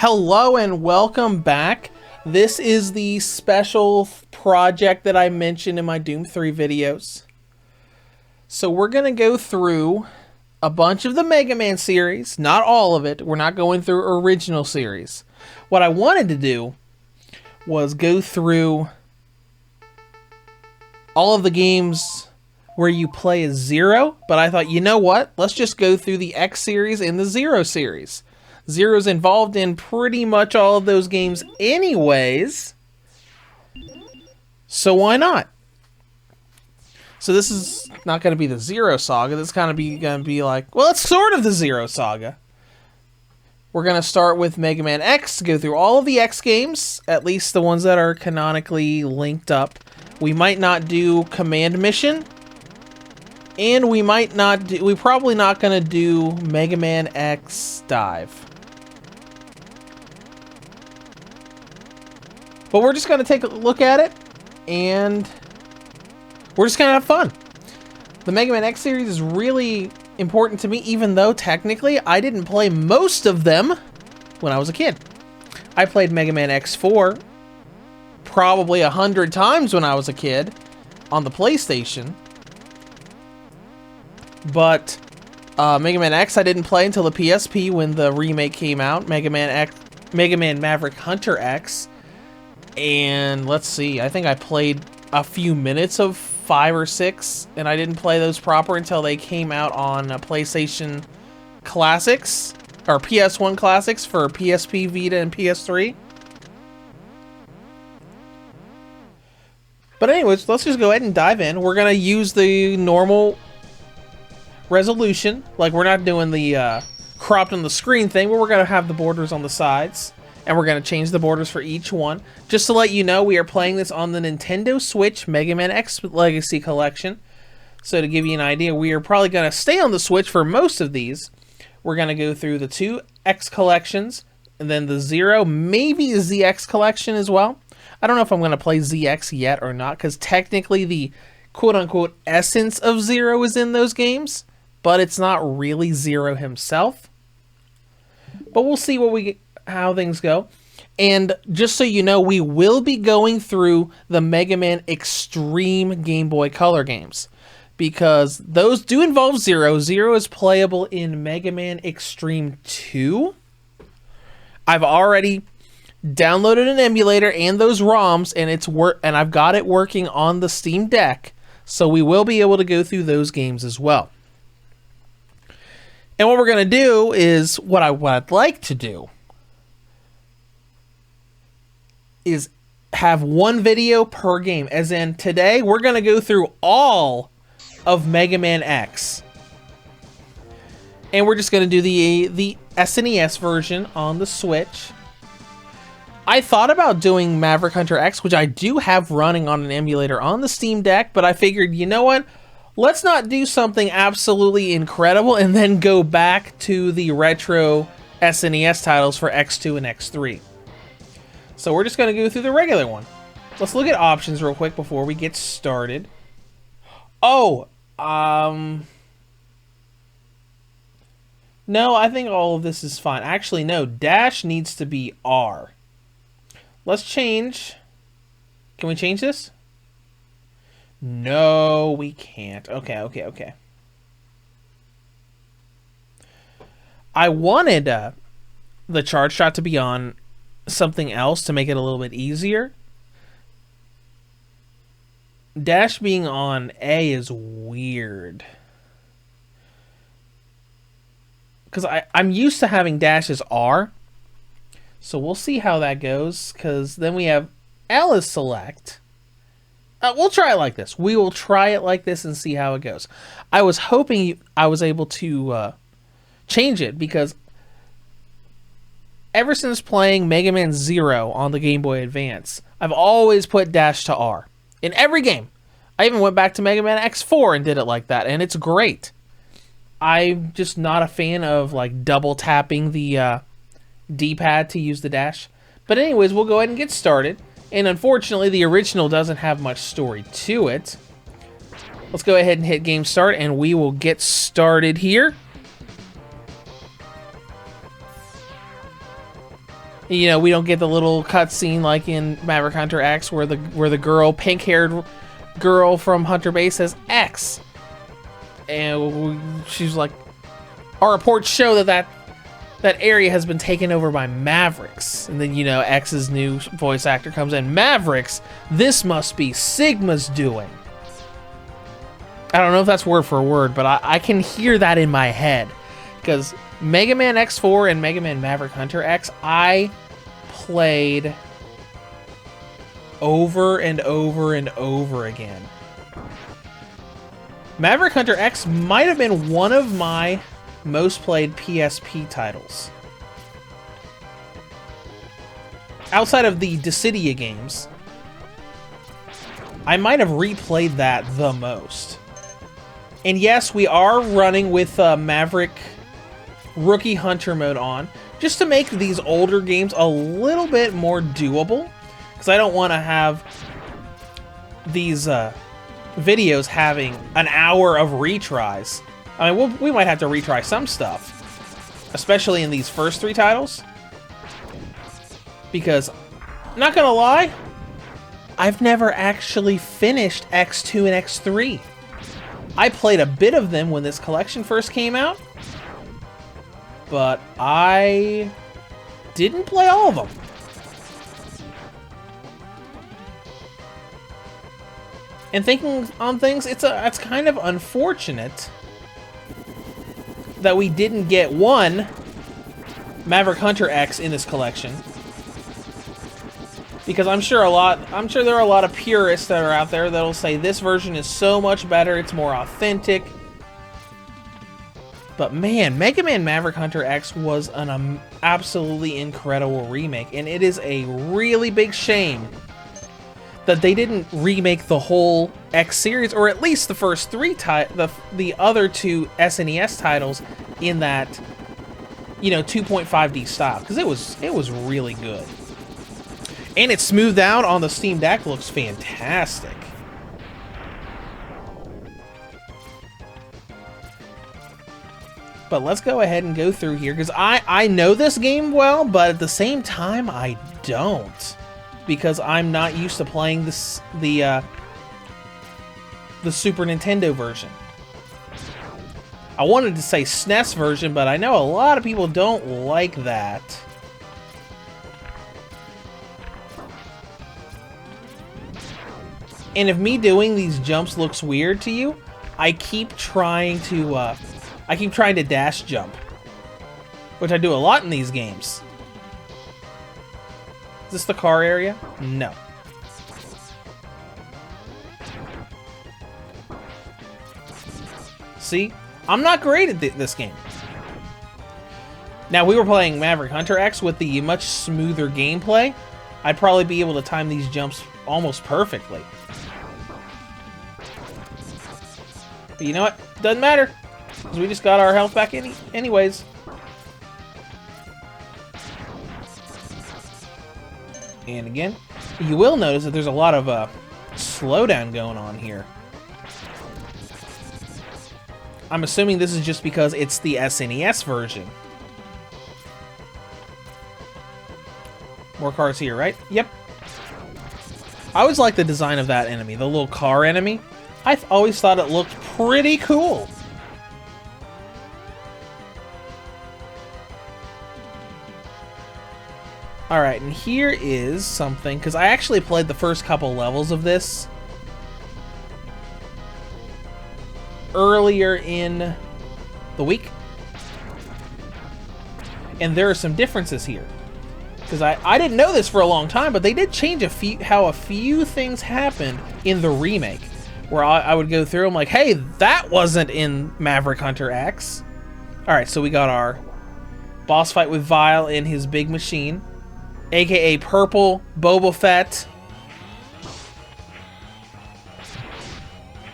Hello and welcome back. This is the special project that I mentioned in my Doom 3 videos. So we're going to go through a bunch of the Mega Man series, not all of it. We're not going through original series. What I wanted to do was go through all of the games where you play as Zero, but I thought, you know what? Let's just go through the X series and the Zero series. Zero's involved in pretty much all of those games anyways, so why not? So this is not going to be the Zero Saga. This is going to be like, well, it's sort of the Zero Saga. We're going to start with Mega Man X to go through all of the X games, at least the ones that are canonically linked up. We might not do Command Mission, and we're probably not going to do Mega Man X Dive. But we're just going to take a look at it, and we're just going to have fun. The Mega Man X series is really important to me, even though technically I didn't play most of them when I was a kid. I played Mega Man X4 probably 100 times when I was a kid on the PlayStation. But Mega Man X I didn't play until the PSP when the remake came out, Mega Man Maverick Hunter X. And let's see, I think I played a few minutes of 5 or 6, and I didn't play those proper until they came out on PlayStation Classics, or PS1 Classics for PSP, Vita, and PS3. But anyways, let's just go ahead and dive in. We're going to use the normal resolution, like we're not doing the cropped on the screen thing, but we're going to have the borders on the sides. And we're going to change the borders for each one. Just to let you know, we are playing this on the Nintendo Switch Mega Man X Legacy Collection. So to give you an idea, we are probably going to stay on the Switch for most of these. We're going to go through the 2 X collections, and then the Zero, maybe the ZX collection as well. I don't know if I'm going to play ZX yet or not, because technically the quote-unquote essence of Zero is in those games, but it's not really Zero himself. But we'll see how things go. And just so you know, we will be going through the Mega Man Extreme Game Boy Color games, because those do involve Zero. Zero is playable in Mega Man Extreme 2. I've already downloaded an emulator and those ROMs, and I've got it working on the Steam Deck, so we will be able to go through those games as well. And what we're going to do is, what I'd like to do is have one video per game. As in, today we're going to go through all of Mega Man X. And we're just going to do the SNES version on the Switch. I thought about doing Maverick Hunter X, which I do have running on an emulator on the Steam Deck, but I figured, you know what? Let's not do something absolutely incredible and then go back to the retro SNES titles for X2 and X3. So we're just going to go through the regular one. Let's look at options real quick before we get started. No, I think all of this is fine. Actually, no, dash needs to be R. Let's change. Can we change this? No, we can't. Okay. I wanted the charge shot to be on something else to make it a little bit easier. Dash being on A is weird, because I'm used to having dash as R, so we'll see how that goes, because then we have L as select. We'll try it like this. We will try it like this and see how it goes. I was hoping I was able to change it, because ever since playing Mega Man Zero on the Game Boy Advance, I've always put dash to R in every game. I even went back to Mega Man X4 and did it like that, and it's great. I'm just not a fan of like double tapping the D-pad to use the dash. But anyways, we'll go ahead and get started. And unfortunately, the original doesn't have much story to it. Let's go ahead and hit game start, and we will get started here. You know, we don't get the little cutscene like in Maverick Hunter X where the girl, pink-haired girl from Hunter Base says X. And she's like, our reports show that area has been taken over by Mavericks. And then, you know, X's new voice actor comes in. Mavericks, this must be Sigma's doing. I don't know if that's word for word, but I can hear that in my head. Because Mega Man X4 and Mega Man Maverick Hunter X, I played over and over and over again. Maverick Hunter X might have been one of my most played PSP titles. Outside of the Dissidia games, I might have replayed that the most. And yes, we are running with Maverick Rookie Hunter mode on, just to make these older games a little bit more doable, because I don't want to have these videos having an hour of retries. I mean, we might have to retry some stuff, especially in these first 3 titles, because, not gonna lie, I've never actually finished X2 and X3. I played a bit of them when this collection first came out, but I didn't play all of them. And thinking on things, it's kind of unfortunate that we didn't get one Maverick Hunter X in this collection, because I'm sure there are a lot of purists that are out there that'll say this version is so much better, it's more authentic. But man, Mega Man Maverick Hunter X was an absolutely incredible remake, and it is a really big shame that they didn't remake the whole X series, or at least the first 3 the other 2 SNES titles in that, you know, 2.5D style, because it was really good. And it's smoothed out on the Steam Deck, looks fantastic. But let's go ahead and go through here, because I know this game well, but at the same time, I don't. Because I'm not used to playing the Super Nintendo version. I wanted to say SNES version, but I know a lot of people don't like that. And if me doing these jumps looks weird to you, I keep trying to dash jump, which I do a lot in these games. Is this the car area? No. See? I'm not great at this game. Now, we were playing Maverick Hunter X with the much smoother gameplay. I'd probably be able to time these jumps almost perfectly. But you know what? Doesn't matter, because we just got our health back anyways. And again, you will notice that there's a lot of slowdown going on here. I'm assuming this is just because it's the SNES version. More cars here, right? Yep. I always like the design of that enemy, the little car enemy. I've always thought it looked pretty cool. Alright, and here is something, because I actually played the first couple levels of this earlier in the week. And there are some differences here. Because I didn't know this for a long time, but they did change how a few things happened in the remake. Where I would go through, I'm like, hey, that wasn't in Maverick Hunter X. Alright, so we got our boss fight with Vile in his big machine, aka Purple Boba Fett.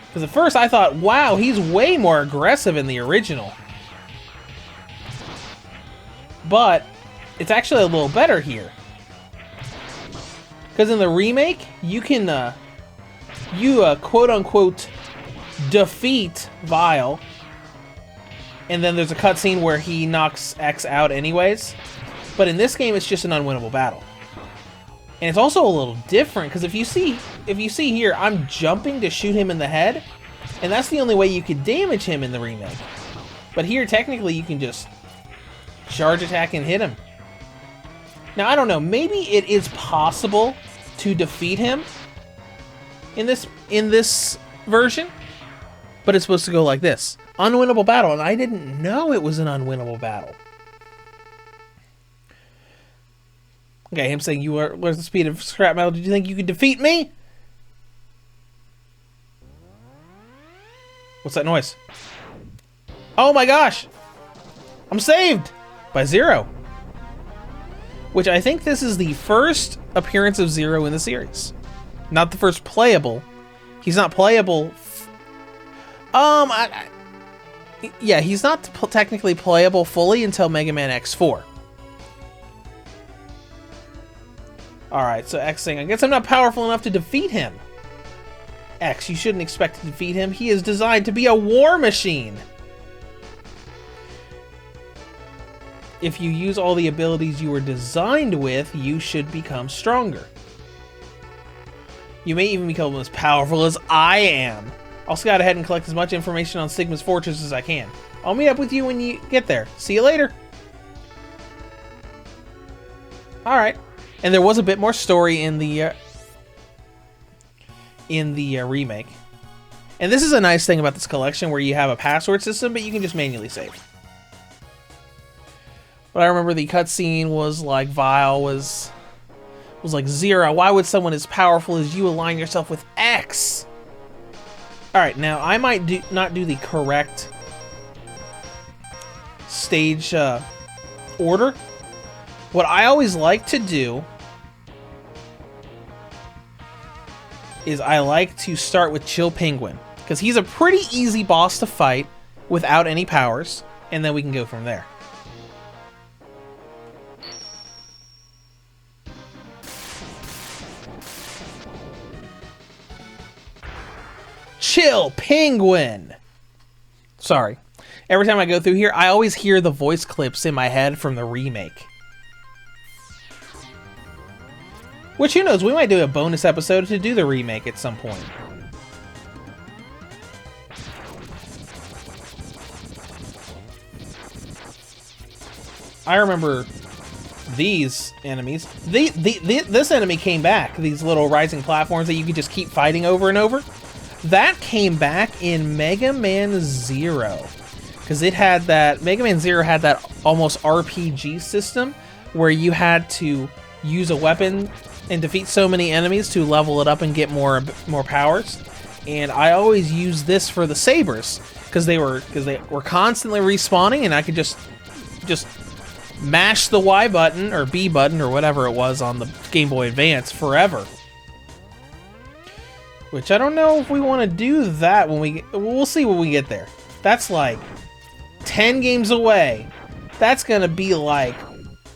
Because at first I thought, wow, he's way more aggressive in the original. But it's actually a little better here. Because in the remake, you can, quote-unquote defeat Vile, and then there's a cutscene where he knocks X out anyways. But in this game, it's just an unwinnable battle. And it's also a little different, because if you see here, I'm jumping to shoot him in the head, and that's the only way you could damage him in the remake. But here, technically, you can just charge attack and hit him. Now, I don't know, maybe it is possible to defeat him in this version, but it's supposed to go like this. Unwinnable battle, and I didn't know it was an unwinnable battle. Okay, him saying, where's the speed of scrap metal? Did you think you could defeat me? What's that noise? Oh my gosh! I'm saved! By Zero. Which I think this is the first appearance of Zero in the series. Not the first playable. He's not playable. Yeah, he's not technically playable fully until Mega Man X4. Alright, so X saying, I guess I'm not powerful enough to defeat him. X, you shouldn't expect to defeat him. He is designed to be a war machine. If you use all the abilities you were designed with, you should become stronger. You may even become as powerful as I am. I'll scout ahead and collect as much information on Sigma's fortress as I can. I'll meet up with you when you get there. See you later. Alright. And there was a bit more story in the remake. And this is a nice thing about this collection, where you have a password system, but you can just manually save. But I remember the cutscene was like, Vile was like, Zero, why would someone as powerful as you align yourself with X? Alright, now I might not do the correct stage order. What I always like to do is I like to start with Chill Penguin, because he's a pretty easy boss to fight without any powers, and then we can go from there. Chill Penguin! Sorry. Every time I go through here, I always hear the voice clips in my head from the remake. Which, who knows, we might do a bonus episode to do the remake at some point. I remember these enemies. This enemy came back, these little rising platforms that you could just keep fighting over and over. That came back in Mega Man Zero. Because it had that, Mega Man Zero had that almost RPG system where you had to use a weapon and defeat so many enemies to level it up and get more powers. And I always used this for the sabers because they were constantly respawning, and I could just mash the Y button or B button or whatever it was on the Game Boy Advance forever. Which I don't know if we want to do that when we'll see when we get there. That's like 10 games away. That's gonna be like,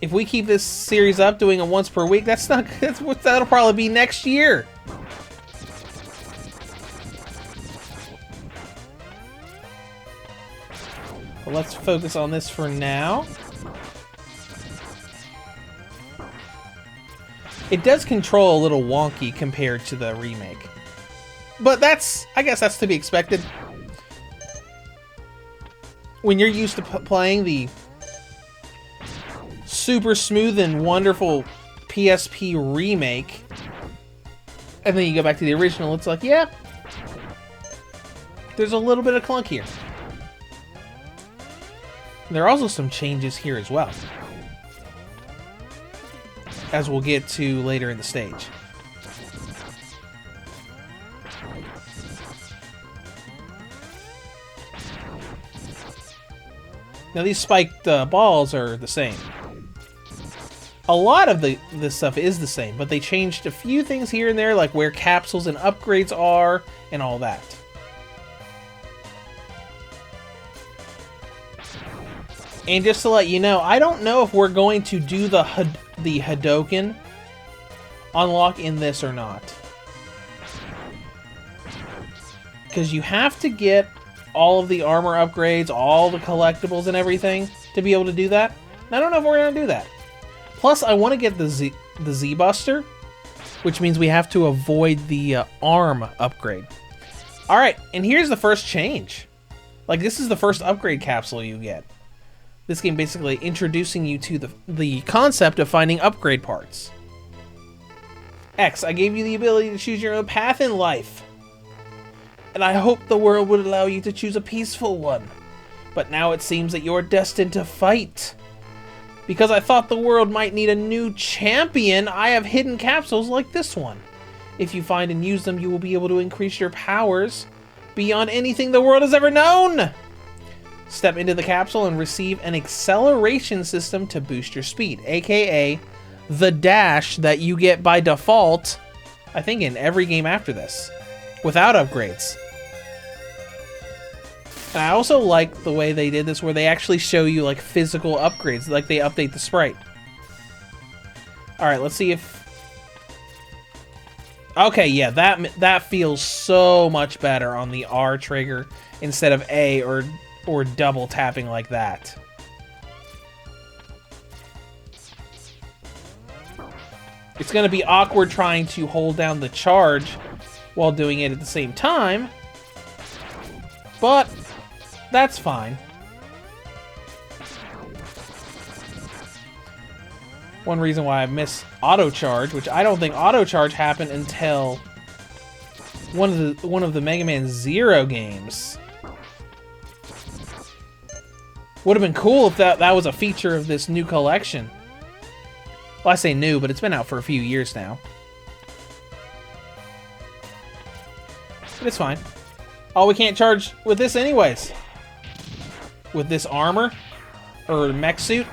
if we keep this series up doing it once per week, that'll probably be next year. Well, let's focus on this for now. It does control a little wonky compared to the remake. But I guess that's to be expected. When you're used to playing the super smooth and wonderful PSP remake, and then you go back to the original, it's like, yeah, there's a little bit of clunk here. There are also some changes here as well, as we'll get to later in the stage. Now these spiked balls are the same. A lot of this stuff is the same, but they changed a few things here and there, like where capsules and upgrades are, and all that. And just to let you know, I don't know if we're going to do the Hadoken unlock in this or not. Because you have to get all of the armor upgrades, all the collectibles and everything to be able to do that. And I don't know if we're going to do that. Plus, I want to get the Z Buster, which means we have to avoid the arm upgrade. All right, and here's the first change. Like, this is the first upgrade capsule you get. This game basically introducing you to the concept of finding upgrade parts. X, I gave you the ability to choose your own path in life. And I hoped the world would allow you to choose a peaceful one. But now it seems that you're destined to fight. Because I thought the world might need a new champion, I have hidden capsules like this one. If you find and use them, you will be able to increase your powers beyond anything the world has ever known. Step into the capsule and receive an acceleration system to boost your speed, aka the dash that you get by default, I think in every game after this, without upgrades. And I also like the way they did this, where they actually show you like physical upgrades, like they update the sprite. Alright, let's see if... Okay, yeah, that feels so much better on the R trigger instead of A or double tapping like that. It's going to be awkward trying to hold down the charge while doing it at the same time, but that's fine. One reason why I miss auto charge, which I don't think auto charge happened until one of the Mega Man Zero games. Would have been cool if that was a feature of this new collection. Well, I say new, but it's been out for a few years now. But it's fine. Oh, we can't charge with this anyways. With this armor or mech suit.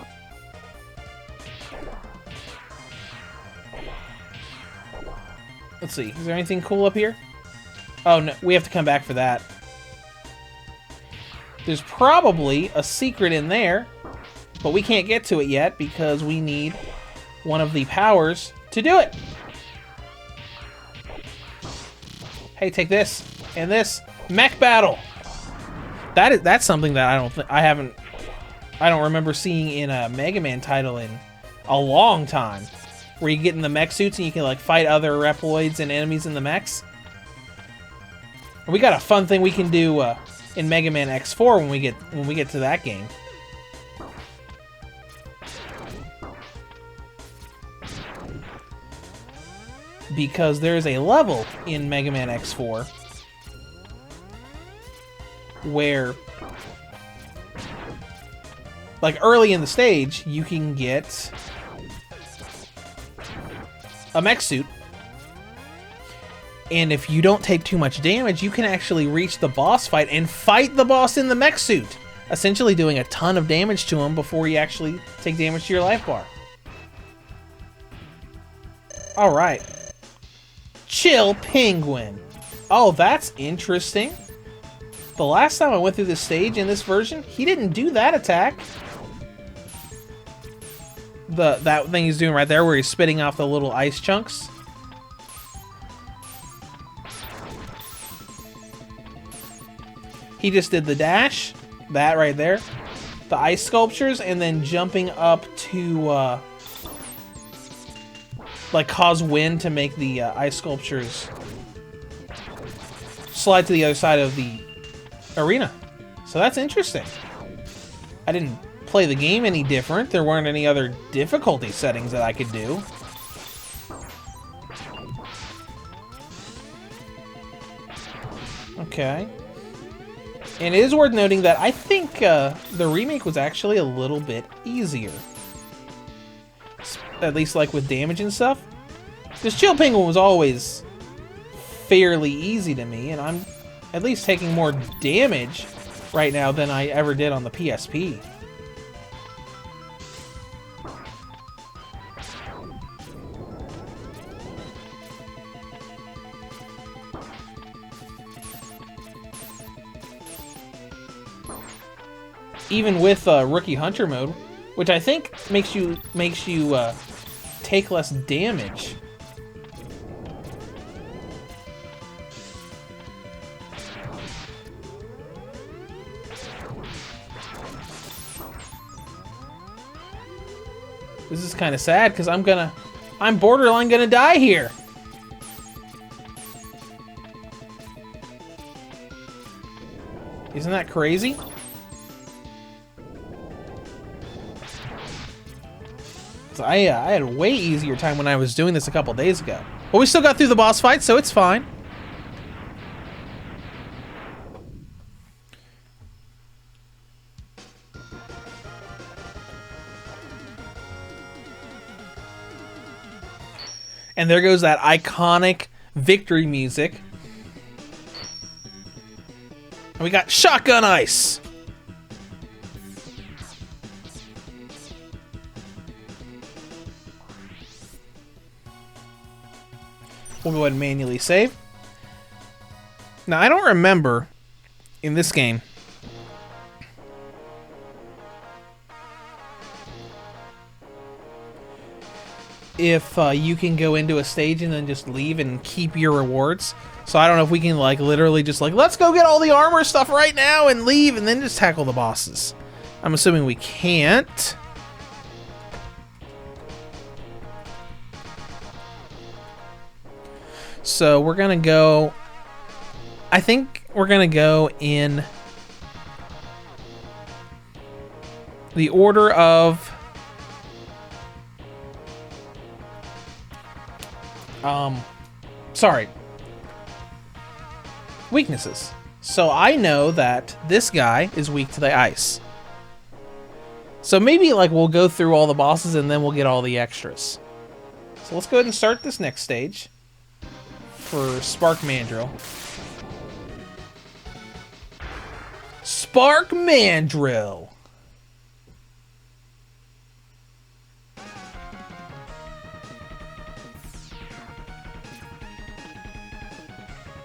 Let's see. Is there anything cool up here? Oh, no. We have to come back for that. There's probably a secret in there, but we can't get to it yet because we need one of the powers to do it. Hey, take this and this. Mech battle. That's something that I don't remember seeing in a Mega Man title in a long time. Where you get in the mech suits and you can like fight other Reploids and enemies in the mechs. And we got a fun thing we can do in Mega Man X4 when we get to that game. Because there's a level in Mega Man X4 where, like early in the stage, you can get a mech suit, and if you don't take too much damage, you can actually reach the boss fight and fight the boss in the mech suit, essentially doing a ton of damage to him before you actually take damage to your life bar. Alright. Chill Penguin. Oh, that's interesting. The last time I went through this stage in this version, he didn't do that attack. That thing he's doing right there where he's spitting off the little ice chunks. He just did the dash, that right there, the ice sculptures, and then jumping up to like cause wind to make the ice sculptures slide to the other side of the arena. So that's interesting. I didn't play the game any different. There weren't any other difficulty settings that I could do. Okay. And it is worth noting that I think the remake was actually a little bit easier. At least like with damage and stuff. Because Chill Penguin was always fairly easy to me, and I'm at least taking more damage right now than I ever did on the PSP. Even with Rookie Hunter mode, which I think makes you take less damage. This is kind of sad because I'm borderline gonna die here. Isn't that crazy? So I had a way easier time when I was doing this a couple days ago. But we still got through the boss fight, so it's fine. And there goes that iconic victory music. And we got Shotgun Ice. We'll go ahead and manually save. Now, I don't remember in this game if you can go into a stage and then just leave and keep your rewards. So I don't know if we can like literally just like, let's go get all the armor stuff right now and leave and then just tackle the bosses. I'm assuming we can't. So we're gonna go, I think we're gonna go in the order of weaknesses. So I know that this guy is weak to the ice. So maybe like we'll go through all the bosses and then we'll get all the extras. So let's go ahead and start this next stage for Spark Mandrill. Spark Mandrill!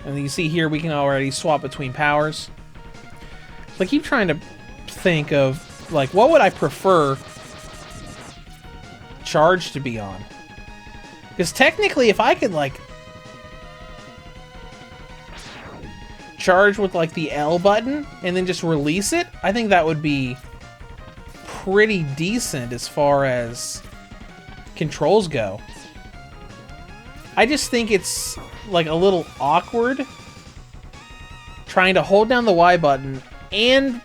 And you see here we can already swap between powers. I keep trying to think of like what would I prefer charge to be on? Because technically if I could like charge with like the L button and then just release it, I think that would be pretty decent as far as controls go. I just think it's like a little awkward trying to hold down the Y button and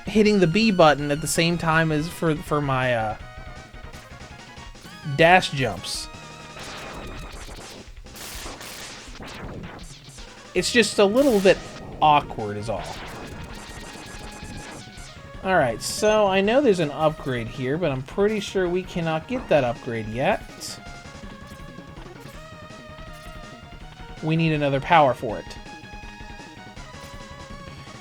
hitting the B button at the same time as for my dash jumps. It's just a little bit awkward is all. Alright, so I know there's an upgrade here, but I'm pretty sure we cannot get that upgrade yet. We need another power for it.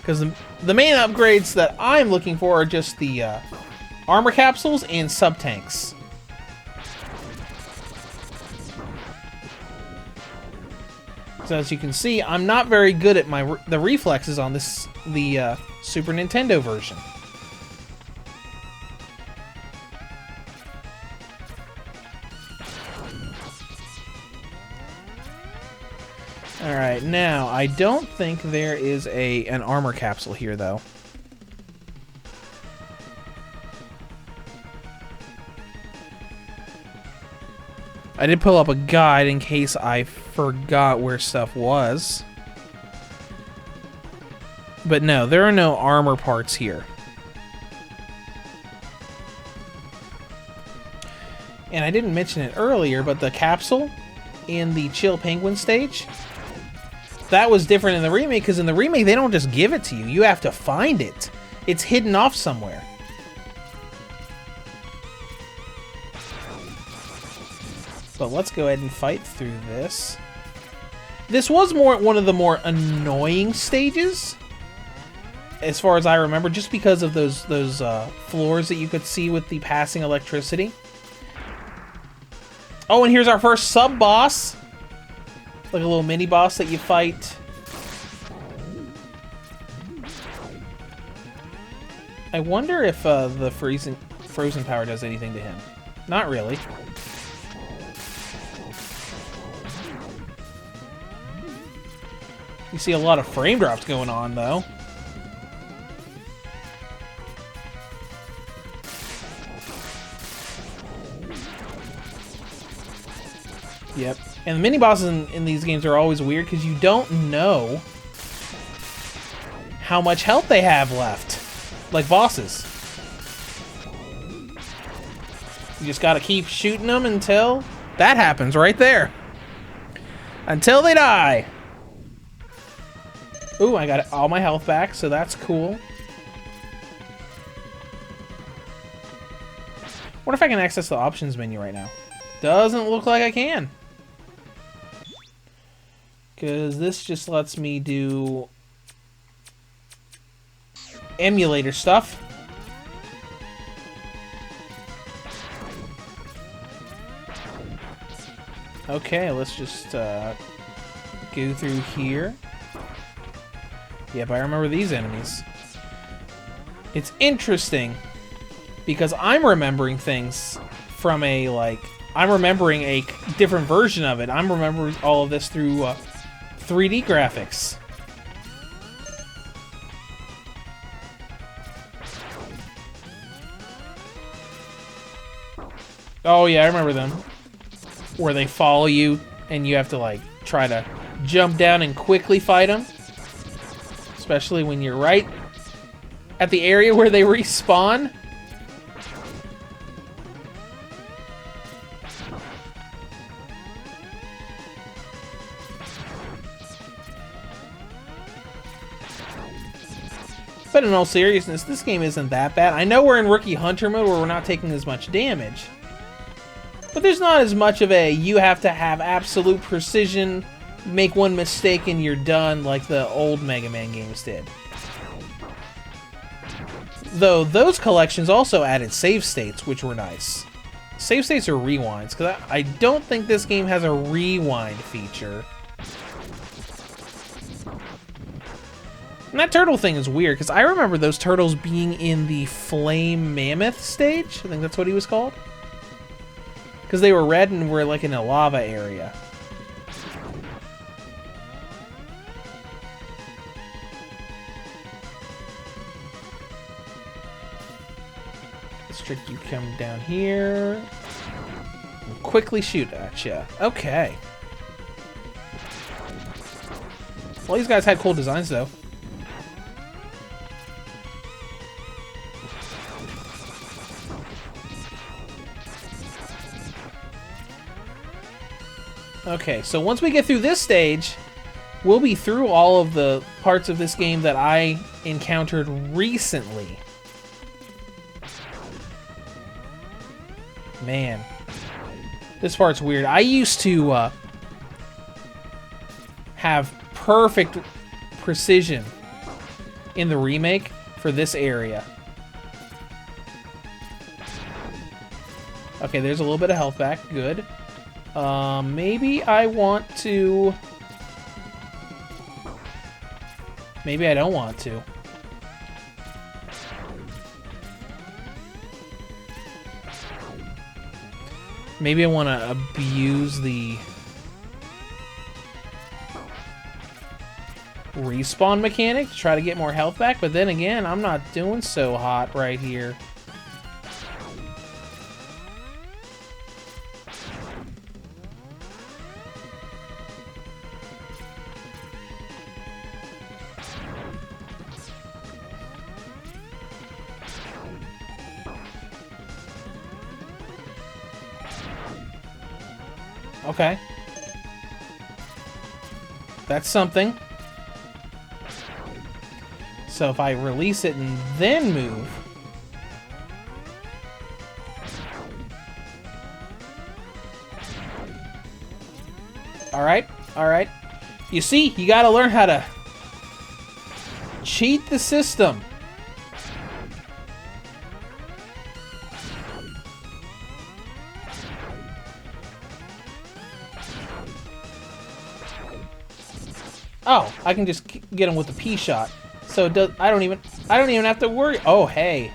Because the main upgrades that I'm looking for are just the armor capsules and sub-tanks. So as you can see, I'm not very good at the reflexes on the Super Nintendo version. Alright, now, I don't think there is an armor capsule here, though. I did pull up a guide in case I forgot where stuff was. But no, there are no armor parts here. And I didn't mention it earlier, but the capsule in the Chill Penguin stage, that was different in the remake, because in the remake they don't just give it to you. You have to find it. It's hidden off somewhere. But let's go ahead and fight through this. This was one of the more annoying stages, as far as I remember, just because of those floors that you could see with the passing electricity. Oh, and here's our first sub-boss. Like a little mini-boss that you fight. I wonder if the frozen power does anything to him. Not really. You see a lot of frame drops going on, though. Yep. And the mini bosses in these games are always weird because you don't know how much health they have left. Like bosses. You just gotta keep shooting them until that happens right there. Until they die. Ooh, I got all my health back, so that's cool. What if I can access the options menu right now? Doesn't look like I can. Because this just lets me do emulator stuff. Okay, let's just go through here. Yep, I remember these enemies. It's interesting because I'm remembering things from a, like, I'm remembering a different version of it. I'm remembering all of this through 3D graphics. Oh yeah, I remember them. Where they follow you and you have to, like, try to jump down and quickly fight them. Especially when you're right at the area where they respawn. But in all seriousness, this game isn't that bad. I know we're in Rookie Hunter mode where we're not taking as much damage. But there's not as much of a, you have to have absolute precision, make one mistake and you're done like the old Mega Man games did. Though those collections also added save states, which were nice. Save states are rewinds, because I don't think this game has a rewind feature. And that turtle thing is weird, because I remember those turtles being in the Flame Mammoth stage. I think that's what he was called. Because they were red and were like in a lava area. This trick, you come down here. And quickly shoot at ya. Okay. Well, these guys had cool designs though. Okay, so once we get through this stage, we'll be through all of the parts of this game that I encountered recently. Man, this part's weird. I used to have perfect precision in the remake for this area. Okay, there's a little bit of health back. Good. Maybe I want to... Maybe I don't want to. Maybe I want to abuse the respawn mechanic to try to get more health back, but then again, I'm not doing so hot right here. Okay. That's something. So if I release it and then move... Alright, alright. You see, you gotta learn how to cheat the system. Oh, I can just get him with the P shot. So it does, I don't even have to worry. Oh, hey.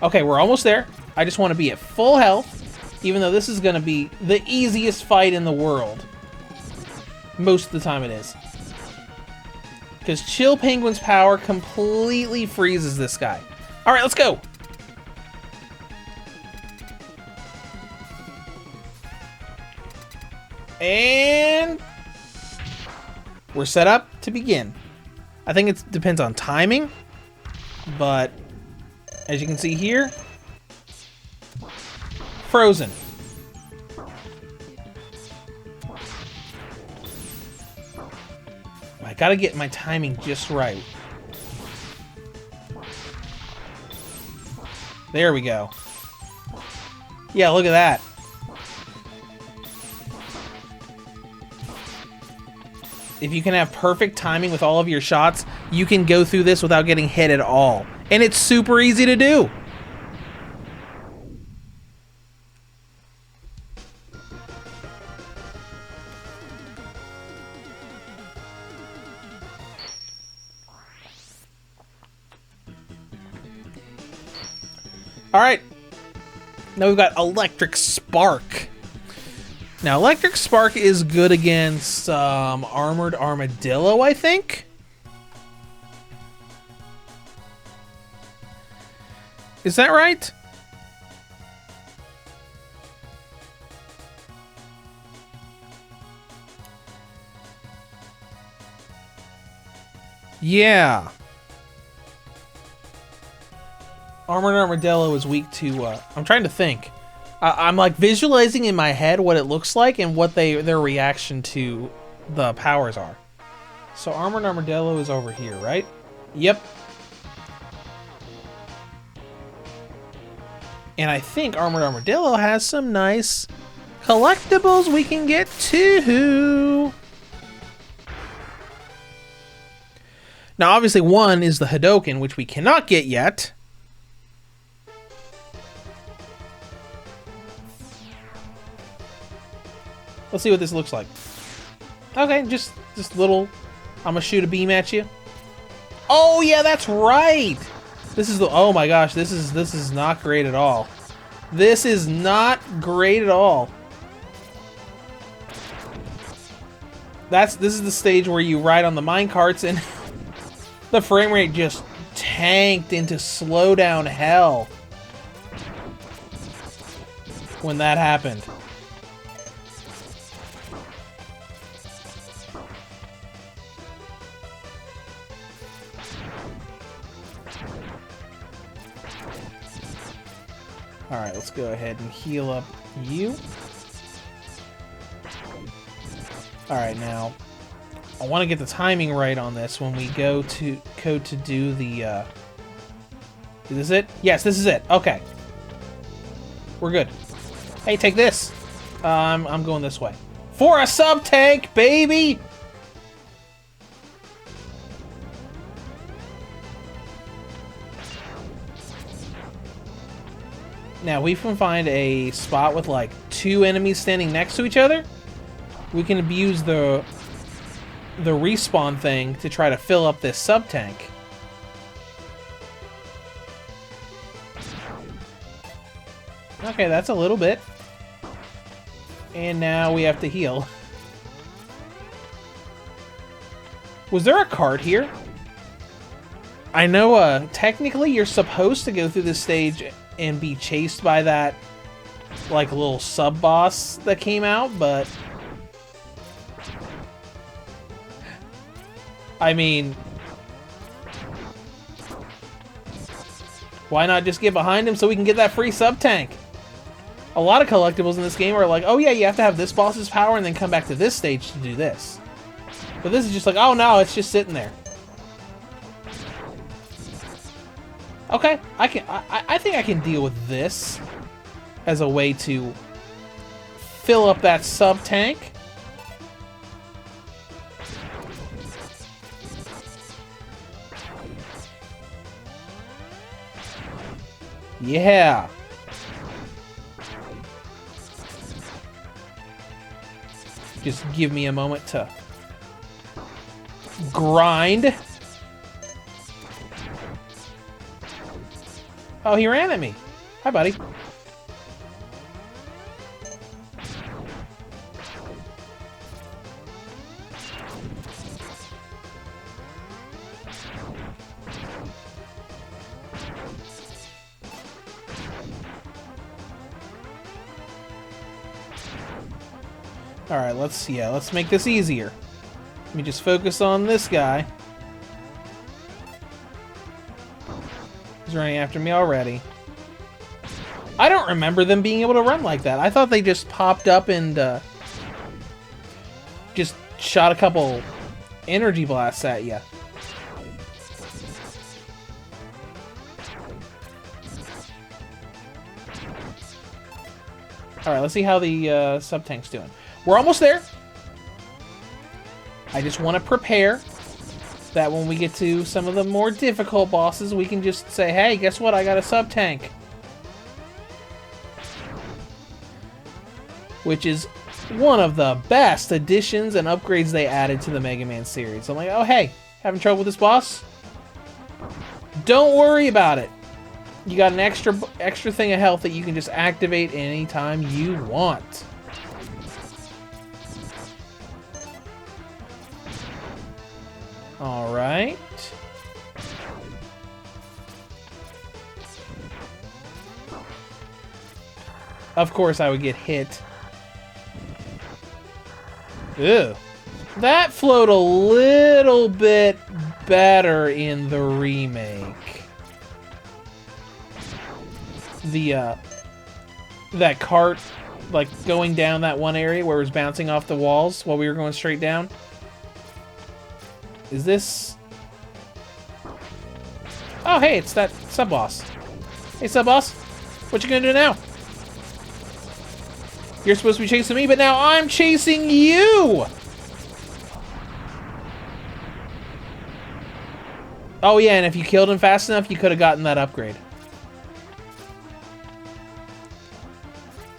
Okay, we're almost there. I just want to be at full health, even though this is going to be the easiest fight in the world. Most of the time it is. Because Chill Penguin's power completely freezes this guy. All right, let's go. And we're set up to begin. I think it depends on timing, but as you can see here, frozen. I gotta get my timing just right. There we go. Yeah, look at that. If you can have perfect timing with all of your shots, you can go through this without getting hit at all. And it's super easy to do. All right. Now we've got Electric Spark. Now, Electric Spark is good against Armored Armadillo, I think. Is that right? Yeah. Armored Armadillo is weak to, I'm trying to think. I'm like visualizing in my head what it looks like and what their reaction to the powers are. So Armored Armadillo is over here, right? Yep. And I think Armored Armadillo has some nice collectibles we can get too. Now, obviously, one is the Hadoken, which we cannot get yet. Let's see what this looks like. Okay, just little. I'm gonna shoot a beam at you. Oh yeah, that's right. This is the. Oh my gosh, this is not great at all. This is not great at all. This is the stage where you ride on the minecarts and the frame rate just tanked into slowdown hell when that happened. Alright, let's go ahead and heal up you. Alright, now, I want to get the timing right on this when we go to do the, Is this it? Yes, this is it. Okay. We're good. Hey, take this. I'm going this way. For a sub-tank, baby! Now, we can find a spot with, like, 2 enemies standing next to each other. We can abuse the respawn thing to try to fill up this sub-tank. Okay, that's a little bit. And now we have to heal. Was there a card here? I know, technically you're supposed to go through this stage and be chased by that, like, little sub-boss that came out, but... I mean... why not just get behind him so we can get that free sub-tank? A lot of collectibles in this game are like, oh yeah, you have to have this boss's power and then come back to this stage to do this. But this is just like, oh no, it's just sitting there. Okay, I think I can deal with this as a way to fill up that sub-tank. Yeah. Just give me a moment to grind. Oh, he ran at me. Hi, buddy. Alright, let's make this easier. Let me just focus on this guy. He's running after me already. I don't remember them being able to run like that. I thought they just popped up and just shot a couple energy blasts at you. Alright, let's see how the sub-tank's doing. We're almost there. I just want to prepare that when we get to some of the more difficult bosses, we can just say, hey, guess what? I got a sub-tank. Which is one of the best additions and upgrades they added to the Mega Man series. I'm like, oh, hey, having trouble with this boss? Don't worry about it. You got an extra thing of health that you can just activate anytime you want. All right. Of course I would get hit. Ew. That flowed a little bit better in the remake. That cart, like, going down that one area where it was bouncing off the walls while we were going straight down. Is this... Oh, hey, it's that sub-boss. Hey, sub-boss. What you gonna do now? You're supposed to be chasing me, but now I'm chasing you! Oh, yeah, and if you killed him fast enough, you could have gotten that upgrade.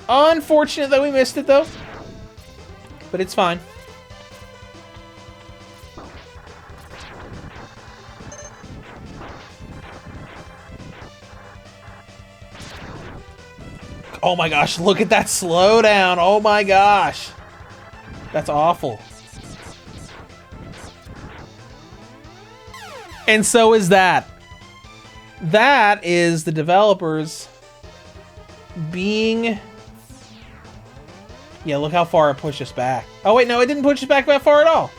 Unfortunate that we missed it, though. But it's fine. Oh my gosh, look at that slowdown. Oh my gosh. That's awful. And so is that. That is the developers being... Yeah, look how far it pushed us back. Oh wait, no, it didn't push us back that far at all.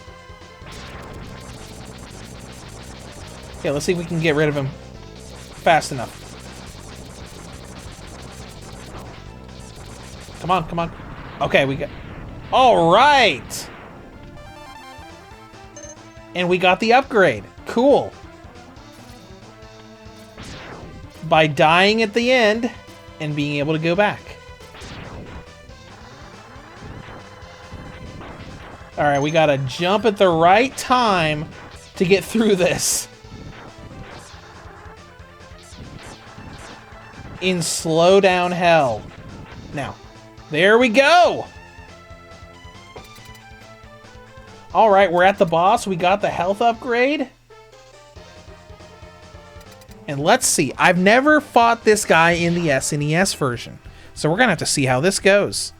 Yeah, let's see if we can get rid of him fast enough. Come on, come on. Okay, we got... All right! And we got the upgrade. Cool. By dying at the end and being able to go back. Alright, we gotta jump at the right time to get through this. In slow down hell. Now, there we go! Alright, we're at the boss. We got the health upgrade. And let's see. I've never fought this guy in the SNES version. So we're gonna have to see how this goes.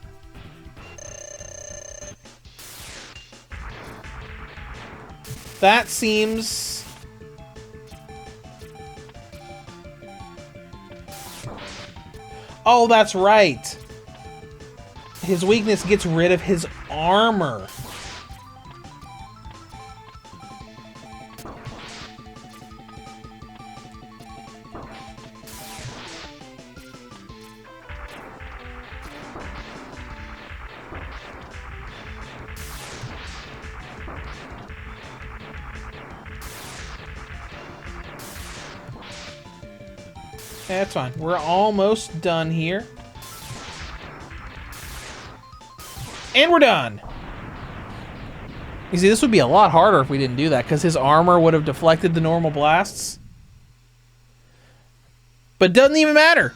That seems... Oh, that's right. His weakness gets rid of his armor. That's fine. We're almost done here. And we're done! You see, this would be a lot harder if we didn't do that, because his armor would have deflected the normal blasts. But it doesn't even matter!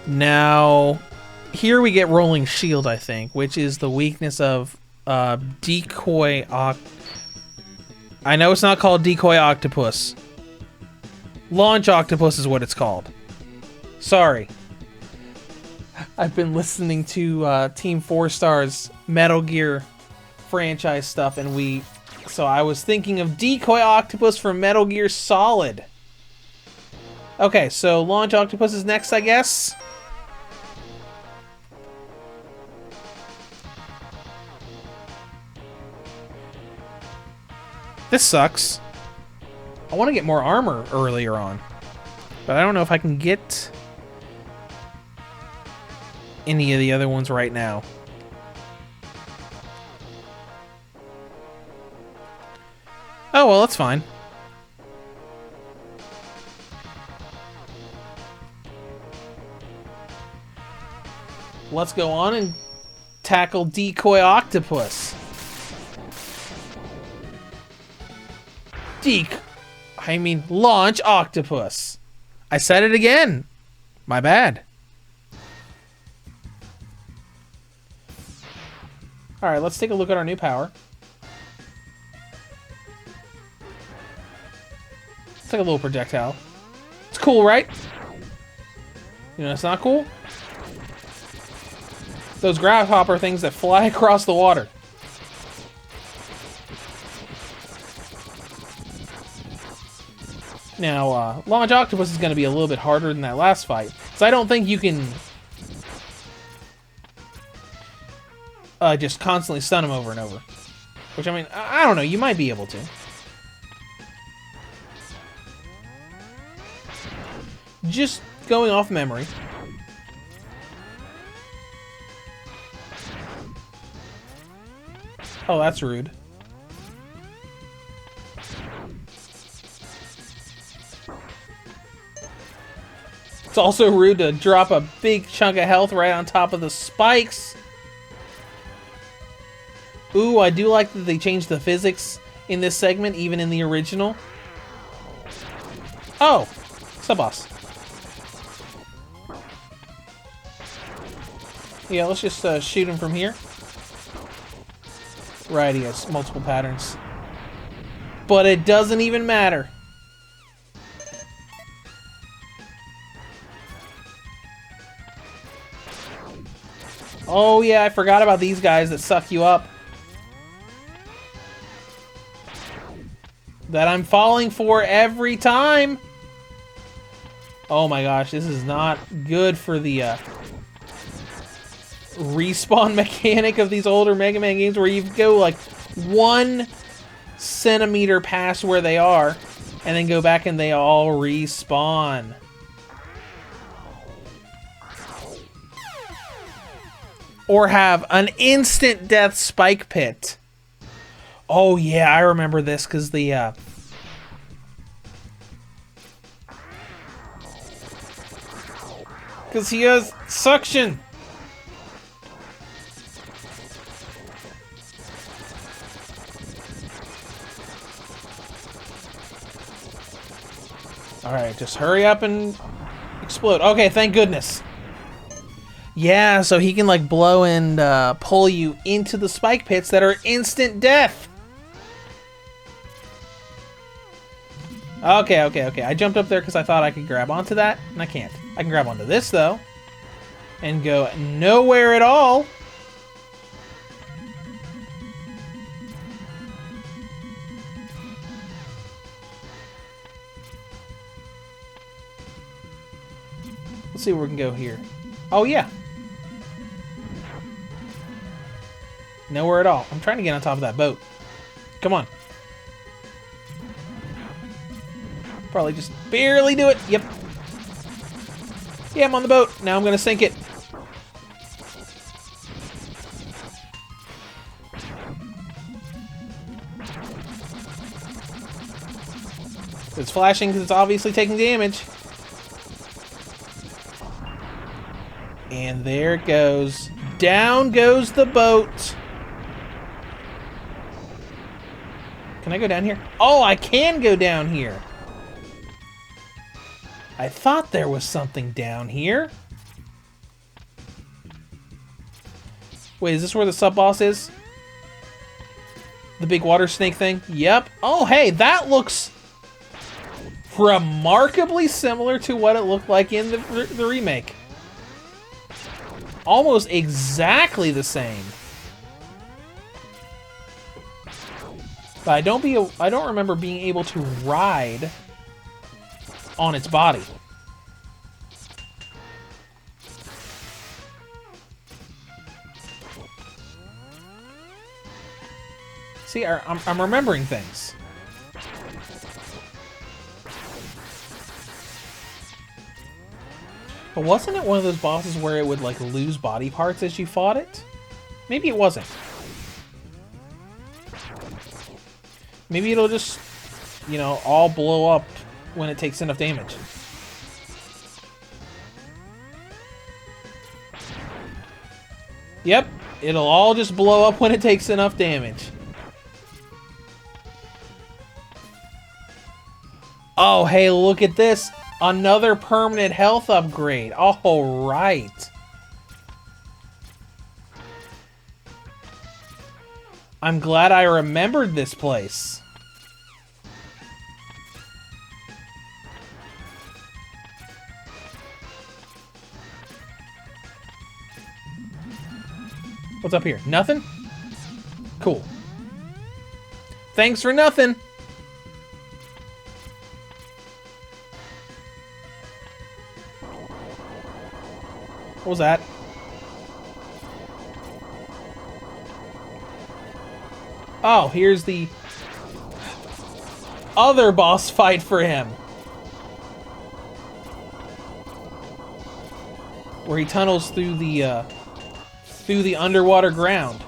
Now, here we get Rolling Shield, I think, which is the weakness of Decoy I know it's not called Decoy Octopus. Launch Octopus is what it's called. Sorry. I've been listening to Team 4 Star's Metal Gear franchise stuff, and so I was thinking of Decoy Octopus from Metal Gear Solid. Okay, so Launch Octopus is next, I guess. This sucks. I want to get more armor earlier on. But I don't know if I can get any of the other ones right now. Oh, well, that's fine. Let's go on and tackle Decoy Octopus. Launch Octopus. I said it again. My bad. Alright, let's take a look at our new power. It's like a little projectile. It's cool, right? You know, it's not cool? Those grasshopper things that fly across the water. Now, Launch Octopus is going to be a little bit harder than that last fight. So I don't think you can just constantly stun him over and over. Which, I mean, I don't know. You might be able to. Just going off memory. Oh, that's rude. It's also rude to drop a big chunk of health right on top of the spikes. Ooh, I do like that they changed the physics in this segment, even in the original. Oh, sub-boss. Yeah, let's just shoot him from here. Right, he has multiple patterns. But it doesn't even matter. Oh yeah, I forgot about these guys that suck you up. That I'm falling for every time. Oh my gosh, this is not good for the respawn mechanic of these older Mega Man games where you go like 1 centimeter past where they are and then go back and they all respawn. Or have an instant death spike pit. Oh yeah, I remember this because the because he has suction. Alright, just hurry up and explode. Okay, thank goodness. Yeah, so he can like blow and pull you into the spike pits that are instant death. Okay. I jumped up there because I thought I could grab onto that, and I can't. I can grab onto this, though, and go nowhere at all. Let's see where we can go here. Oh, yeah. Nowhere at all. I'm trying to get on top of that boat. Come on. Probably just barely do it. Yep. Yeah, I'm on the boat. Now I'm going to sink it. It's flashing because it's obviously taking damage. And there it goes. Down goes the boat. Can I go down here? Oh, I can go down here. I thought there was something down here. Wait, is this where the sub-boss is? The big water snake thing? Yep. Oh, hey, that looks remarkably similar to what it looked like in the remake. Almost exactly the same. But I don't remember being able to ride on its body. See, I'm remembering things. But wasn't it one of those bosses where it would, like, lose body parts as you fought it? Maybe it wasn't. Maybe it'll just, you know, all blow up when it takes enough damage. Yep, it'll all just blow up when it takes enough damage. Oh, hey, look at this. Another permanent health upgrade. All right. I'm glad I remembered this place. What's up here? Nothing? Cool. Thanks for nothing. What was that? Oh, here's the other boss fight for him. Where he tunnels through the underwater ground.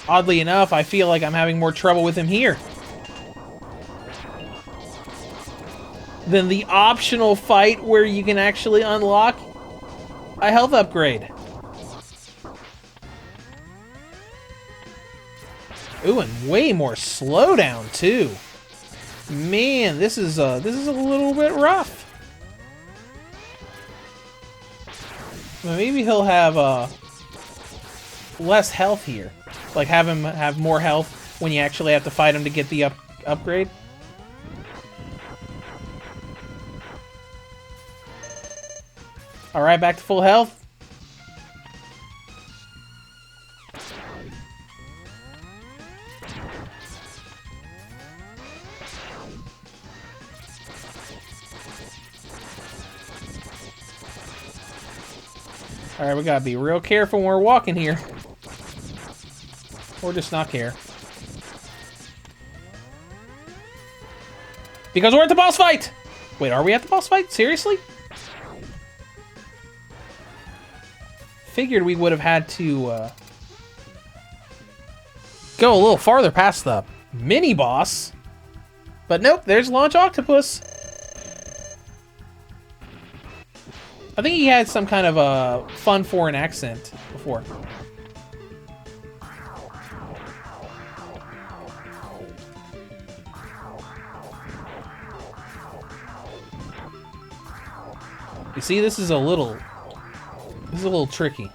Oddly enough, I feel like I'm having more trouble with him here than the optional fight where you can actually unlock a health upgrade. Ooh, and way more slowdown too. Man, this is a little bit rough. Maybe he'll have less health here. Like have him have more health when you actually have to fight him to get the upgrade. All right, back to full health. All right, we gotta be real careful when we're walking here. Or just not care. Because we're at the boss fight! Wait, are we at the boss fight? Seriously? Figured we would have had to go a little farther past the mini-boss. But nope, there's Launch Octopus. I think he had some kind of a fun foreign accent before. You see, this is a little tricky.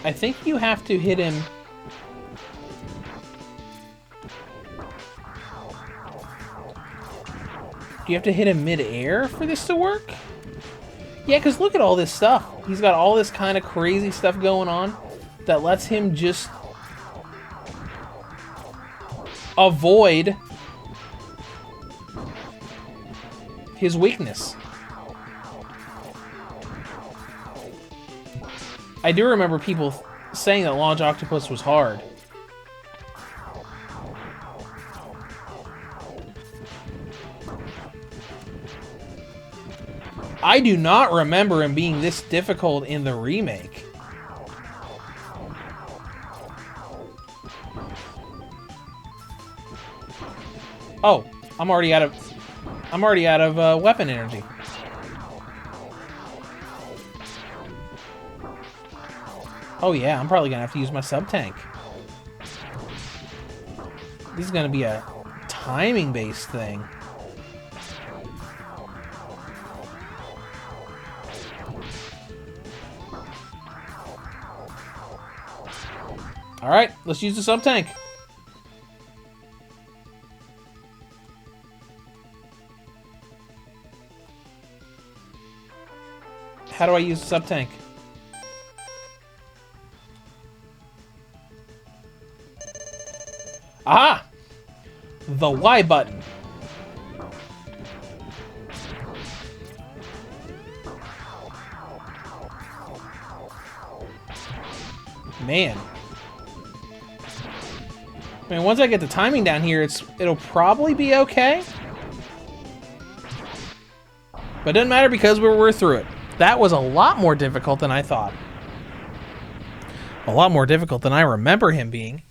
I think you have to hit him. Do you have to hit him mid-air for this to work? Yeah, because look at all this stuff. He's got all this kind of crazy stuff going on that lets him just avoid his weakness. I do remember people saying that Launch Octopus was hard. I do not remember him being this difficult in the remake. Oh, I'm already out of weapon energy. Oh yeah, I'm probably gonna have to use my sub-tank. This is gonna be a timing-based thing. Alright, let's use the sub-tank. How do I use the sub-tank? Aha! The Y button. Man. I mean, once I get the timing down here, it'll probably be okay. But it doesn't matter because we're through it. That was a lot more difficult than I thought. A lot more difficult than I remember him being.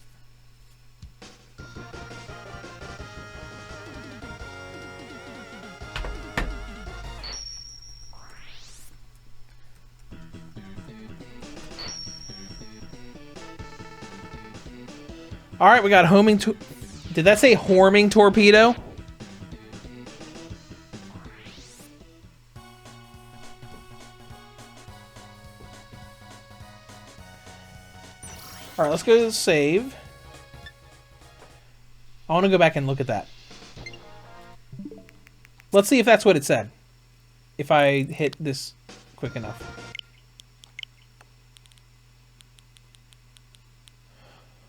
All right, we got homing. Did that say horming torpedo? All right, let's go to save. I want to go back and look at that. Let's see if that's what it said. If I hit this quick enough.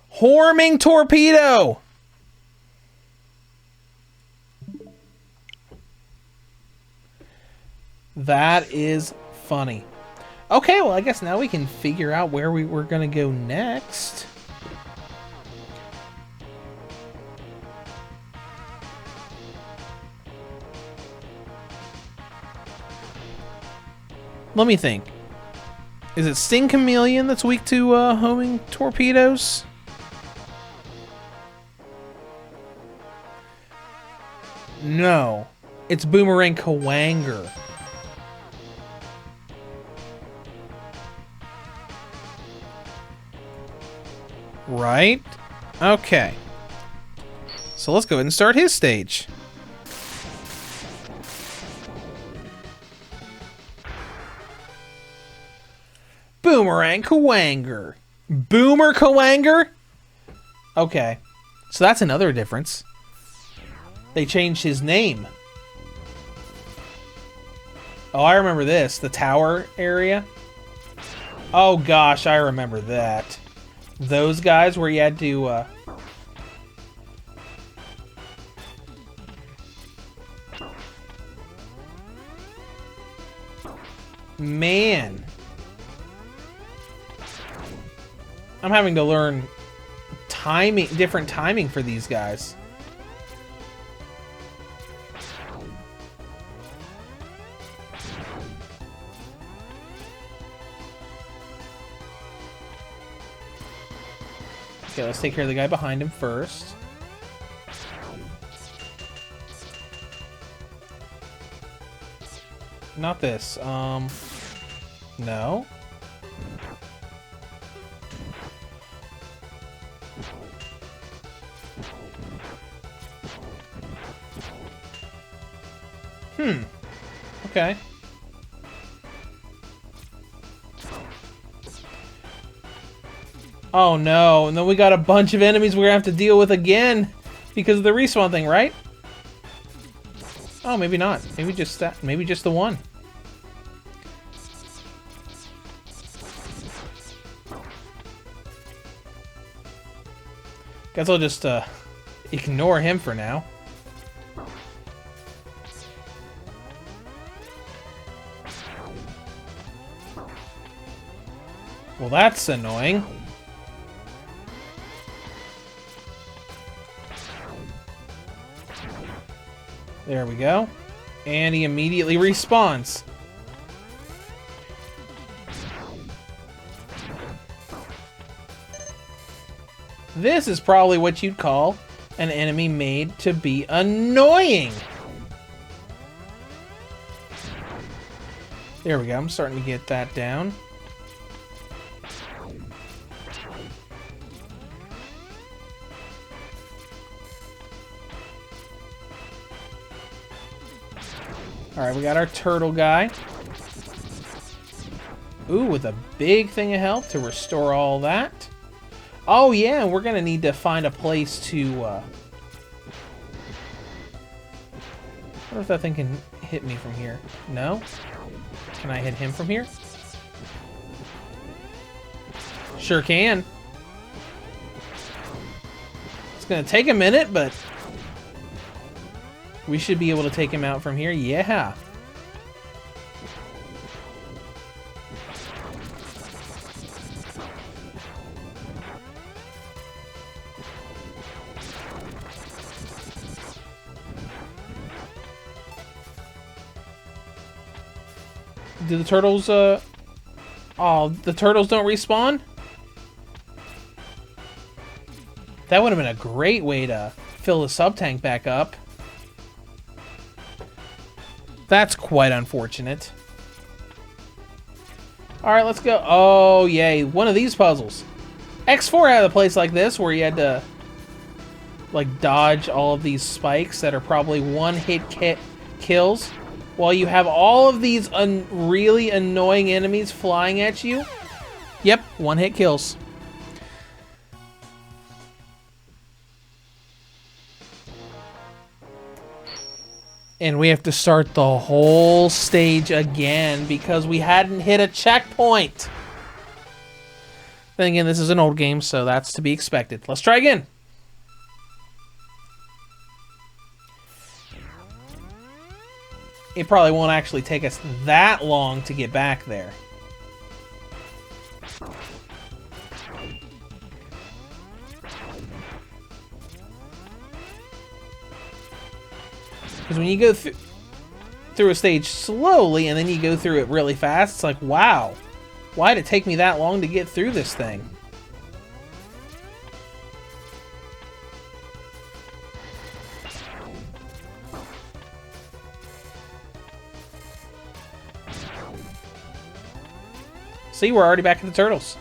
Horming torpedo! That is funny. Okay, well, I guess now we can figure out where we're gonna go next. Let me think. Is it Sting Chameleon that's weak to homing torpedoes? No. It's Boomerang Kawanger. Right? Okay. So let's go ahead and start his stage. Boomerang Kawanger. Boomer Kawanger? Okay. So that's another difference. They changed his name. Oh, I remember this. The tower area. Oh gosh, I remember that. Those guys where you had to... Man. I'm having to learn timing, different timing for these guys. Okay, let's take care of the guy behind him first. Not this. No. Okay. Oh no, and then we got a bunch of enemies we're gonna have to deal with again because of the respawn thing, right? Oh, maybe not. Maybe just that. Maybe just the one. Guess I'll just ignore him for now. Well, that's annoying. There we go. And he immediately respawns. This is probably what you'd call an enemy made to be annoying. There we go. I'm starting to get that down. Alright, we got our turtle guy. Ooh, with a big thing of health to restore all that. Oh yeah, we're gonna need to find a place to... I wonder if that thing can hit me from here. No? Can I hit him from here? Sure can. It's gonna take a minute, but... we should be able to take him out from here. Yeah. Do the turtles, Oh, the turtles don't respawn? That would have been a great way to fill the sub-tank back up. That's quite unfortunate. Alright, let's go. Oh, yay. One of these puzzles. X4 had a place like this where you had to, like, dodge all of these spikes that are probably one-hit kills, while you have all of these really annoying enemies flying at you. Yep, one-hit kills. And we have to start the whole stage again because we hadn't hit a checkpoint. Then again, this is an old game, so that's to be expected. Let's try again. It probably won't actually take us that long to get back there. Because when you go through a stage slowly and then you go through it really fast, it's like, wow, why did it take me that long to get through this thing? See, we're already back at the turtles.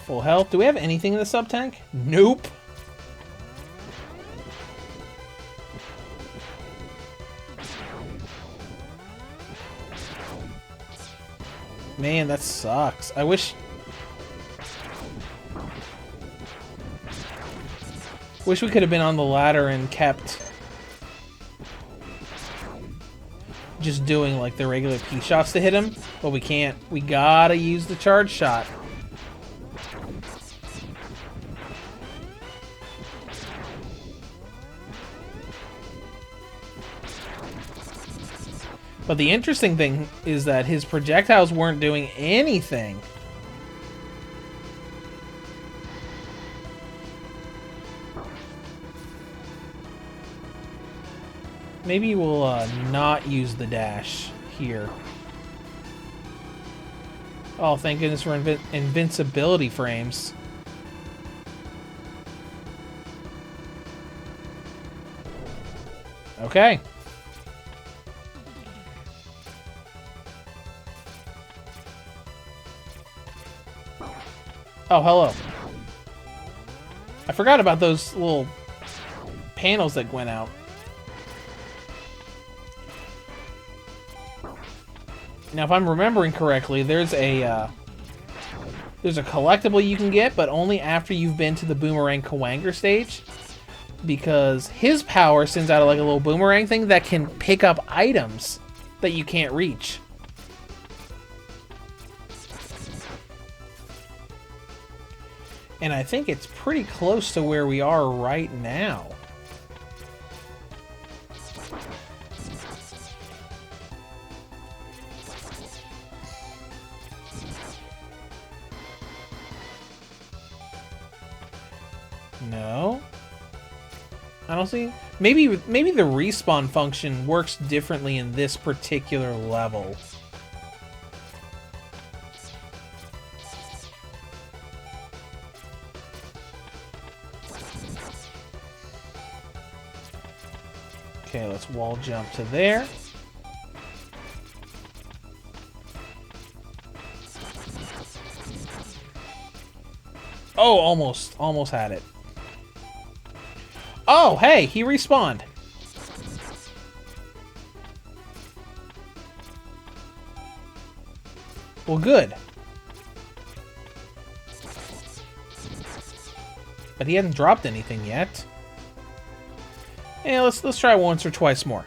Full health. Do we have anything in the sub-tank? Nope. Man, that sucks. I wish we could have been on the ladder and kept just doing like the regular P shots to hit him, but we can't. We gotta use the charge shot. But the interesting thing is that his projectiles weren't doing anything. Maybe we'll not use the dash here. Oh, thank goodness for invincibility frames. Okay. Oh, hello. I forgot about those little panels that went out. Now, if I'm remembering correctly, there's a collectible you can get, but only after you've been to the Boomerang Kuwanger stage, because his power sends out like a little boomerang thing that can pick up items that you can't reach. And I think it's pretty close to where we are right now. No? I don't see... Maybe the respawn function works differently in this particular level. Okay, let's wall jump to there. Oh, almost had it. Oh, hey, he respawned. Well, good. But he hasn't dropped anything yet. Yeah, let's try once or twice more.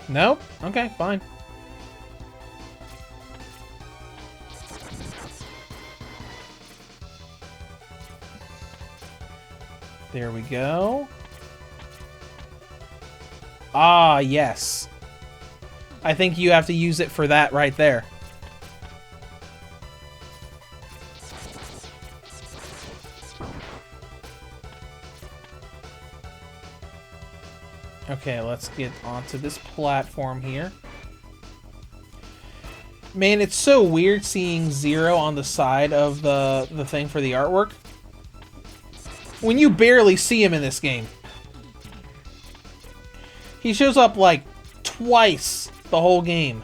Nope. Okay, fine. There we go. Ah, yes. I think you have to use it for that right there. Okay, let's get onto this platform here. Man, it's so weird seeing Zero on the side of the thing for the artwork. When you barely see him in this game. He shows up like twice the whole game.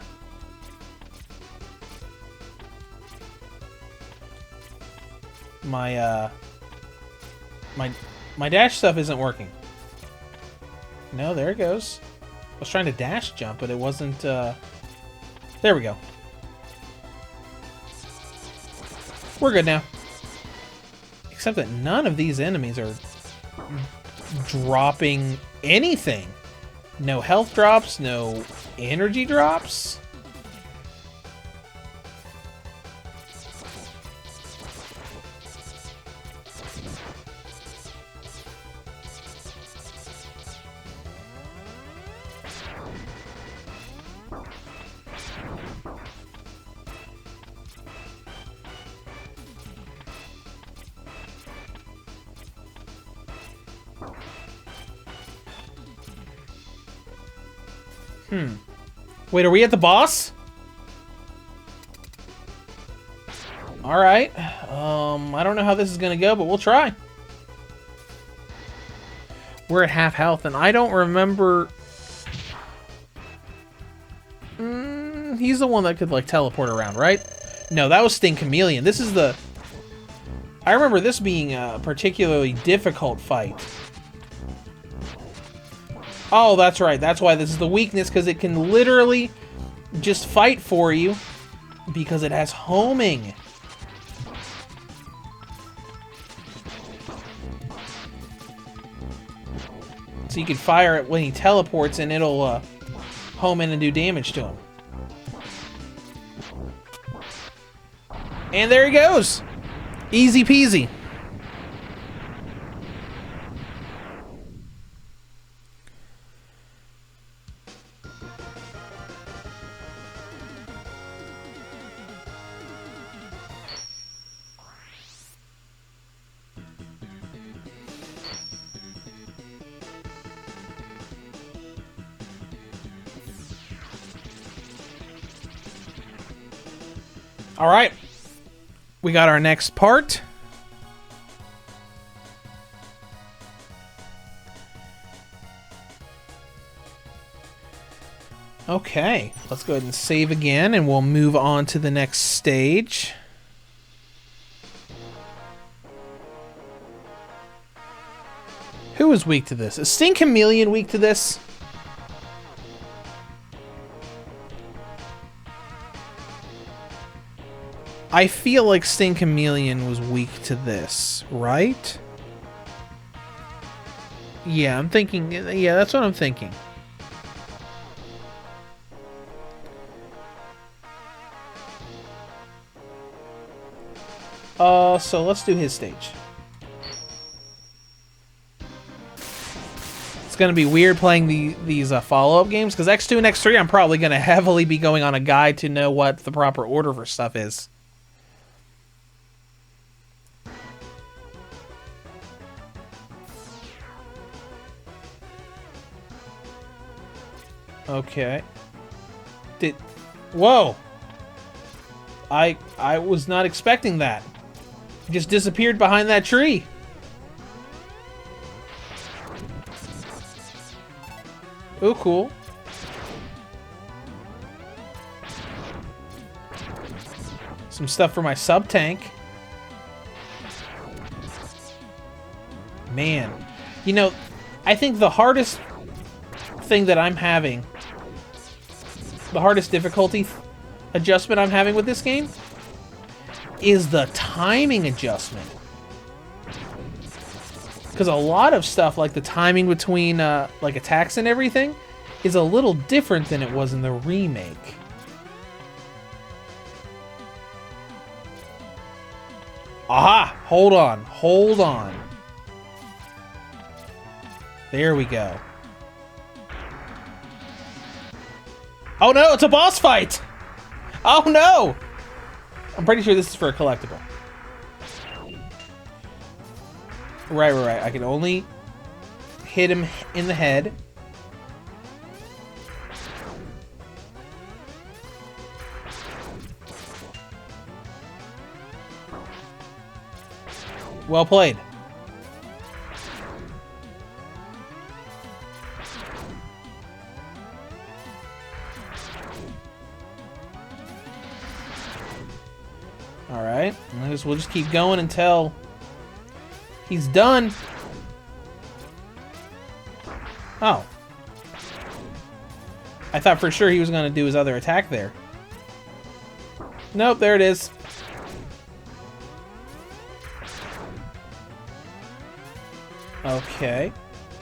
My dash stuff isn't working. No, there it goes. I was trying to dash jump, but it wasn't, there we go. We're good now. Except that none of these enemies are dropping anything. No health drops, no energy drops. Wait, are we at the boss? Alright. I don't know how this is gonna go, but we'll try. We're at half health, and I don't remember... he's the one that could, like, teleport around, right? No, that was Sting Chameleon. This is the... I remember this being a particularly difficult fight. Oh, that's right. That's why this is the weakness, because it can literally just fight for you because it has homing. So you can fire it when he teleports and it'll home in and do damage to him. And there he goes. Easy peasy. All right, we got our next part. Okay, let's go ahead and save again, and we'll move on to the next stage. Who is weak to this? Is Sting Chameleon weak to this? I feel like Sting Chameleon was weak to this, right? Yeah, I'm thinking... Yeah, that's what I'm thinking. So let's do his stage. It's gonna be weird playing these follow-up games, because X2 and X3 I'm probably gonna heavily be going on a guide to know what the proper order for stuff is. Okay. Whoa! I was not expecting that. He just disappeared behind that tree. Oh, cool. Some stuff for my sub-tank. Man. You know, I think the hardest thing that I'm having, the hardest difficulty adjustment I'm having with this game, is the timing adjustment. Because a lot of stuff, like the timing between like attacks and everything, is a little different than it was in the remake. Aha! Hold on. Hold on. There we go. Oh no, it's a boss fight! Oh no! I'm pretty sure this is for a collectible. Right. I can only hit him in the head. Well played. Alright, we'll just keep going until he's done. Oh. I thought for sure he was going to do his other attack there. Nope, there it is. Okay.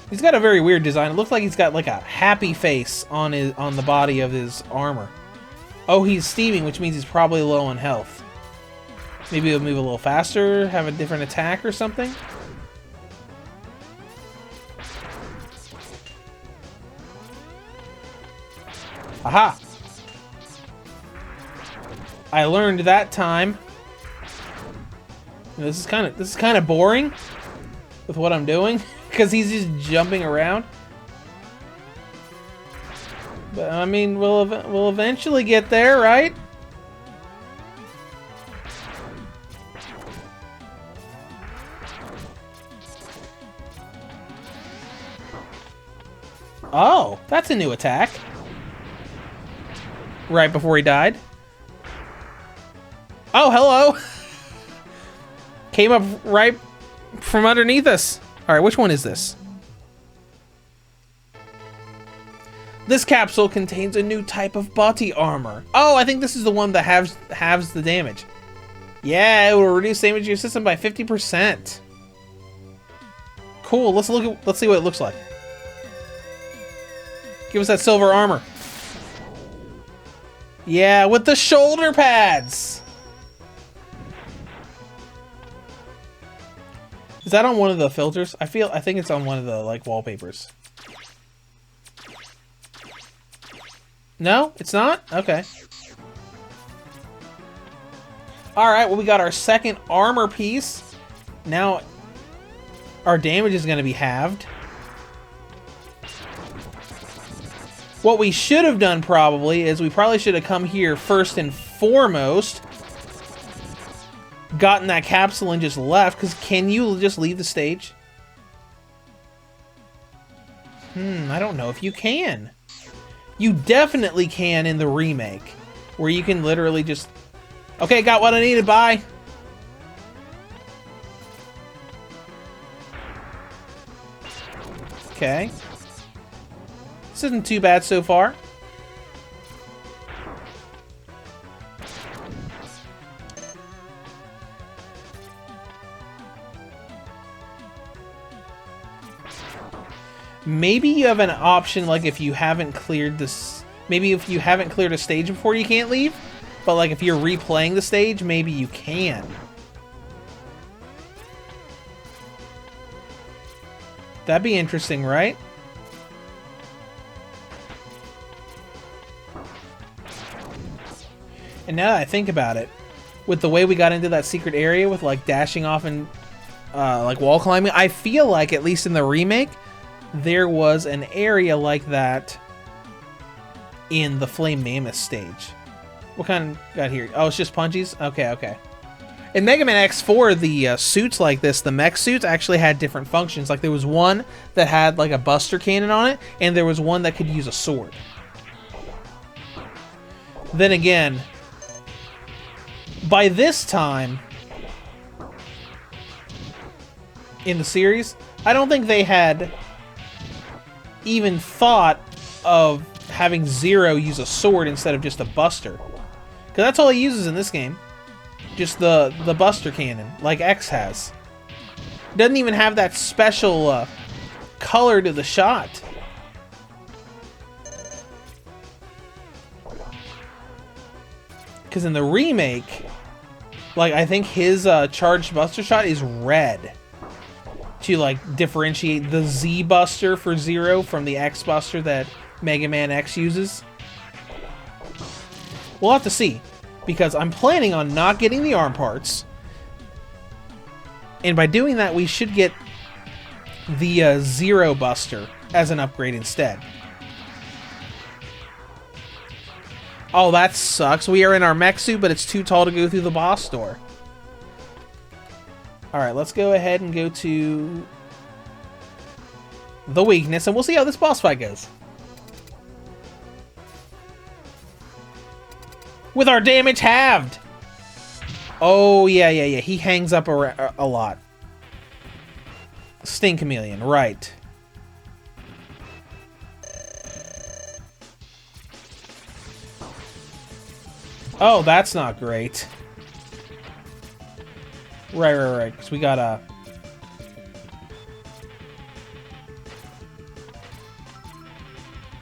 He's got a very weird design. It looks like he's got like a happy face on the body of his armor. Oh, he's steaming, which means he's probably low on health. Maybe he'll move a little faster, have a different attack or something. Aha! I learned that time. This is kind of boring with what I'm doing because he's just jumping around. But I mean, we'll eventually get there, right? Oh, that's a new attack. Right before he died. Oh, hello! Came up right from underneath us. Alright, which one is this? This capsule contains a new type of body armor. Oh, I think this is the one that halves the damage. Yeah, it will reduce damage to your system by 50%. Cool, let's see what it looks like. Give us that silver armor. Yeah, with the shoulder pads. Is that on one of the filters? I think it's on one of the like wallpapers. No, it's not? Okay. Alright, well we got our second armor piece. Now our damage is going to be halved. What we should have done probably is we probably should have come here first and foremost, gotten that capsule and just left, because can you just leave the stage? I don't know if you can. You definitely can in the remake, where you can literally just, okay, got what I needed, bye. Okay. This isn't too bad so far. Maybe you have an option, like if you haven't cleared this, maybe if you haven't cleared a stage before you can't leave, but like if you're replaying the stage, maybe you can. That'd be interesting, right? And now that I think about it, with the way we got into that secret area with like dashing off and like wall climbing, I feel like, at least in the remake, there was an area like that in the Flame Mammoth stage. What kind got here? Oh, it's just punchies? Okay, okay. In Mega Man X4, the suits like this, the mech suits, actually had different functions. Like there was one that had like a buster cannon on it, and there was one that could use a sword. Then again, by this time in the series, I don't think they had even thought of having Zero use a sword instead of just a buster. Because that's all he uses in this game. Just the buster cannon, like X has. Doesn't even have that special color to the shot. Because in the remake, like, I think his charged buster shot is red. To, like, differentiate the Z buster for Zero from the X buster that Mega Man X uses. We'll have to see. Because I'm planning on not getting the arm parts. And by doing that, we should get the Zero buster as an upgrade instead. Oh, that sucks. We are in our mech suit, but it's too tall to go through the boss door. Alright, let's go ahead and go to the weakness, and we'll see how this boss fight goes. With our damage halved! Oh, yeah. He hangs up a lot. Sting Chameleon, right. Oh, that's not great. Right. Because we got a...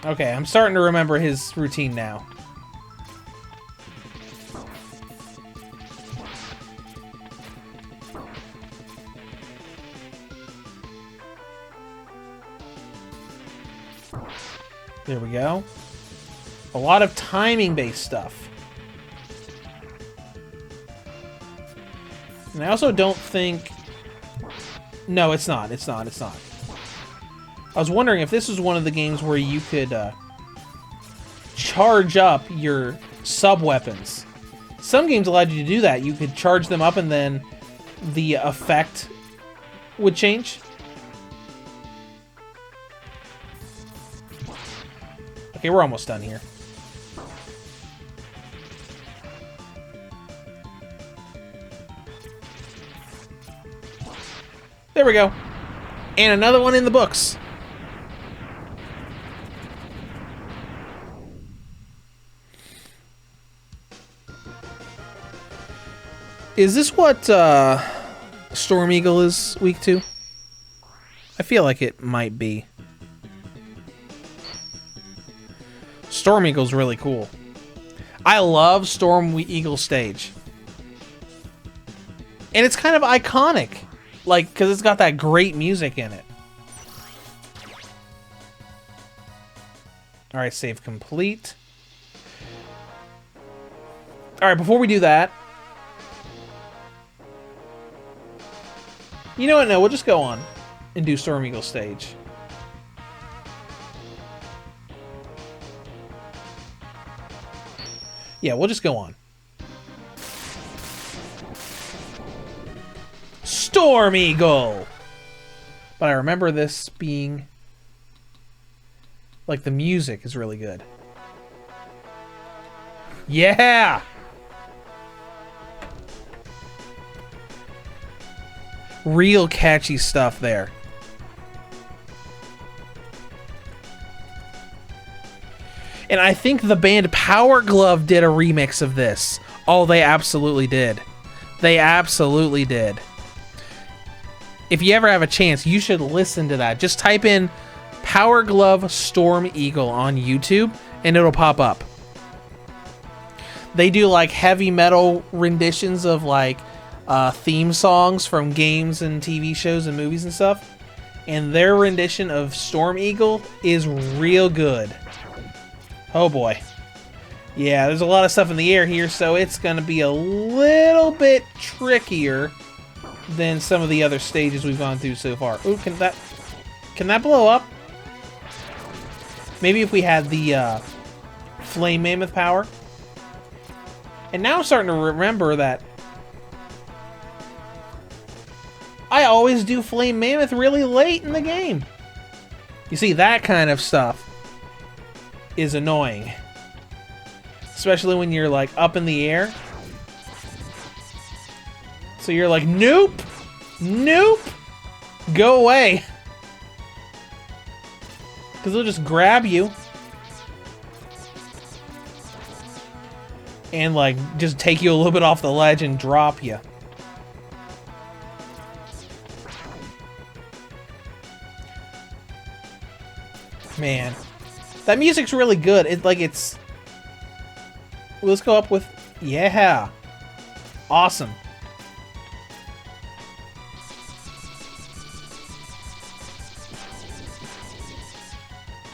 Okay, I'm starting to remember his routine now. There we go. A lot of timing-based stuff. And I also don't think... No, it's not. It's not. I was wondering if this was one of the games where you could charge up your sub-weapons. Some games allowed you to do that. You could charge them up and then the effect would change. Okay, we're almost done here. There we go. And another one in the books. Is this what Storm Eagle is weak to? I feel like it might be. Storm Eagle's really cool. I love Storm Eagle stage. And it's kind of iconic. Like, because it's got that great music in it. Alright, save complete. Alright, before we do that... You know what? No, we'll just go on and do Storm Eagle stage. Yeah, we'll just go on. Storm Eagle! But I remember this being... Like, the music is really good. Yeah! Real catchy stuff there. And I think the band Power Glove did a remix of this. Oh, they absolutely did. They absolutely did. If you ever have a chance, you should listen to that. Just type in Power Glove Storm Eagle on YouTube, and it'll pop up. They do, like, heavy metal renditions of, like, theme songs from games and TV shows and movies and stuff. And their rendition of Storm Eagle is real good. Oh boy. Yeah, there's a lot of stuff in the air here, so it's going to be a little bit trickier than some of the other stages we've gone through so far. Ooh, can that blow up? Maybe if we had the Flame Mammoth power. And now I'm starting to remember that I always do Flame Mammoth really late in the game. You see, that kind of stuff is annoying. Especially when you're, like, up in the air. So you're like, nope! Nope! Go away! Because they'll just grab you. And, like, just take you a little bit off the ledge and drop you. Man. That music's really good. It's like it's... Let's go up with... Yeah! Awesome.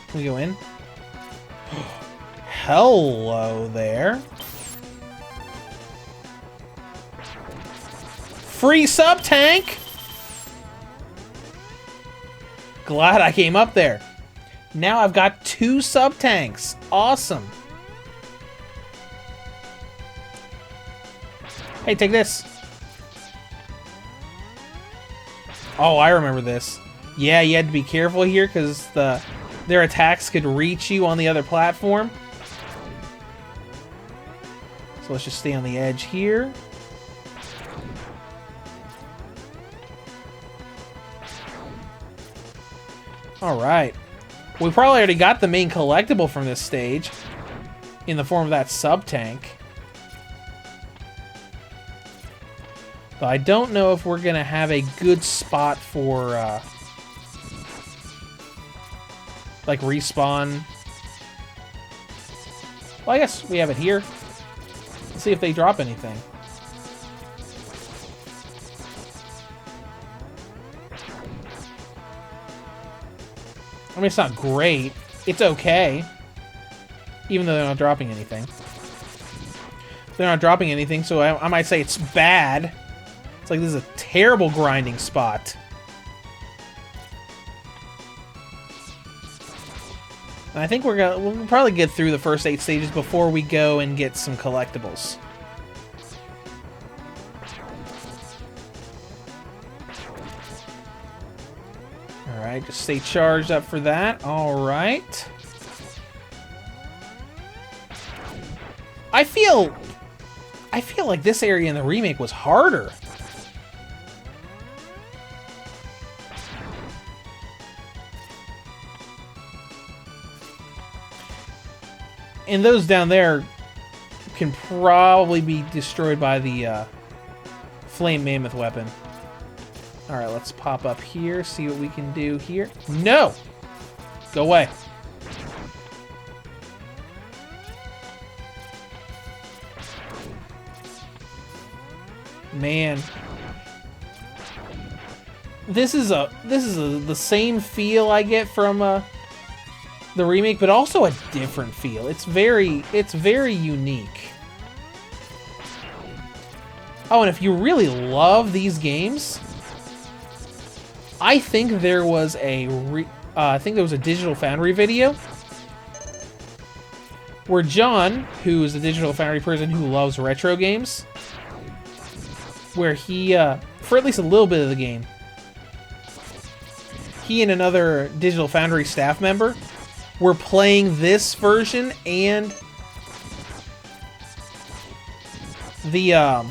Can we go in? Hello there. Free sub-tank! Glad I came up there. Now I've got 2 sub-tanks. Awesome. Hey, take this. Oh, I remember this. Yeah, you had to be careful here because their attacks could reach you on the other platform. So let's just stay on the edge here. Alright. We probably already got the main collectible from this stage in the form of that sub-tank. But I don't know if we're going to have a good spot for, like, respawn. Well, I guess we have it here. Let's see if they drop anything. I mean, it's not great. It's okay. Even though they're not dropping anything. They're not dropping anything, so I might say it's bad. It's like this is a terrible grinding spot. And I think we'll probably get through the first 8 stages before we go and get some collectibles. Alright, just stay charged up for that. Alright. I feel like this area in the remake was harder. And those down there can probably be destroyed by the Flame Mammoth weapon. Alright, let's pop up here, see what we can do here. No! Go away. Man. This is the same feel I get from the remake, but also a different feel. It's very unique. Oh, and if you really love these games, I think there was a Digital Foundry video where John, who is a Digital Foundry person who loves retro games, where he, for at least a little bit of the game, he and another Digital Foundry staff member were playing this version and the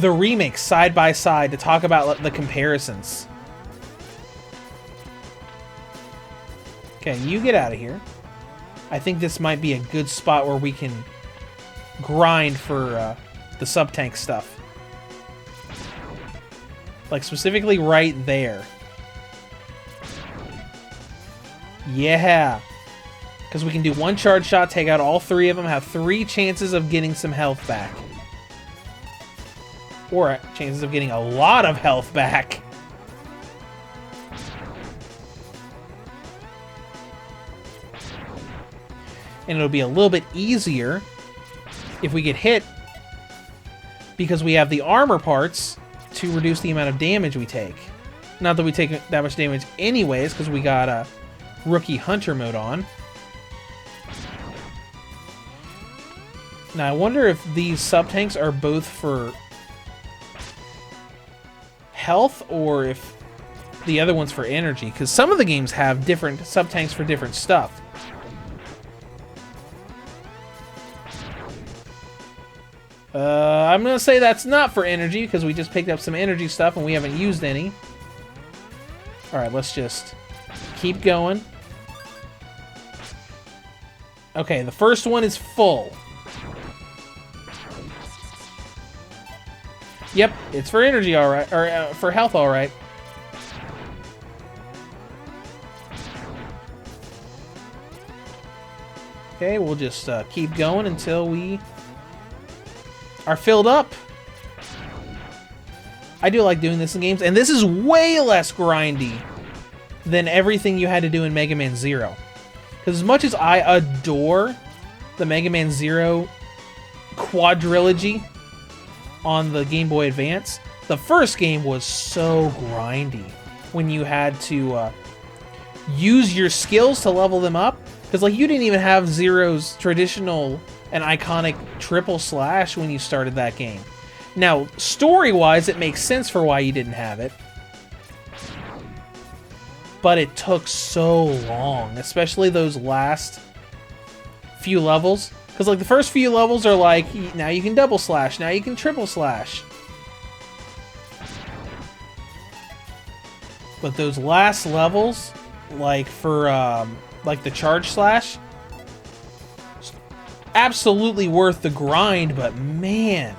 remake side by side to talk about the comparisons. Okay, you get out of here. I think this might be a good spot where we can grind for the sub-tank stuff. Like, specifically right there. Yeah. Because we can do one charge shot, take out all 3 of them, have 3 chances of getting some health back. Or chances of getting a lot of health back. And it'll be a little bit easier if we get hit because we have the armor parts to reduce the amount of damage we take. Not that we take that much damage anyways, because we got a Rookie Hunter mode on. Now I wonder if these sub-tanks are both for health or if the other one's for energy, because some of the games have different sub-tanks for different stuff. I'm going to say that's not for energy, because we just picked up some energy stuff and we haven't used any. Alright, let's just keep going. Okay, the first one is full. Yep, it's for energy alright, or for health alright. Okay, we'll just keep going until we are filled up. I do like doing this in games, and this is way less grindy than everything you had to do in Mega Man Zero. Because as much as I adore the Mega Man Zero quadrilogy on the Game Boy Advance, the first game was so grindy when you had to use your skills to level them up. Because like you didn't even have Zero's traditional and iconic triple slash when you started that game. Now, story-wise, it makes sense for why you didn't have it. but it took so long, especially those last few levels. Because, like, the first few levels are like, now you can double slash, now you can triple slash. But those last levels, like, for, like, the charge slash, absolutely worth the grind, but man,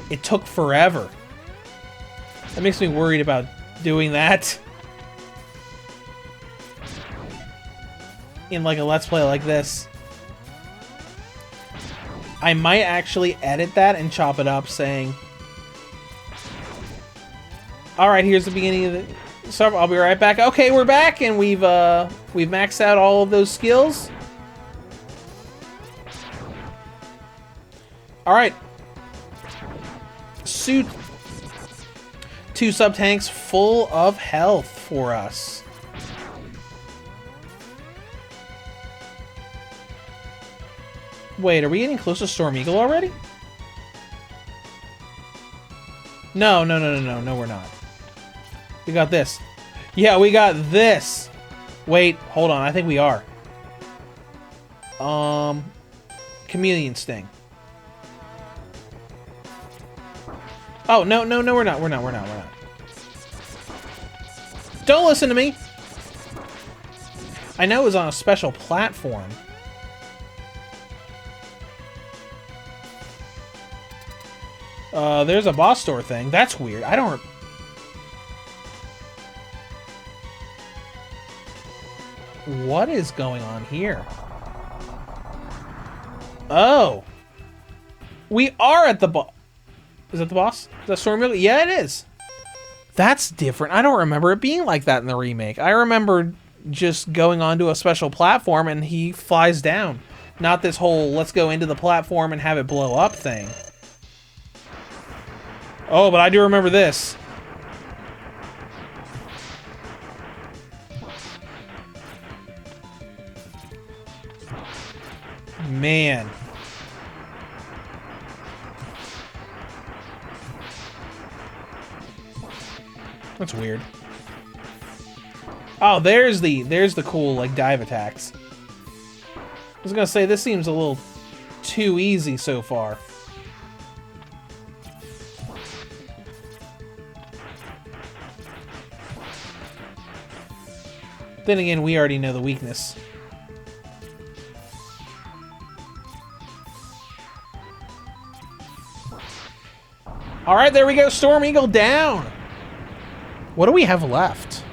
it took forever. That makes me worried about doing that in, like, a Let's Play like this. I might actually edit that and chop it up saying, alright, here's the beginning of the server. I'll be right back. Okay, we're back, and we've maxed out all of those skills. Alright. Suit 2 sub-tanks full of health for us. Wait, are we getting close to Storm Eagle already? No, we're not. We got this. Yeah, we got this. Wait, hold on, I think we are. Chameleon Sting. Oh, no, we're not. We're not. Don't listen to me! I know it was on a special platform. There's a boss door thing. That's weird. I don't... What is going on here? Oh! We are at the boss. Is that the boss? Is that Storm Eagle? Yeah, it is. That's different. I don't remember it being like that in the remake. I remember just going onto a special platform and he flies down. Not this whole let's go into the platform and have it blow up thing. Oh, but I do remember this. Man. That's weird. Oh, there's the cool, like, dive attacks. I was gonna say, this seems a little too easy so far. Then again, we already know the weakness. Alright, there we go. Storm Eagle down. What do we have left?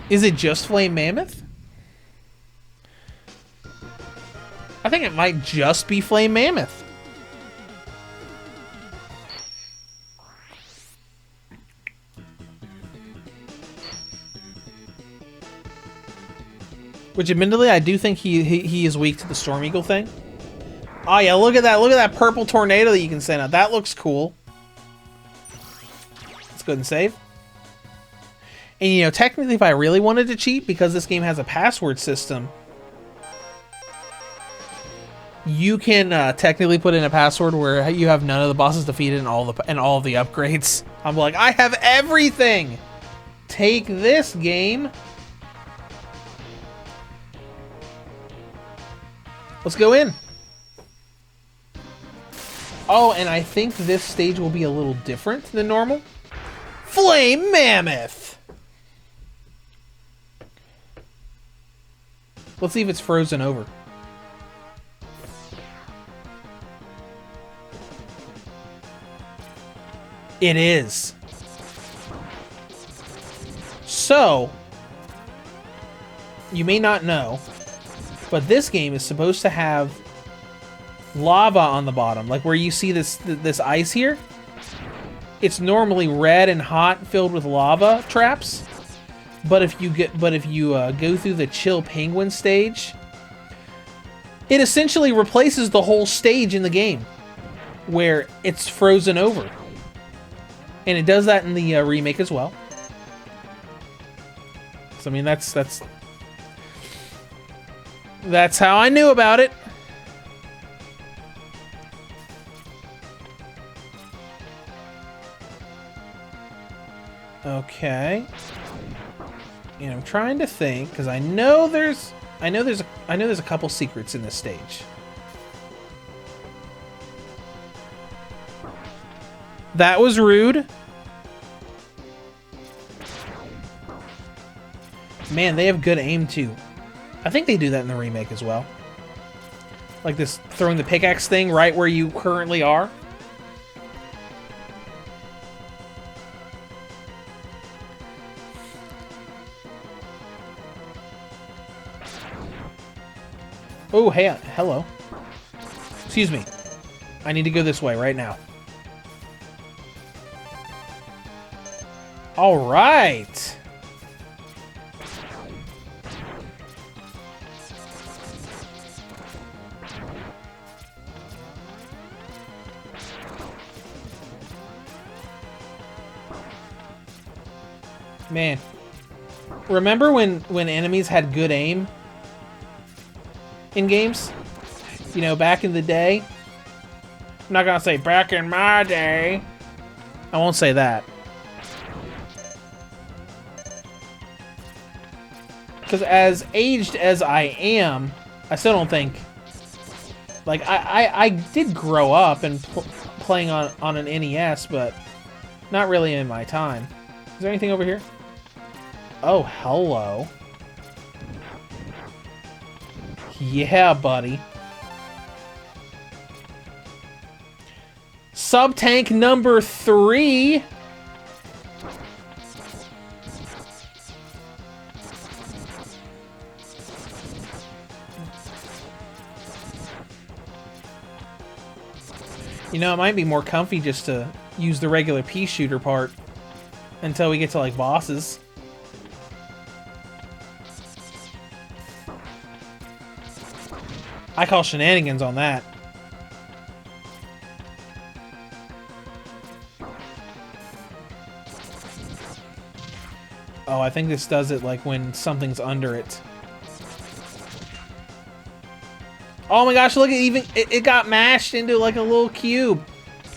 Is it just Flame Mammoth? I think it might just be Flame Mammoth. Which, admittedly, I do think he is weak to the Storm Eagle thing. Oh yeah, look at that! Look at that purple tornado that you can send out. That looks cool. Let's go ahead and save. And you know, technically, if I really wanted to cheat, because this game has a password system, you can technically put in a password where you have none of the bosses defeated and all of the upgrades. I'm like, I have everything. Take this, game. Let's go in. Oh, and I think this stage will be a little different than normal. Flame Mammoth! Let's see if it's frozen over. It is. So, you may not know, but this game is supposed to have lava on the bottom, like where you see this ice here. It's normally red and hot, filled with lava traps. But if you go through the Chill Penguin stage, it essentially replaces the whole stage in the game, where it's frozen over. And it does that in the remake as well. So I mean, that's how I knew about it. Okay. And I'm trying to think, because I know there's a couple secrets in this stage. That was rude. Man, they have good aim too. I think they do that in the remake as well. Like this throwing the pickaxe thing right where you currently are. Oh, hey, hello. Excuse me. I need to go this way right now. All right. Man, remember when enemies had good aim in games? You know, back in the day. I'm not gonna say back in my day. I won't say that. Because as aged as I am, I still don't think... Like, I did grow up and playing on an NES, but not really in my time. Is there anything over here? Oh, hello. Yeah, buddy. Sub-tank number 3. You know, it might be more comfy just to use the regular pea shooter part until we get to, like, bosses. I call shenanigans on that. Oh, I think this does it, like, when something's under it. Oh my gosh, look, it got mashed into, like, a little cube.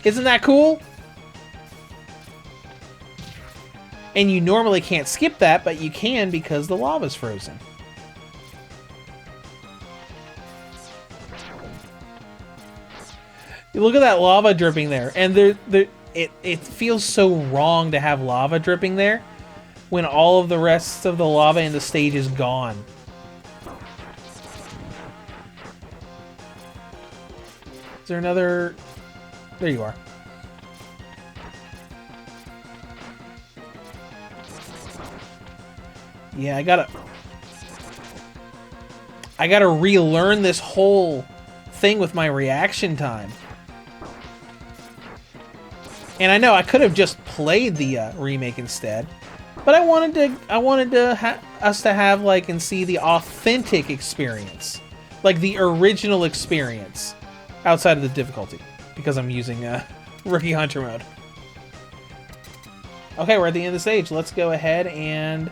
Isn't that cool? And you normally can't skip that, but you can because the lava's frozen. Look at that lava dripping there, and it feels so wrong to have lava dripping there when all of the rest of the lava in the stage is gone. Is there another? There you are. Yeah, I gotta relearn this whole thing with my reaction time. And I know I could have just played the remake instead, but I wanted us to have, like, and see the authentic experience, like the original experience, outside of the difficulty, because I'm using Rookie Hunter mode. Okay, we're at the end of the stage. Let's go ahead and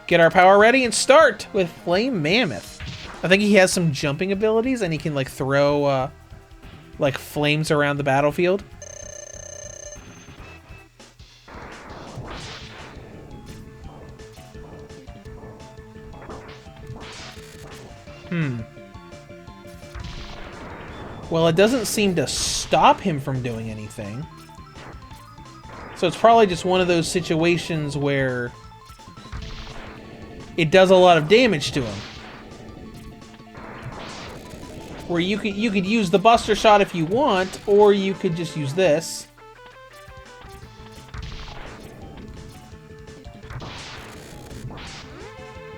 get our power ready and start with Flame Mammoth. I think he has some jumping abilities, and he can, like, throw like flames around the battlefield. Well, it doesn't seem to stop him from doing anything. So it's probably just one of those situations where it does a lot of damage to him. Where you could use the Buster Shot if you want, or you could just use this.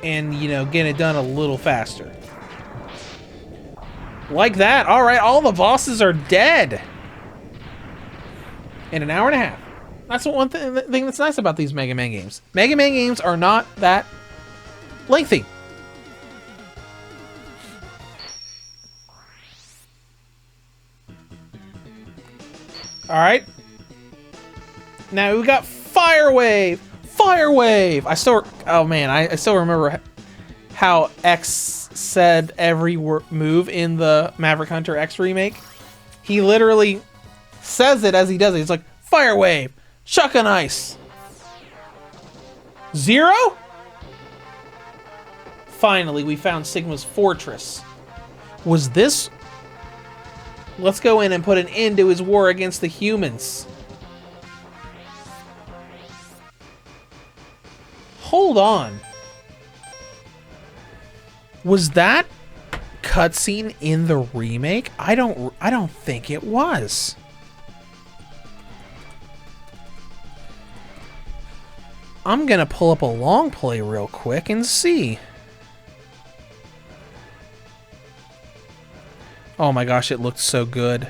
And, you know, get it done a little faster. Like that. All right, all the bosses are dead in an hour and a half. That's one thing that's nice about these Mega Man games. Mega Man games are not that lengthy. All right. Now we got Fire Wave. Fire Wave. Oh man, I still remember how X said every move in the Maverick Hunter X remake. He literally says it as he does it. He's like, Fire Wave, Shock and Ice. 0? Finally, we found Sigma's fortress. Was this... Let's go in and put an end to his war against the humans. Hold on. Was that cutscene in the remake? I don't think it was. I'm gonna pull up a long play real quick and see. Oh my gosh, it looked so good.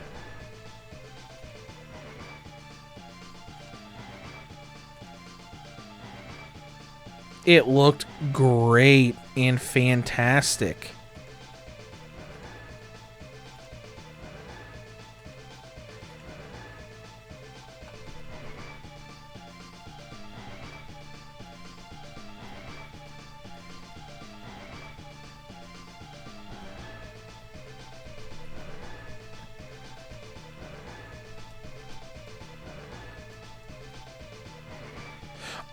It looked great and fantastic.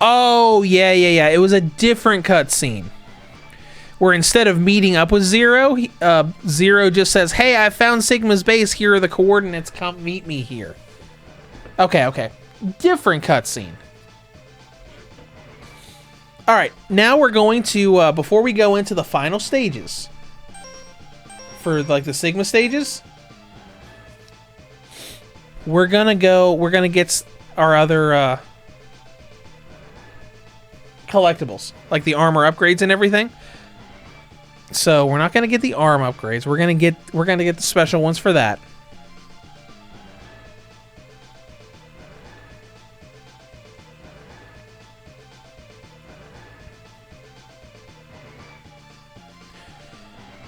Oh, yeah. It was a different cutscene. Where instead of meeting up with Zero, Zero just says, hey, I found Sigma's base. Here are the coordinates. Come meet me here. Okay. Different cutscene. Alright, now we're going to, before we go into the final stages, for, like, the Sigma stages, we're gonna get our other, collectibles, like the armor upgrades and everything. So we're not gonna get the arm upgrades. We're gonna get the special ones for that.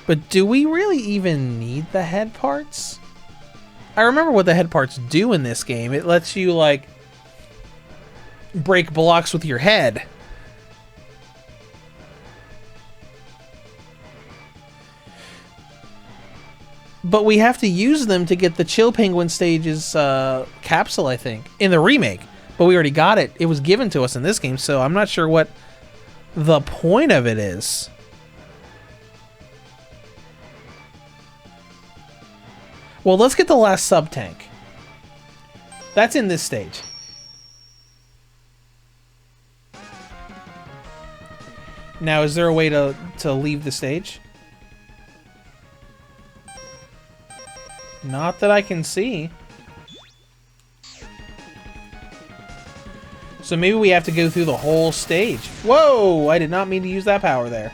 But do we really even need the head parts? I remember what the head parts do in this game. It lets you, like, break blocks with your head. But we have to use them to get the Chill Penguin stage's capsule, I think, in the remake. But we already got it. It was given to us in this game, so I'm not sure what the point of it is. Well, let's get the last sub-tank. That's in this stage. Now, is there a way to leave the stage? Not that I can see. So maybe we have to go through the whole stage. Whoa! I did not mean to use that power there.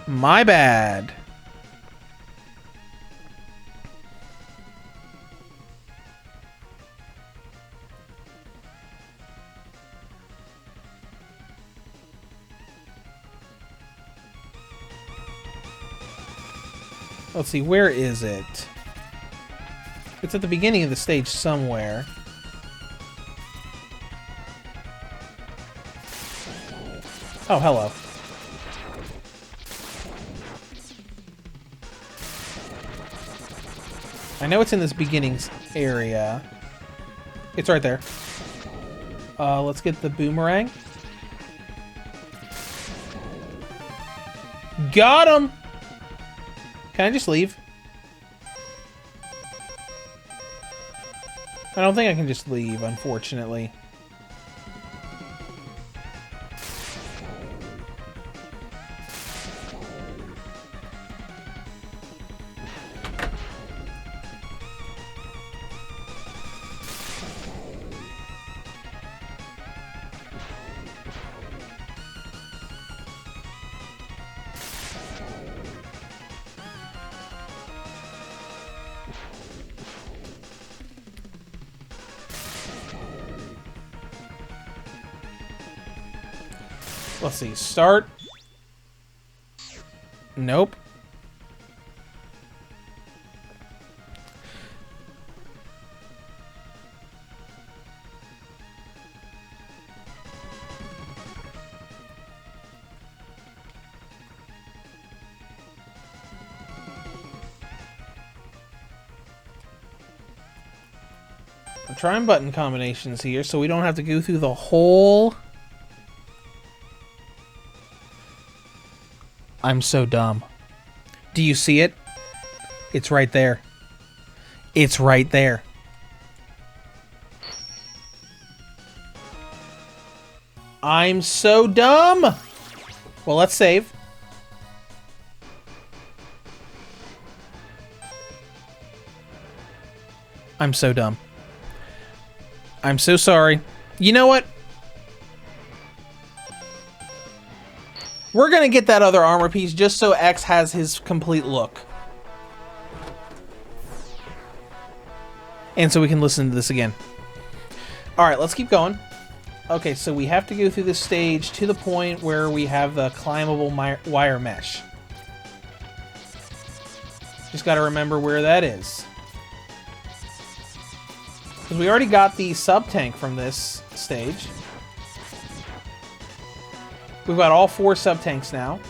My bad. Let's see, where is it? It's at the beginning of the stage somewhere. Oh, hello. I know it's in this beginning area. It's right there. Let's get the boomerang. Got him! Can I just leave? I don't think I can just leave, unfortunately. Let's see, start. Nope. I'm trying button combinations here so we don't have to go through the whole I'm so dumb. Do you see it? It's right there. It's right there. I'm so dumb! Well, let's save. I'm so dumb. I'm so sorry. You know what? We're gonna get that other armor piece just so X has his complete look. And so we can listen to this again. Alright, let's keep going. Okay, so we have to go through this stage to the point where we have the climbable wire mesh. Just gotta remember where that is. Because we already got the sub-tank from this stage. We've got all 4 sub-tanks now.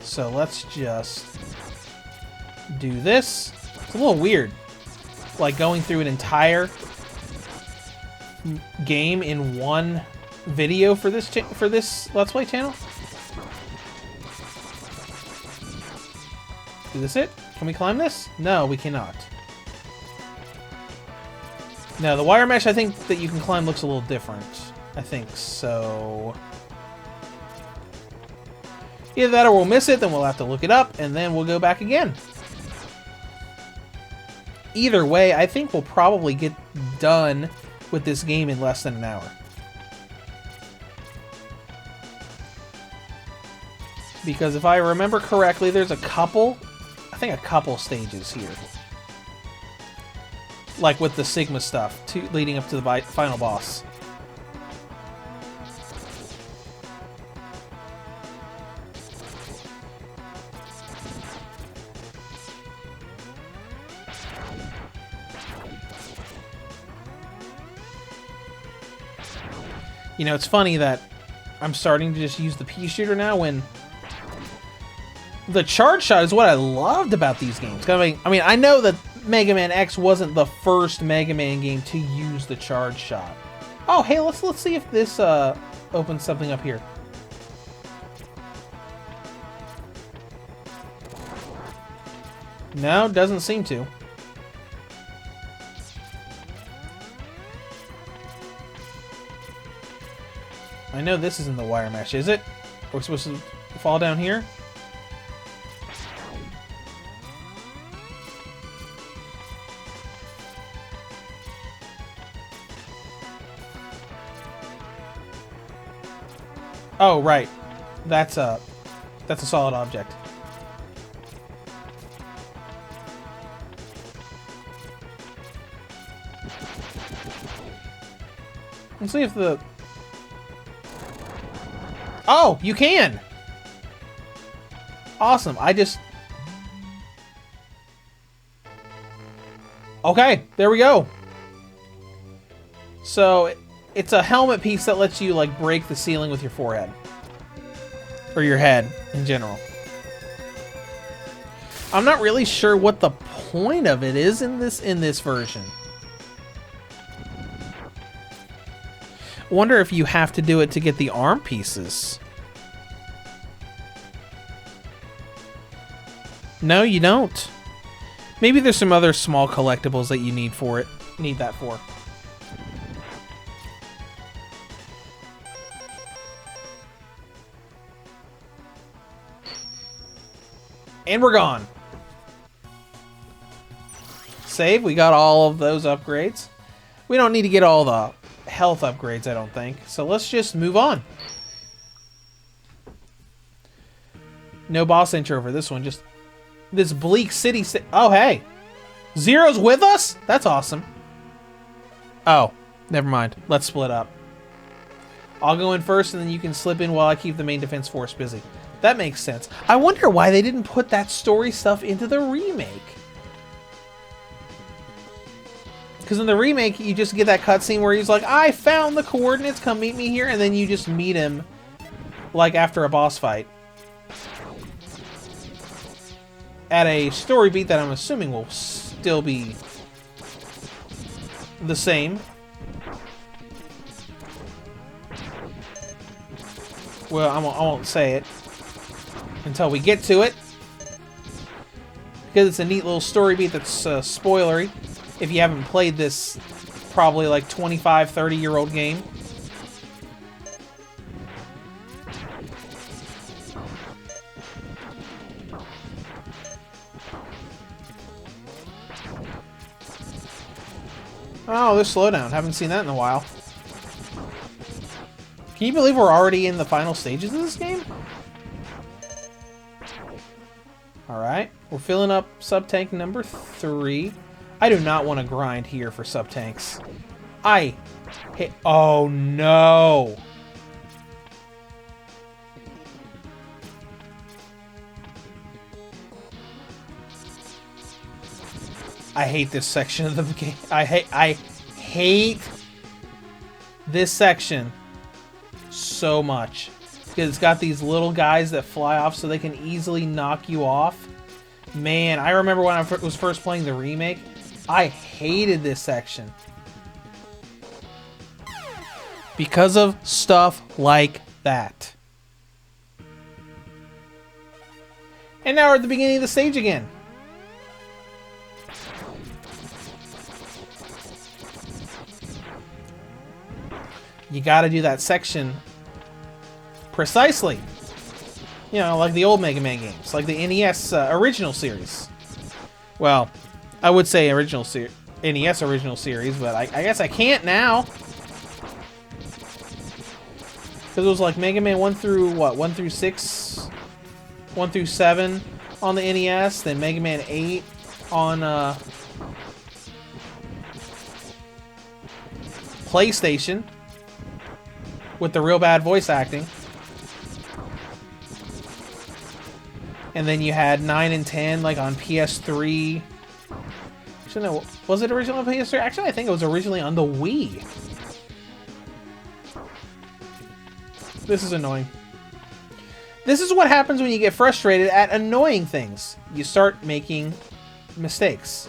So let's just do this. It's a little weird. Like going through an entire game in one video for this Let's Play channel. Is this it? Can we climb this? No, we cannot. No, the wire mesh I think that you can climb looks a little different. I think so. Either that or we'll miss it, then we'll have to look it up, and then we'll go back again. Either way, I think we'll probably get done with this game in less than an hour. Because if I remember correctly, there's a couple stages here. Like with the Sigma stuff, leading up to the final boss. You know, it's funny that I'm starting to just use the pea shooter now when the charge shot is what I loved about these games. I mean, I know that Mega Man X wasn't the first Mega Man game to use the charge shot. Oh, hey, let's see if this opens something up here. No, doesn't seem to. I know this isn't the wire mesh, is it? We're supposed to fall down here? Oh, right. That's a solid object. Let's see if the... Oh, you can! Awesome. Okay, there we go. So, it's a helmet piece that lets you, like, break the ceiling with your forehead. Or your head, in general. I'm not really sure what the point of it is in this version. Wonder if you have to do it to get the arm pieces. No, you don't. Maybe there's some other small collectibles that you need for it. Need that for. And we're gone. Save. We got all of those upgrades. We don't need to get all the health upgrades, I don't think. So let's just move on. No boss intro for this one. Just this bleak city. Oh, hey. Zero's with us? That's awesome. Oh, never mind. Let's split up. I'll go in first, and then you can slip in while I keep the main defense force busy. That makes sense. I wonder why they didn't put that story stuff into the remake. Because in the remake, you just get that cutscene where he's like, I found the coordinates, come meet me here, and then you just meet him, like, after a boss fight. At a story beat that I'm assuming will still be the same. Well, I won't say it until we get to it, because it's a neat little story beat that's spoilery if you haven't played this probably like 25, 30-year-old game. Oh, there's slowdown. Haven't seen that in a while. Can you believe we're already in the final stages of this game? Alright, we're filling up sub-tank number 3. I do not want to grind here for sub-tanks. Oh no! I hate this section of the game. I hate this section so much, because it's got these little guys that fly off so they can easily knock you off. Man, I remember when I was first playing the remake, I hated this section because of stuff like that. And now we're at the beginning of the stage again. You gotta do that section precisely. You know, like the old Mega Man games, like the NES original series. Well, I would say NES original series, but I guess I can't now. Because it was like Mega Man 1 through, what, 1 through 6? 1 through 7 on the NES, then Mega Man 8 on PlayStation. With the real bad voice acting. And then you had 9 and 10 like on PS3. Actually, no, was it originally on PS3? Actually, I think it was originally on the Wii. This is annoying. This is what happens when you get frustrated at annoying things. You start making mistakes.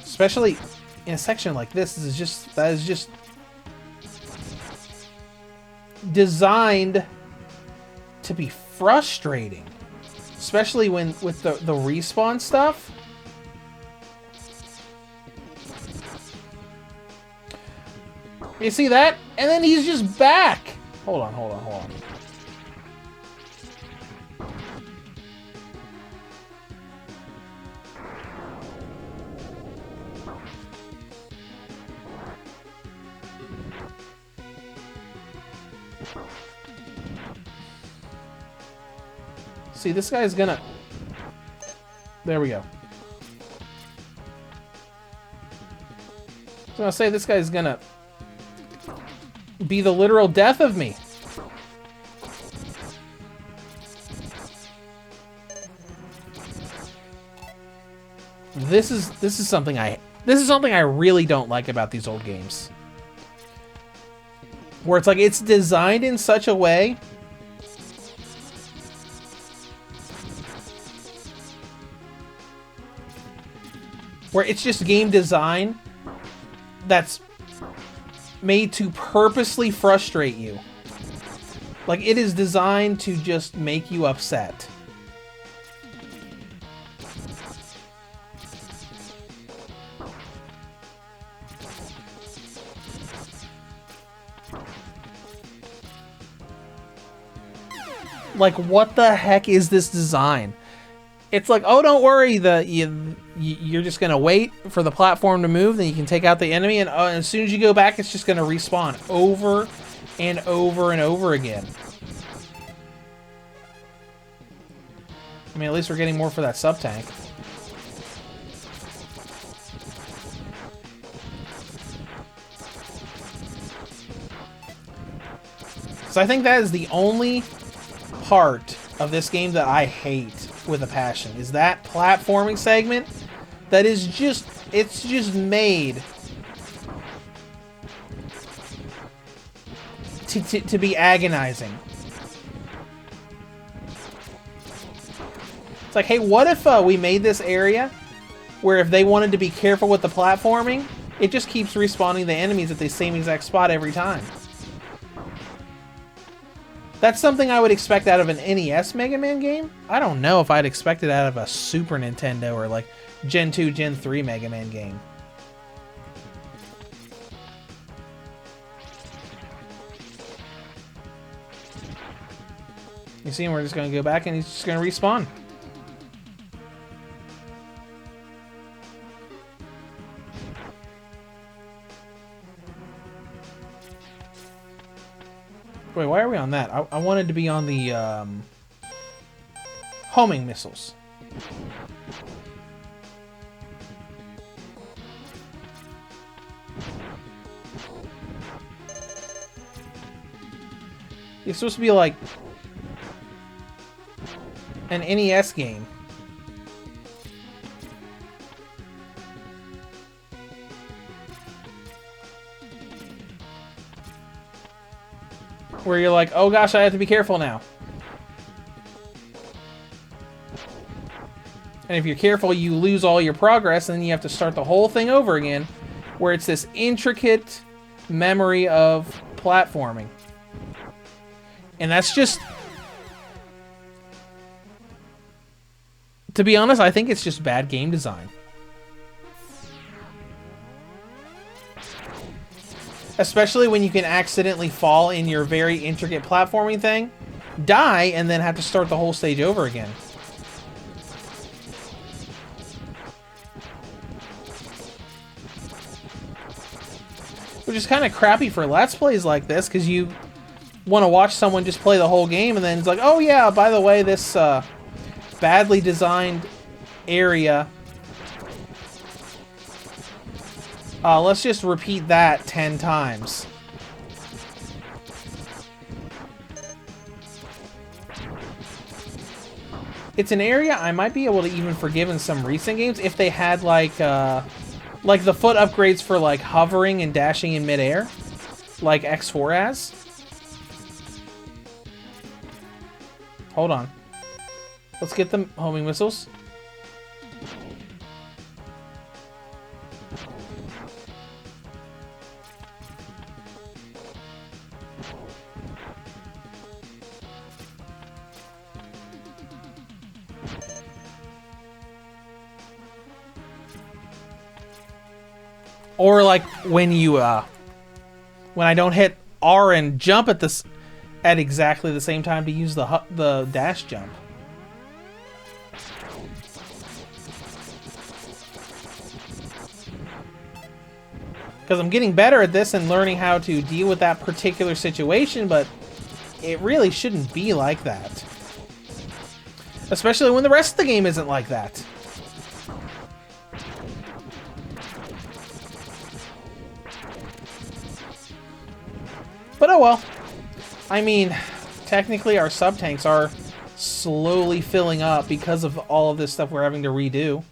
Especially in a section like this, that is just designed to be frustrating. Especially with the respawn stuff. You see that? And then he's just back. Hold on. See, this guy's gonna... There we go. I was gonna say, this guy's gonna be the literal death of me. This is something I really don't like about these old games. Where it's like, it's designed in such a way where it's just game design that's made to purposely frustrate you. Like, it is designed to just make you upset. Like, what the heck is this design? It's like, oh, don't worry, you're just gonna wait for the platform to move, then you can take out the enemy, and as soon as you go back, it's just gonna respawn over and over and over again. I mean, at least we're getting more for that sub-tank. So I think that is the only part of this game that I hate with a passion, is that platforming segment that is just, it's just made to be agonizing. like, hey, what if we made this area where if they wanted to be careful with the platforming, it just keeps respawning the enemies at the same exact spot every time. That's something I would expect out of an NES Mega Man game. I don't know if I'd expect it out of a Super Nintendo or like Gen 2, Gen 3 Mega Man game. You see, we're just going to go back and he's just going to respawn. Wait, why are we on that? I wanted to be on the homing missiles. It's supposed to be like an NES game. Where you're like, oh gosh, I have to be careful now. And if you're careful, you lose all your progress, and then you have to start the whole thing over again, where it's this intricate memory of platforming. And that's just... To be honest, I think it's just bad game design. Especially when you can accidentally fall in your very intricate platforming thing, die, and then have to start the whole stage over again. Which is kind of crappy for Let's Plays like this, because you want to watch someone just play the whole game, and then it's like, oh yeah, by the way, this badly designed area, let's just repeat that 10 times. It's an area I might be able to even forgive in some recent games if they had like the foot upgrades for like hovering and dashing in midair, like X4 has. Hold on. Let's get the homing missiles. Or like when you when I don't hit R and jump at this at exactly the same time to use the dash jump. Because I'm getting better at this and learning how to deal with that particular situation, but it really shouldn't be like that. Especially when the rest of the game isn't like that. But oh well. I mean, technically our sub-tanks are slowly filling up because of all of this stuff we're having to redo.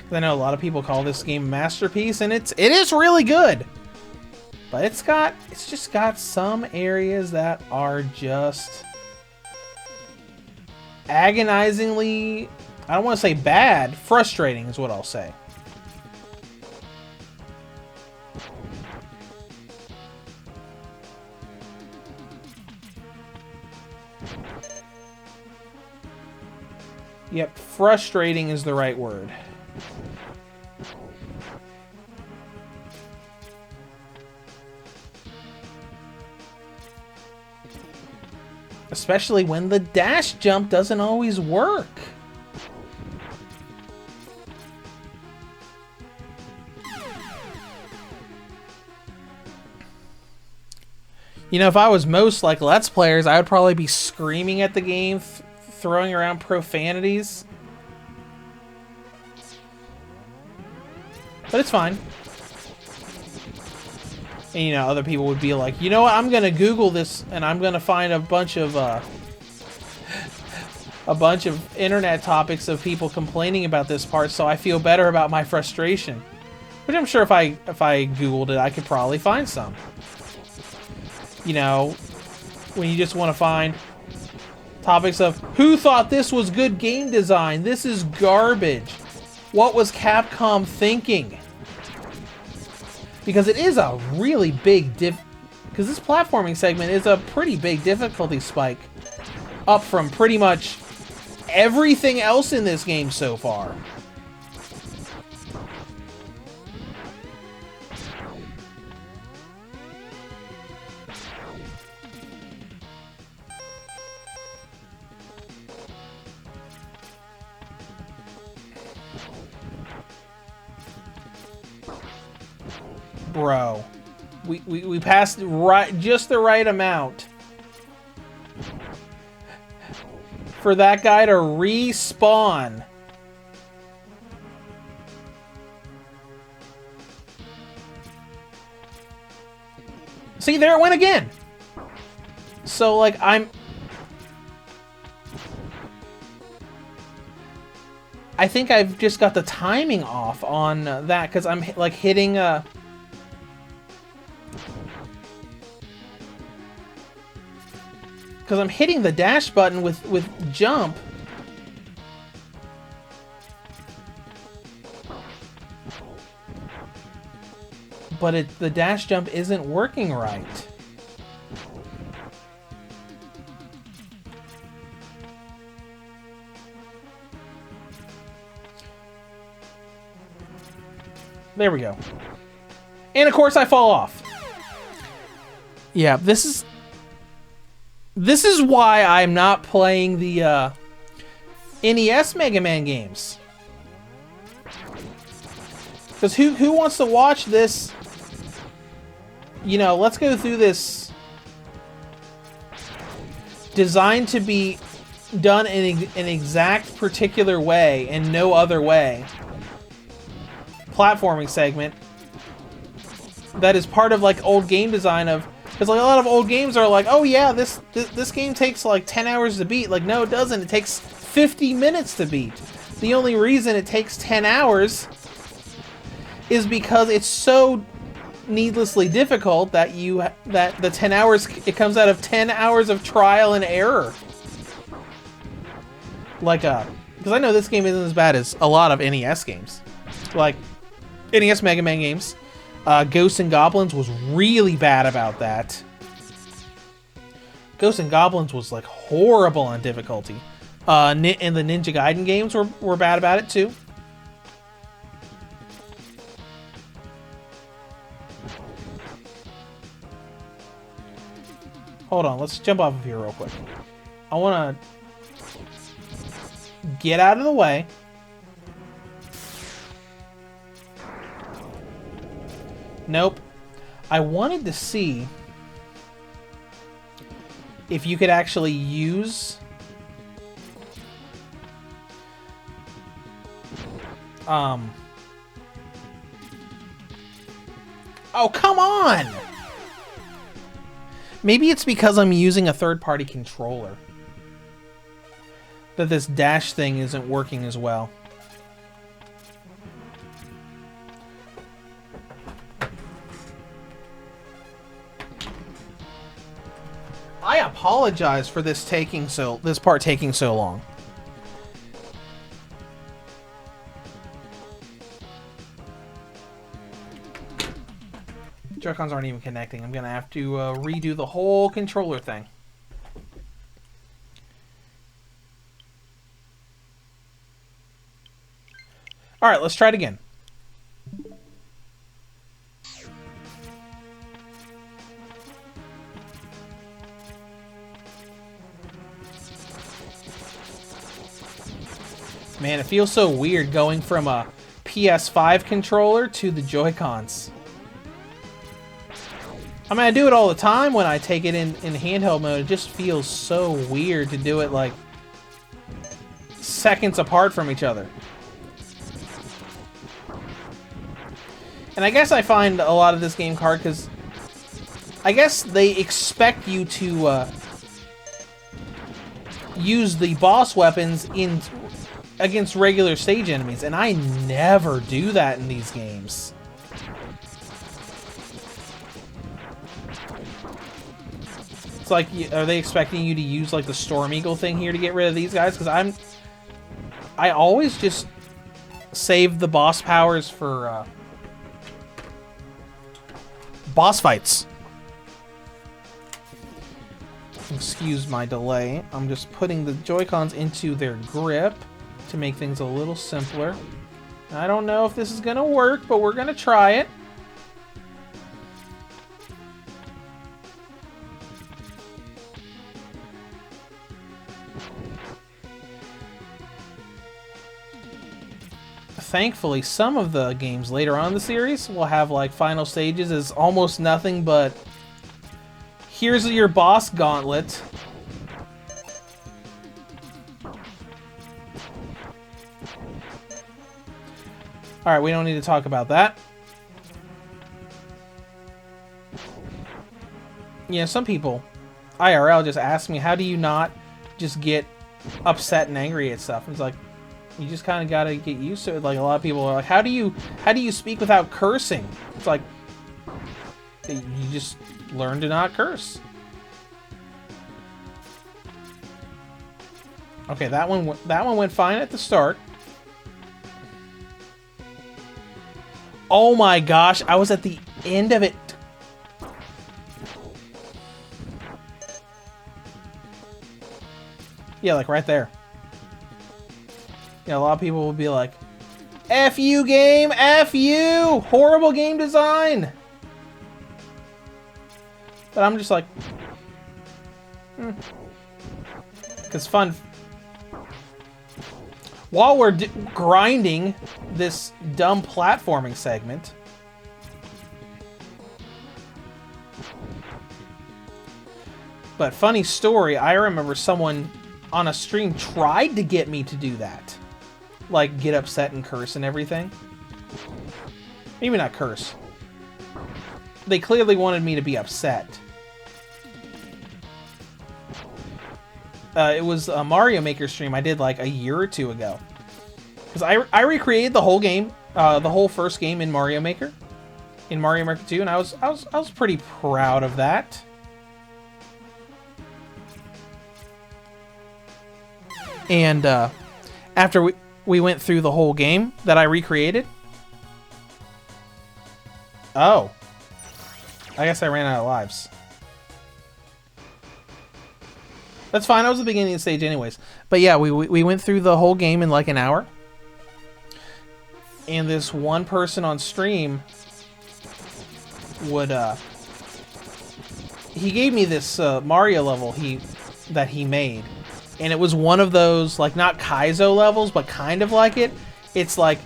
I know a lot of people call this game a masterpiece, and it is really good. But it's just got some areas that are just agonizingly, I don't want to say bad, frustrating is what I'll say. Yep, frustrating is the right word. Especially when the dash jump doesn't always work. You know, if I was most like Let's Players, I would probably be screaming at the game, throwing around profanities. But it's fine. And, you know, other people would be like, you know what, I'm going to Google this and I'm going to find a bunch of a bunch of internet topics of people complaining about this part, so I feel better about my frustration. Which I'm sure if I Googled it, I could probably find some. You know, when you just want to find topics of, who thought this was good game design? This is garbage. What was Capcom thinking? Because it is a really big because this platforming segment is a pretty big difficulty spike. Up from pretty much everything else in this game so far. Bro, we passed just the right amount for that guy to respawn. See, there it went again. So, like, I think I've just got the timing off on that, because I'm, like, hitting because I'm hitting the dash button with jump. But the dash jump isn't working right. There we go. And of course I fall off. Yeah, this is why I'm not playing the NES Mega Man games. Because who wants to watch this? You know, let's go through this designed to be done in an exact particular way and no other way platforming segment that is part of, like, old game design of. Because, like, a lot of old games are like, oh yeah, this game takes like 10 hours to beat. Like, no, it doesn't. It takes 50 minutes to beat. The only reason it takes 10 hours is because it's so needlessly difficult that the 10 hours, it comes out of 10 hours of trial and error. Like, because I know this game isn't as bad as a lot of NES games. Like, NES Mega Man games. Ghosts and Goblins was really bad about that. Ghosts and Goblins was, like, horrible on difficulty. And the Ninja Gaiden games were bad about it too. Hold on, let's jump off of here real quick. I want to get out of the way. Nope. I wanted to see if you could actually use oh, come on! Maybe it's because I'm using a third-party controller that this dash thing isn't working as well. I apologize for this part taking so long. Joy-Cons aren't even connecting. I'm gonna have to redo the whole controller thing. Alright, let's try it again. Man, it feels so weird going from a PS5 controller to the Joy-Cons. I mean, I do it all the time when I take it in handheld mode. It just feels so weird to do it, like, seconds apart from each other. And I guess I find a lot of this game hard because I guess they expect you to use the boss weapons in against regular stage enemies, and I never do that in these games. It's like, are they expecting you to use like the Storm Eagle thing here to get rid of these guys? Because I always just save the boss powers for boss fights. Excuse my delay. I'm just putting the Joy-Cons into their grip to make things a little simpler. I don't know if this is gonna work, but we're gonna try it. Thankfully, some of the games later on in the series will have like final stages as almost nothing but here's your boss gauntlet. Alright, we don't need to talk about that. Yeah, some people, IRL, just ask me, how do you not just get upset and angry at stuff? It's like, you just kind of gotta get used to it. Like, a lot of people are like, how do you speak without cursing? It's like, you just learn to not curse. Okay, that one went fine at the start. Oh my gosh, I was at the end of it. Yeah, like right there. Yeah, a lot of people will be like, F you, game! F you! Horrible game design! But I'm just like, Because fun. While we're grinding this dumb platforming segment, but funny story, I remember someone on a stream tried to get me to do that. Like, get upset and curse and everything. Maybe not curse. They clearly wanted me to be upset. It was a Mario Maker stream I did like a year or two ago. Because I recreated the whole game, the whole first game in Mario Maker. In Mario Maker 2, and I was pretty proud of that. And after we went through the whole game that I recreated. Oh. I guess I ran out of lives. That's fine, I was at the beginning of the stage anyways. But yeah, we went through the whole game in like an hour. And this one person on stream would, he gave me this Mario level that he made. And it was one of those, like, not Kaizo levels, but kind of like it. It's like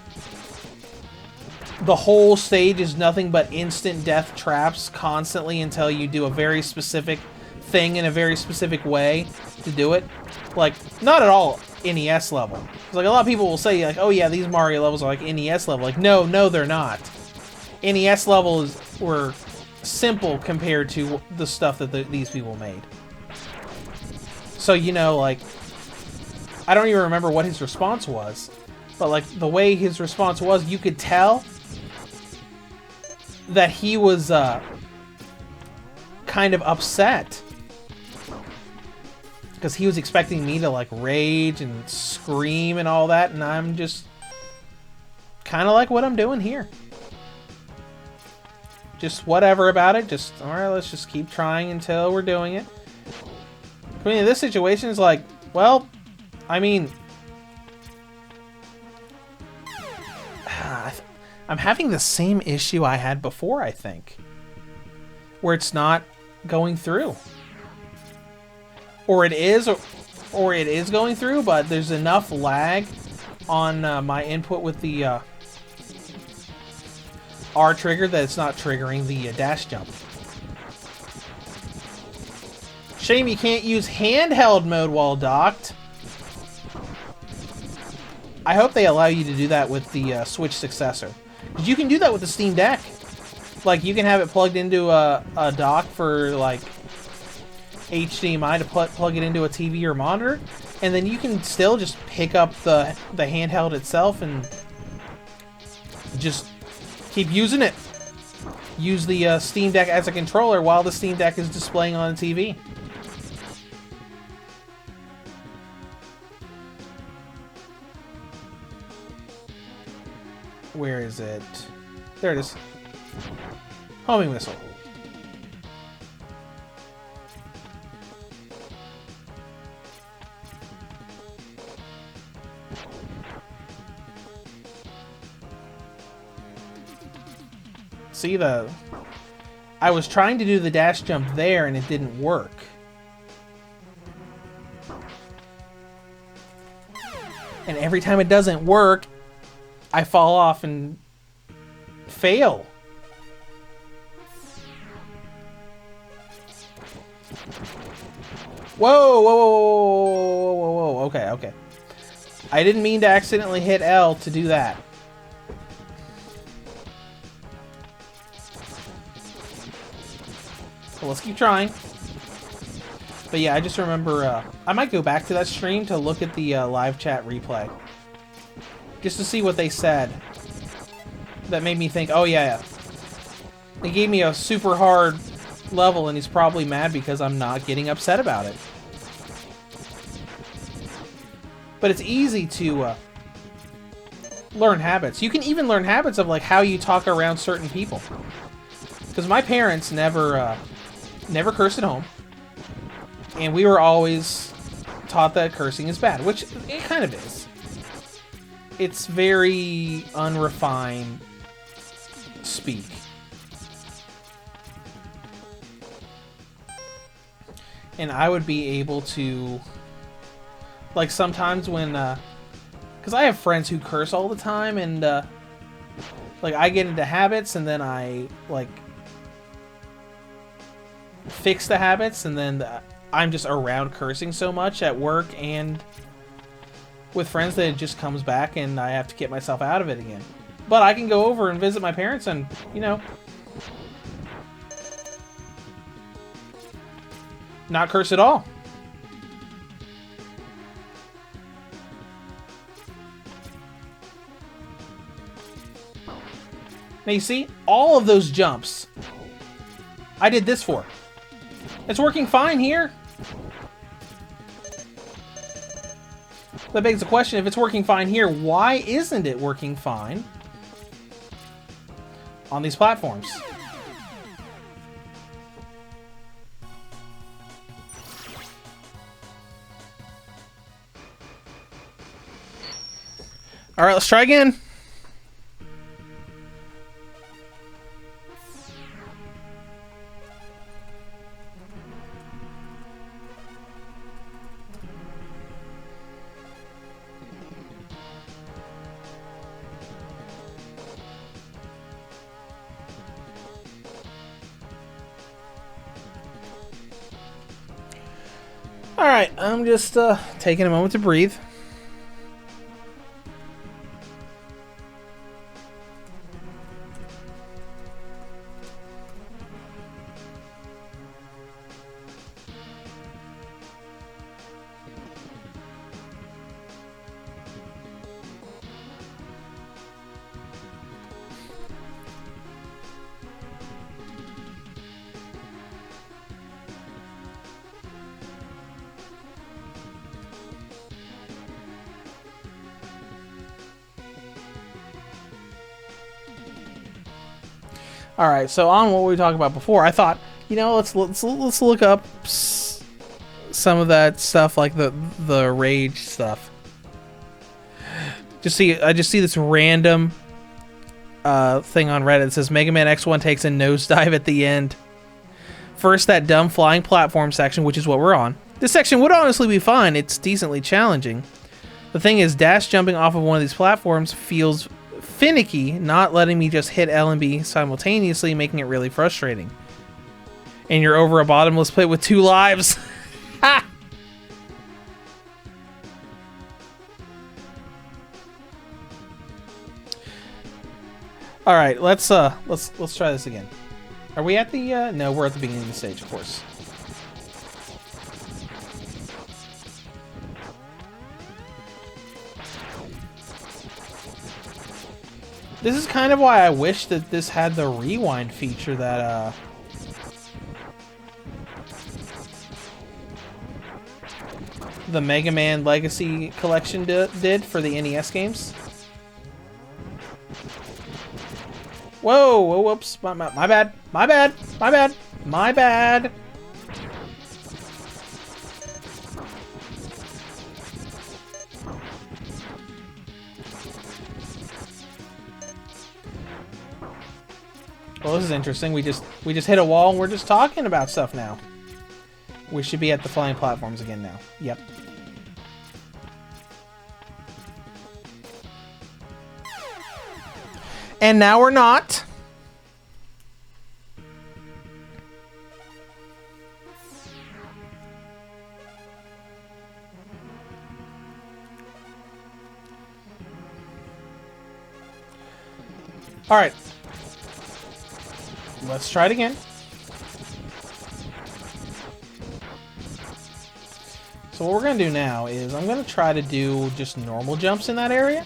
the whole stage is nothing but instant death traps constantly until you do a very specific thing in a very specific way to do it. Like, not at all NES level. Like, a lot of people will say, like, oh yeah, these Mario levels are like NES level. Like, no, they're not. NES levels were simple compared to the stuff that these people made. So, you know, like, I don't even remember what his response was, but, like, the way his response was, you could tell that he was, kind of upset. Because he was expecting me to, like, rage and scream and all that, and I'm just kind of like what I'm doing here. Just whatever about it, just, alright, let's just keep trying until we're doing it. I mean, this situation is like, well, I mean, I'm having the same issue I had before, I think, where it's not going through. Or it is going through, but there's enough lag on my input with the R trigger that it's not triggering the dash jump. Shame you can't use handheld mode while docked. I hope they allow you to do that with the Switch successor. Because you can do that with the Steam Deck. Like, you can have it plugged into a dock for, like, HDMI to plug it into a TV or monitor, and then you can still just pick up the handheld itself and just keep using it. Use the Steam Deck as a controller while the Steam Deck is displaying on the TV. Where is it? There it is. Homing missile. See, I was trying to do the dash jump there and it didn't work. And every time it doesn't work, I fall off and fail. Whoa, whoa, whoa, whoa, whoa, whoa, okay, okay. I didn't mean to accidentally hit L to do that. So let's keep trying. But yeah, I just remember, I might go back to that stream to look at the live chat replay. Just to see what they said. That made me think, oh yeah, they gave me a super hard level and he's probably mad because I'm not getting upset about it. But it's easy to learn habits. You can even learn habits of like how you talk around certain people. Because my parents never cursed at home. And we were always taught that cursing is bad, which it kind of is. It's very unrefined speak. And I would be able to, like, sometimes when, because I have friends who curse all the time, and, like, I get into habits, and then I, like, fix the habits, and then I'm just around cursing so much at work and with friends that it just comes back and I have to get myself out of it again. But I can go over and visit my parents and, you know, not curse at all. Now you see, all of those jumps I did this for. It's working fine here. That begs the question, if it's working fine here, why isn't it working fine on these platforms? All right, let's try again. Alright, I'm just taking a moment to breathe. All right, so on what we talked about before, I thought, you know, let's look up some of that stuff, like the rage stuff. I just see this random thing on Reddit that says Mega Man X1 takes a nosedive at the end. First, that dumb flying platform section, which is what we're on. This section would honestly be fine. It's decently challenging. The thing is, dash jumping off of one of these platforms feels finicky, not letting me just hit L and B simultaneously, making it really frustrating. And you're over a bottomless pit with 2 lives. Ha! All right, let's try this again. Are we at the no, we're at the beginning of the stage, of course. This is kind of why I wish that this had the rewind feature that, the Mega Man Legacy Collection did for the NES games. Whoa, whoa, whoops, my bad, my bad, my bad, my bad. Well, this is interesting. We just hit a wall and we're just talking about stuff now. We should be at the flying platforms again now. Yep. And now we're not. All right. Let's try it again. So what we're going to do now is I'm going to try to do just normal jumps in that area.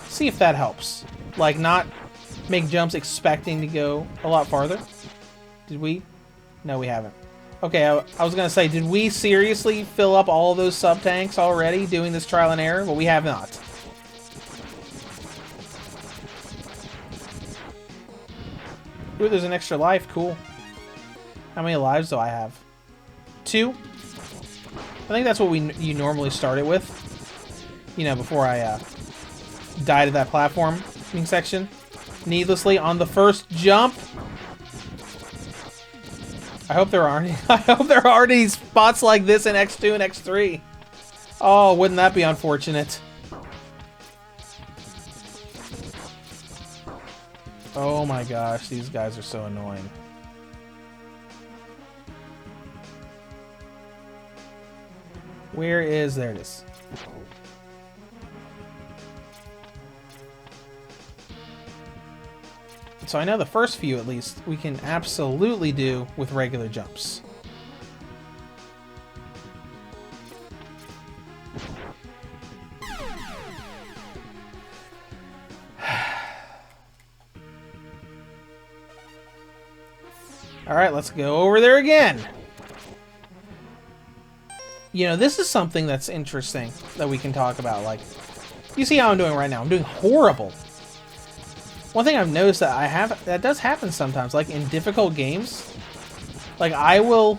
See if that helps. Like, not make jumps expecting to go a lot farther. Did we? No, we haven't. Okay, I was going to say, did we seriously fill up all of those sub-tanks already doing this trial and error? Well, we have not. Ooh, there's an extra life. Cool. How many lives do I have? 2? I think that's what you normally start it with. You know, before I died at that platforming section. Needlessly on the first jump. I hope there aren't any spots like this in X2 and X3. Oh, wouldn't that be unfortunate? Oh my gosh, these guys are so annoying. Where is... There it is. So I know the first few, at least, we can absolutely do with regular jumps. Alright, let's go over there again. You know, this is something that's interesting that we can talk about. Like, you see how I'm doing right now. I'm doing horrible. One thing I've noticed that does happen sometimes, like in difficult games. Like, I'll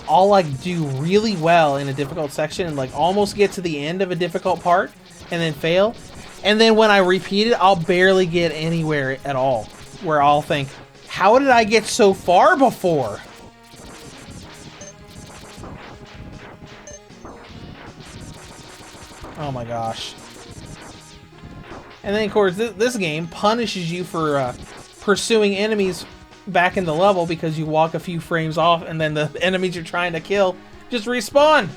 like do really well in a difficult section and like almost get to the end of a difficult part and then fail. And then when I repeat it, I'll barely get anywhere at all. Where I'll think, how did I get so far before? Oh my gosh. And then of course this game punishes you for pursuing enemies back in the level because you walk a few frames off and then the enemies you're trying to kill just respawn.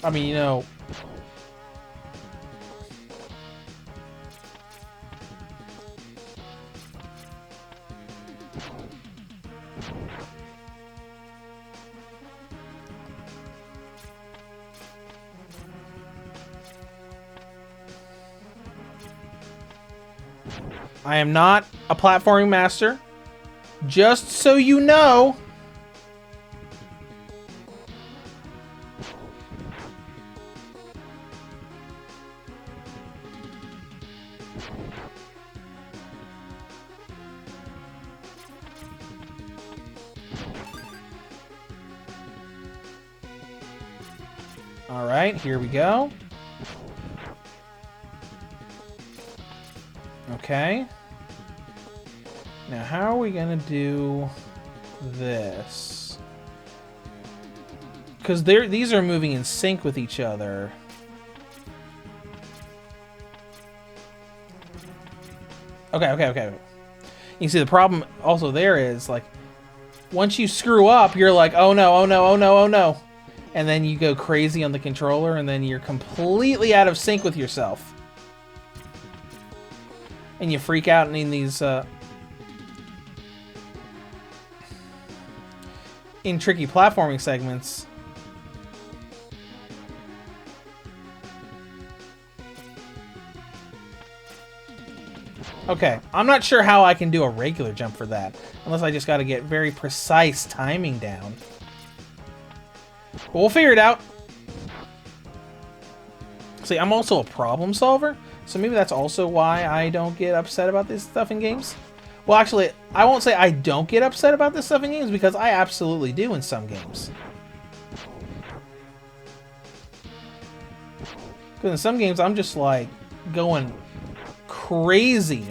I mean, you know, I am not a platforming master, just so you know. All right, here we go. Okay. Now, how are we gonna do this? Because these are moving in sync with each other. Okay. You see, the problem also there is, like, once you screw up, you're like, oh no, oh no, oh no, oh no. And then you go crazy on the controller, and then you're completely out of sync with yourself. and you freak out in these in tricky platforming segments. Okay, I'm not sure how I can do a regular jump for that, unless I just got to get very precise timing down. But we'll figure it out. See, I'm also a problem solver, so maybe that's also why I don't get upset about this stuff in games. Well, actually, I won't say I don't get upset about this stuff in games, because I absolutely do in some games. Because in some games, I'm just like going crazy.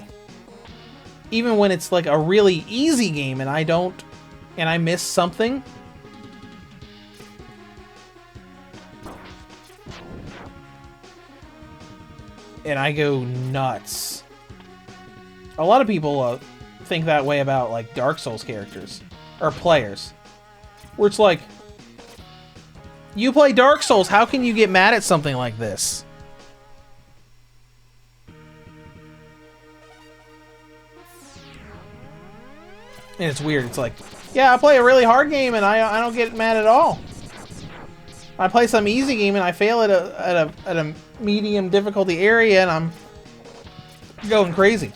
Even when it's like a really easy game and I miss something. And I go nuts. A lot of people think that way about like Dark Souls characters or players. Where it's like, you play Dark Souls, how can you get mad at something like this? And it's weird. It's like, yeah, I play a really hard game and I don't get mad at all. I play some easy game and I fail at a medium difficulty area and I'm going crazy.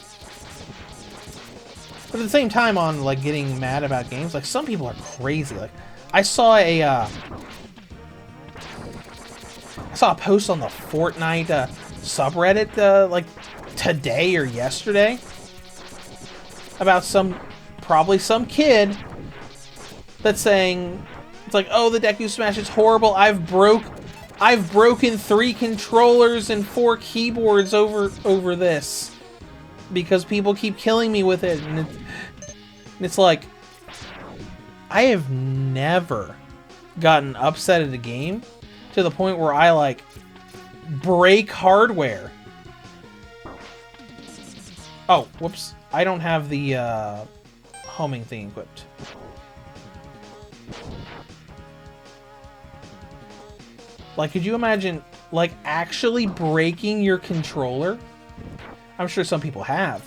But at the same time, on like getting mad about games, like some people are crazy. Like I saw a post on the Fortnite subreddit like today or yesterday about probably some kid that's saying, it's like, oh, the Deku Smash is horrible. I've broken 3 controllers and 4 keyboards over this because people keep killing me with it. And it's like, I have never gotten upset at a game to the point where I like break hardware. Oh, whoops. I don't have the homing thing equipped. Like, could you imagine, like, actually breaking your controller? I'm sure some people have.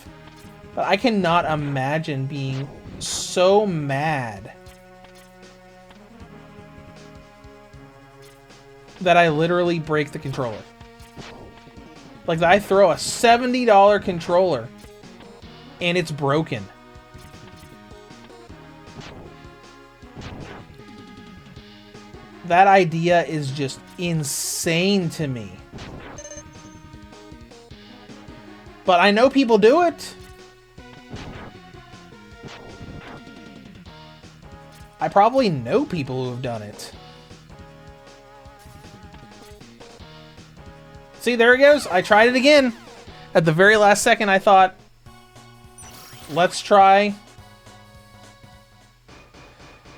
But I cannot imagine being so mad that I literally break the controller. Like, that I throw a $70 controller and it's broken. That idea is just insane to me. But I know people do it. I probably know people who have done it. See, there it goes. I tried it again. At the very last second, I thought, let's try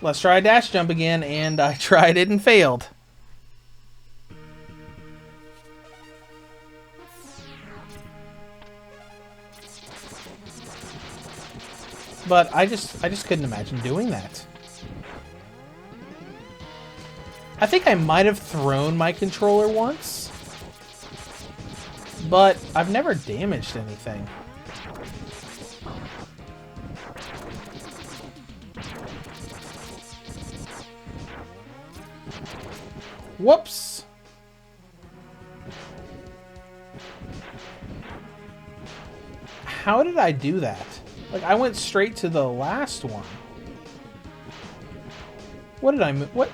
a dash jump again, and I tried it and failed. But I just couldn't imagine doing that. I think I might have thrown my controller once, but I've never damaged anything. Whoops! How did I do that? Like, I went straight to the last one. What did I what?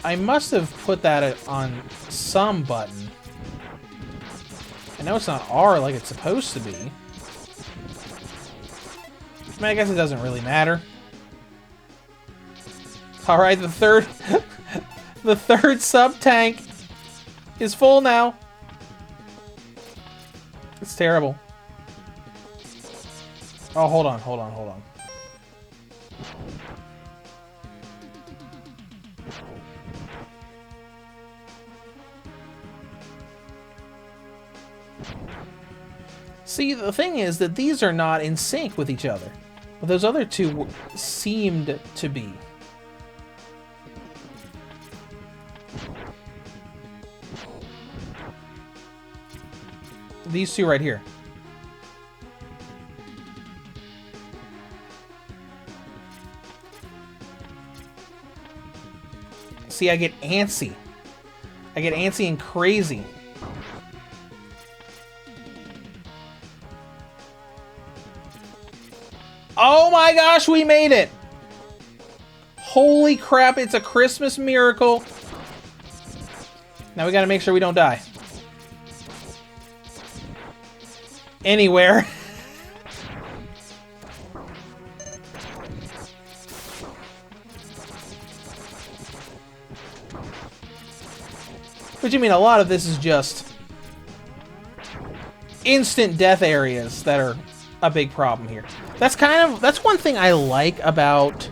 I must have put that on some button. I know it's not R like it's supposed to be. I mean, I guess it doesn't really matter. Alright, the third the third sub-tank is full now. It's terrible. Oh, hold on. See, the thing is that these are not in sync with each other. But those other two seemed to be. these two right here. See, I get antsy. I get antsy and crazy. Oh my gosh, we made it! Holy crap, it's a Christmas miracle. Now we gotta make sure we don't die. Anywhere. Which, I mean, a lot of this is just instant death areas that are a big problem here. That's one thing I like about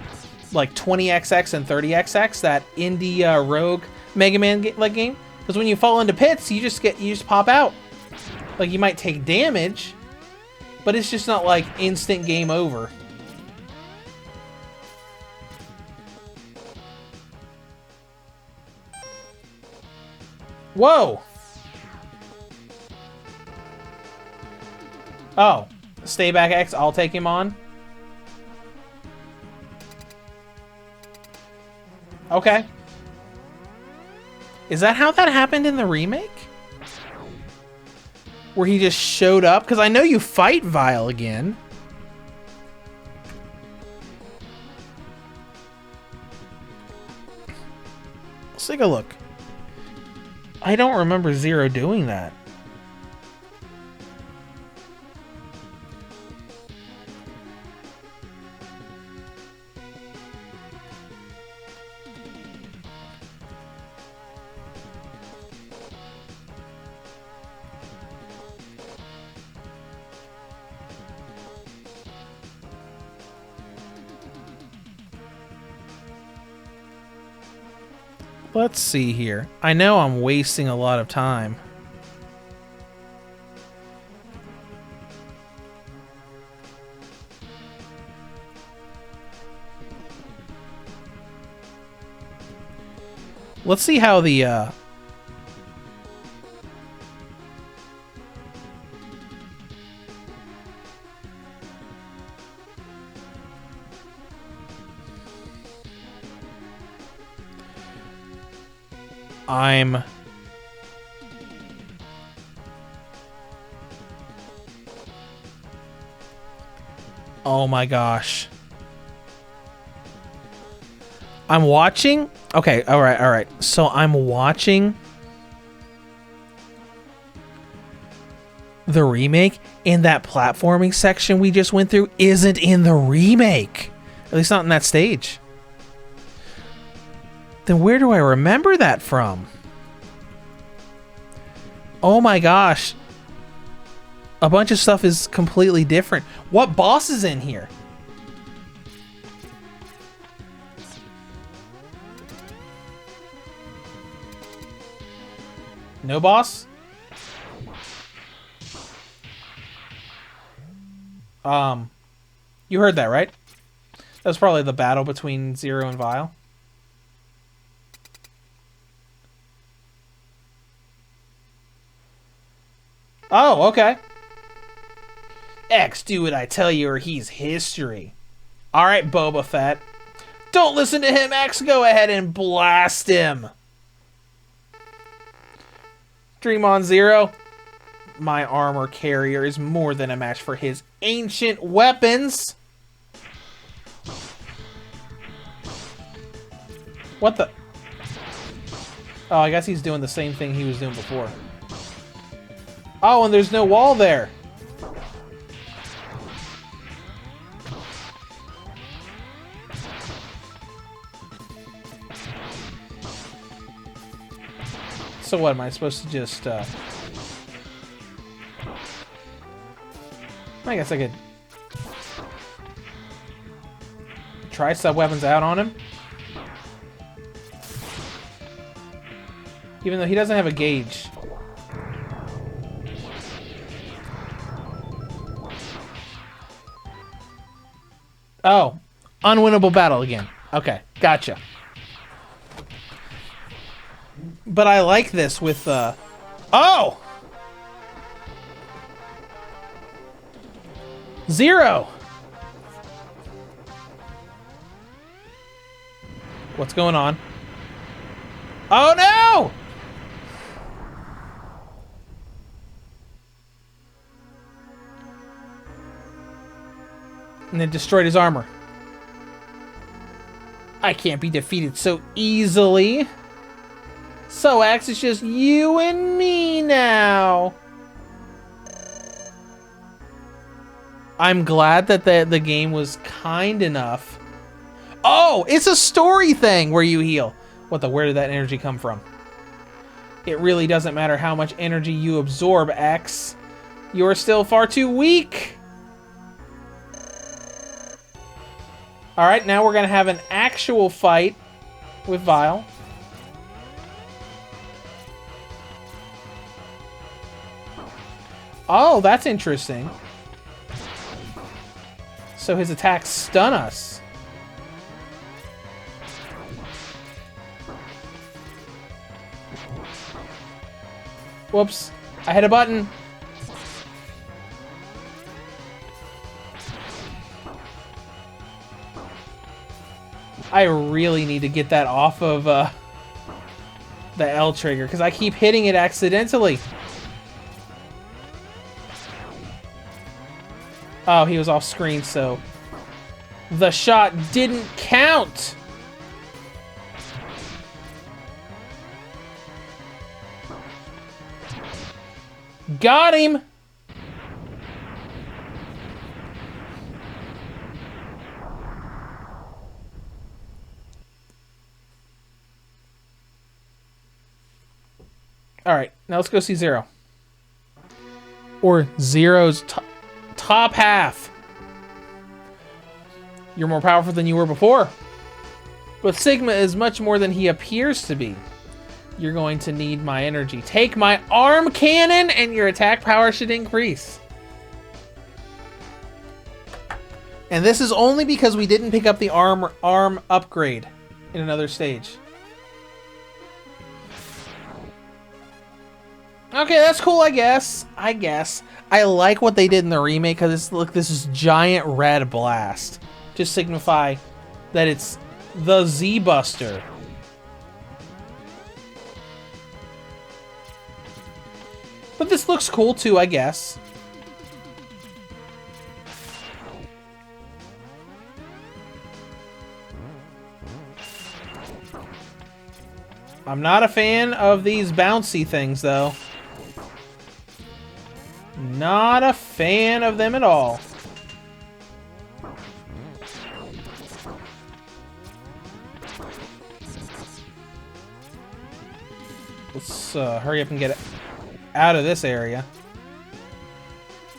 like 20XX and 30XX, that indie rogue Mega Man game, because when you fall into pits, you just pop out. Like, you might take damage, but it's just not like instant game over. Whoa! Oh, stay back X, I'll take him on. Okay. Is that how that happened in the remake? Where he just showed up? Because I know you fight Vile again. Let's take a look. I don't remember Zero doing that. Let's see here. I know I'm wasting a lot of time. Let's see how the Oh my gosh. I'm watching? Okay, alright. So I'm watching the remake, and that platforming section we just went through isn't in the remake. At least not in that stage. Then where do I remember that from? Oh my gosh. A bunch of stuff is completely different. What boss is in here? No boss? You heard that, right? That was probably the battle between Zero and Vile. Oh, okay. X, do what I tell you or he's history. Alright, Boba Fett. Don't listen to him, X. Go ahead and blast him. Dream on Zero. My armor carrier is more than a match for his ancient weapons. What the? Oh, I guess he's doing the same thing he was doing before. Oh, and there's no wall there. So what, am I supposed to just, I guess I could try sub-weapons out on him? Even though he doesn't have a gauge. Oh, unwinnable battle again. Okay, gotcha. But I like this with, oh! Zero! What's going on? Oh no! And it destroyed his armor. I can't be defeated so easily. So, Axe, it's just you and me now. I'm glad that the game was kind enough. Oh, it's a story thing where you heal. Where did that energy come from? It really doesn't matter how much energy you absorb, X. You're still far too weak. Alright, now we're going to have an actual fight with Vile. Oh, that's interesting. So his attacks stun us. Whoops. I hit a button. I really need to get that off of the L trigger because I keep hitting it accidentally. Oh, he was off screen, so the shot didn't count. Got him. All right, now let's go see Zero. Or Zero's top half. You're more powerful than you were before. But Sigma is much more than he appears to be. You're going to need my energy. Take my arm cannon and your attack power should increase. And this is only because we didn't pick up the arm upgrade in another stage. Okay, that's cool, I guess. I like what they did in the remake because look, this is giant red blast to signify that it's the Z-Buster. But this looks cool too, I guess. I'm not a fan of these bouncy things, though. Not a fan of them at all. Let's hurry up and get out of this area.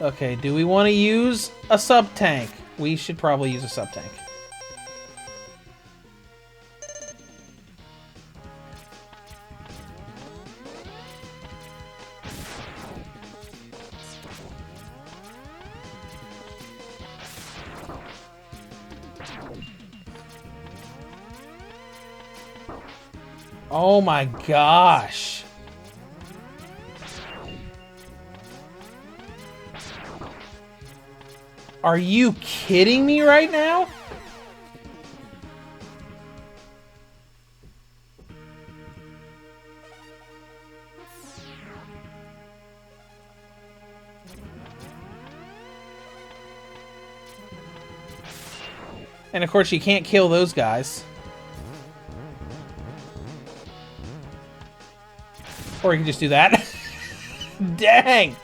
Okay, do we want to use a sub-tank? We should probably use a sub-tank. Oh my gosh. Are you kidding me right now? And of course you can't kill those guys. Or you can just do that. Dang!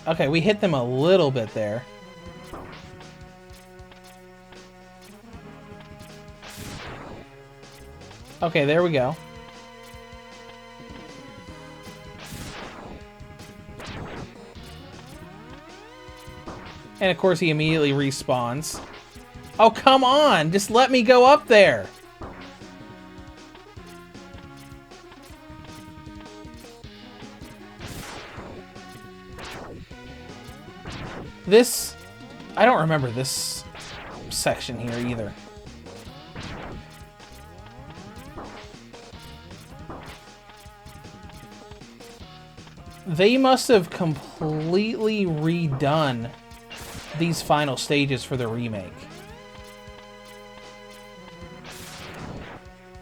Okay, we hit them a little bit there. Okay, there we go. And of course he immediately respawns. Oh, come on! Just let me go up there! This... I don't remember this section here either. They must have completely redone these final stages for the remake.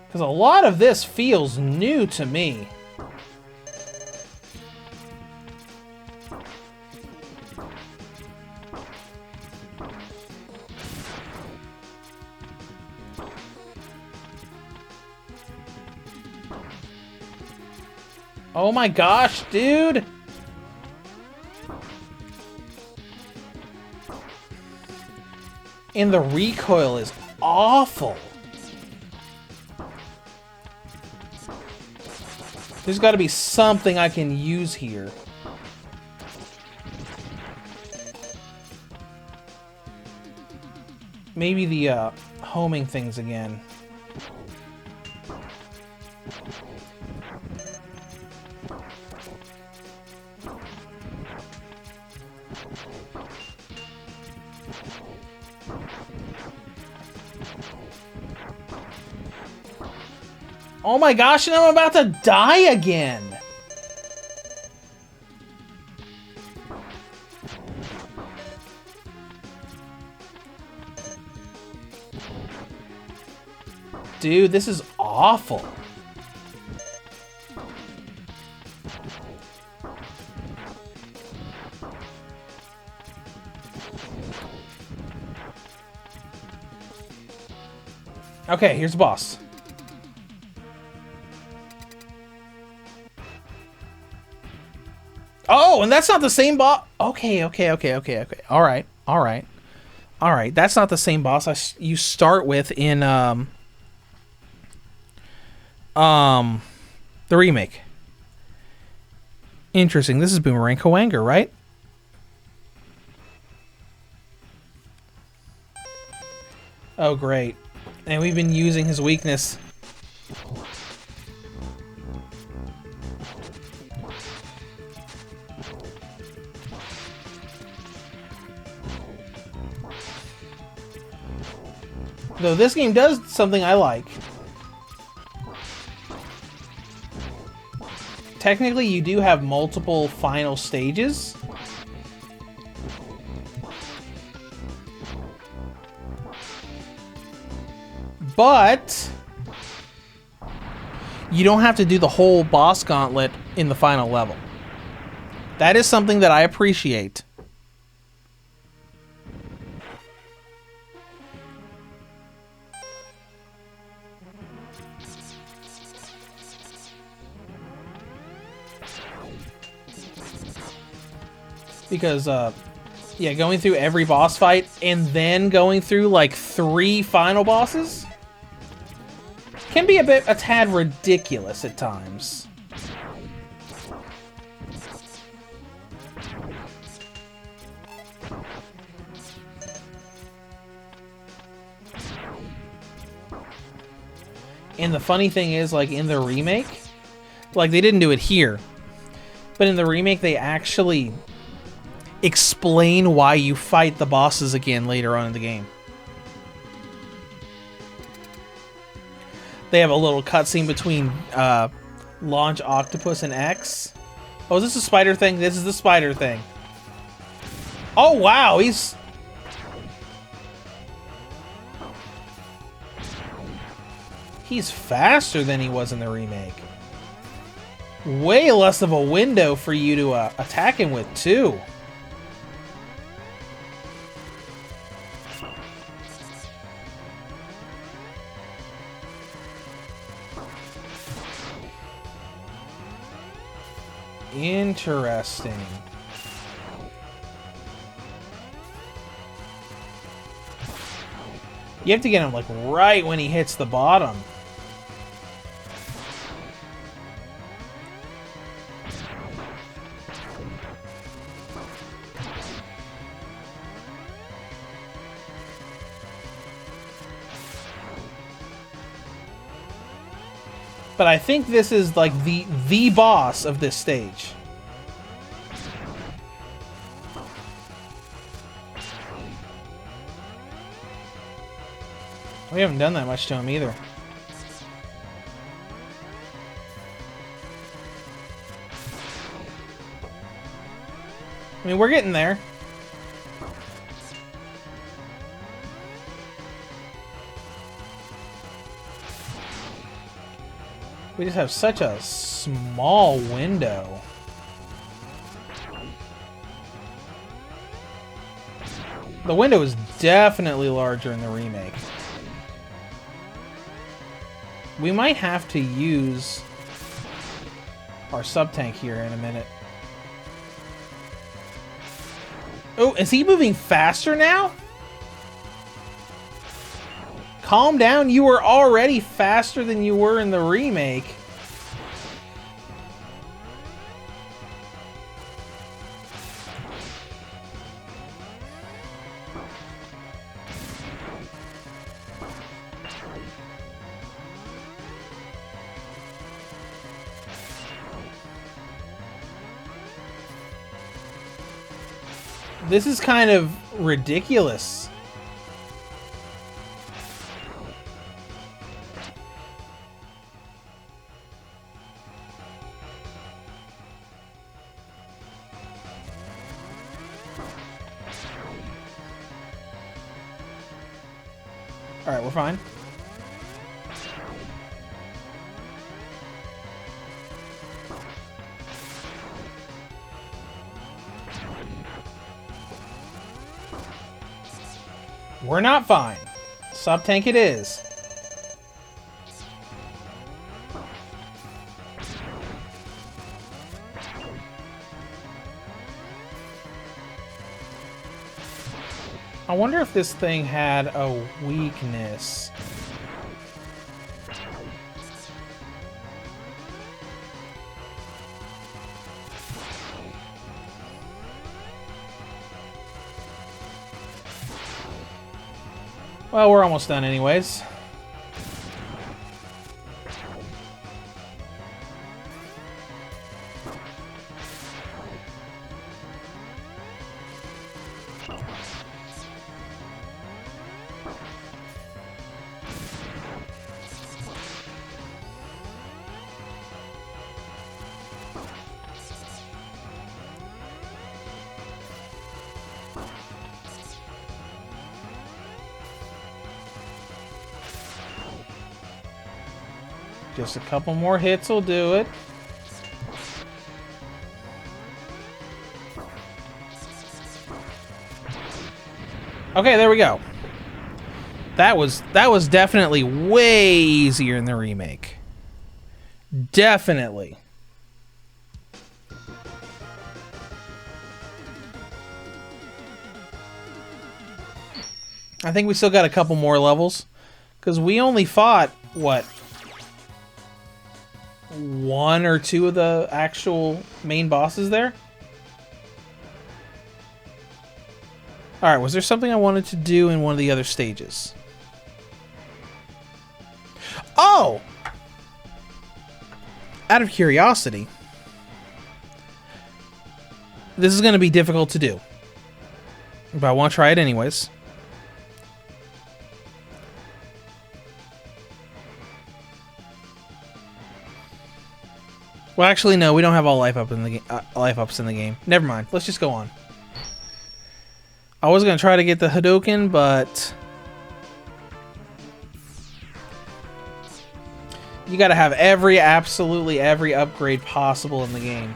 Because a lot of this feels new to me. Oh my gosh, dude! And the recoil is awful. There's got to be something I can use here. Maybe the homing things again. Oh my gosh, and I'm about to die again! Dude, this is awful. Okay, here's the boss. Oh, and that's not the same boss. Okay. All right. That's not the same boss you start with in the remake. Interesting. This is Boomerang Kowanger, right? Oh, great. And we've been using his weakness. Though this game does something I like. Technically, you do have multiple final stages. But you don't have to do the whole boss gauntlet in the final level. That is something that I appreciate. Because, yeah, going through every boss fight and then going through, like, 3 final bosses can be a tad ridiculous at times. And the funny thing is, like, in the remake, like, they didn't do it here, but in the remake, they actually explain why you fight the bosses again later on in the game. They have a little cutscene between Launch Octopus and X. Oh, is this a spider thing? This is the spider thing. Oh, wow, he's... He's faster than he was in the remake. Way less of a window for you to attack him with, too. Interesting. You have to get him, like, right when he hits the bottom. But I think this is, like, the boss of this stage. We haven't done that much to him either. I mean, we're getting there. We just have such a small window. The window is definitely larger in the remake. We might have to use our sub-tank here in a minute. Oh, is he moving faster now? Calm down, you were already faster than you were in the remake. This is kind of ridiculous. All right, we're fine. We're not fine. Sub-tank it is. I wonder if this thing had a weakness. Well, we're almost done anyways. Just a couple more hits will do it. Okay, there we go. That was definitely way easier in the remake. Definitely. I think we still got a couple more levels, because we only fought, what, one or two of the actual main bosses there? Alright, was there something I wanted to do in one of the other stages? Oh! Out of curiosity, this is going to be difficult to do, but I want to try it anyways. Well, actually, no, we don't have all life ups in the game. Never mind. Let's just go on. I was gonna try to get the Hadouken, but you gotta have absolutely every upgrade possible in the game.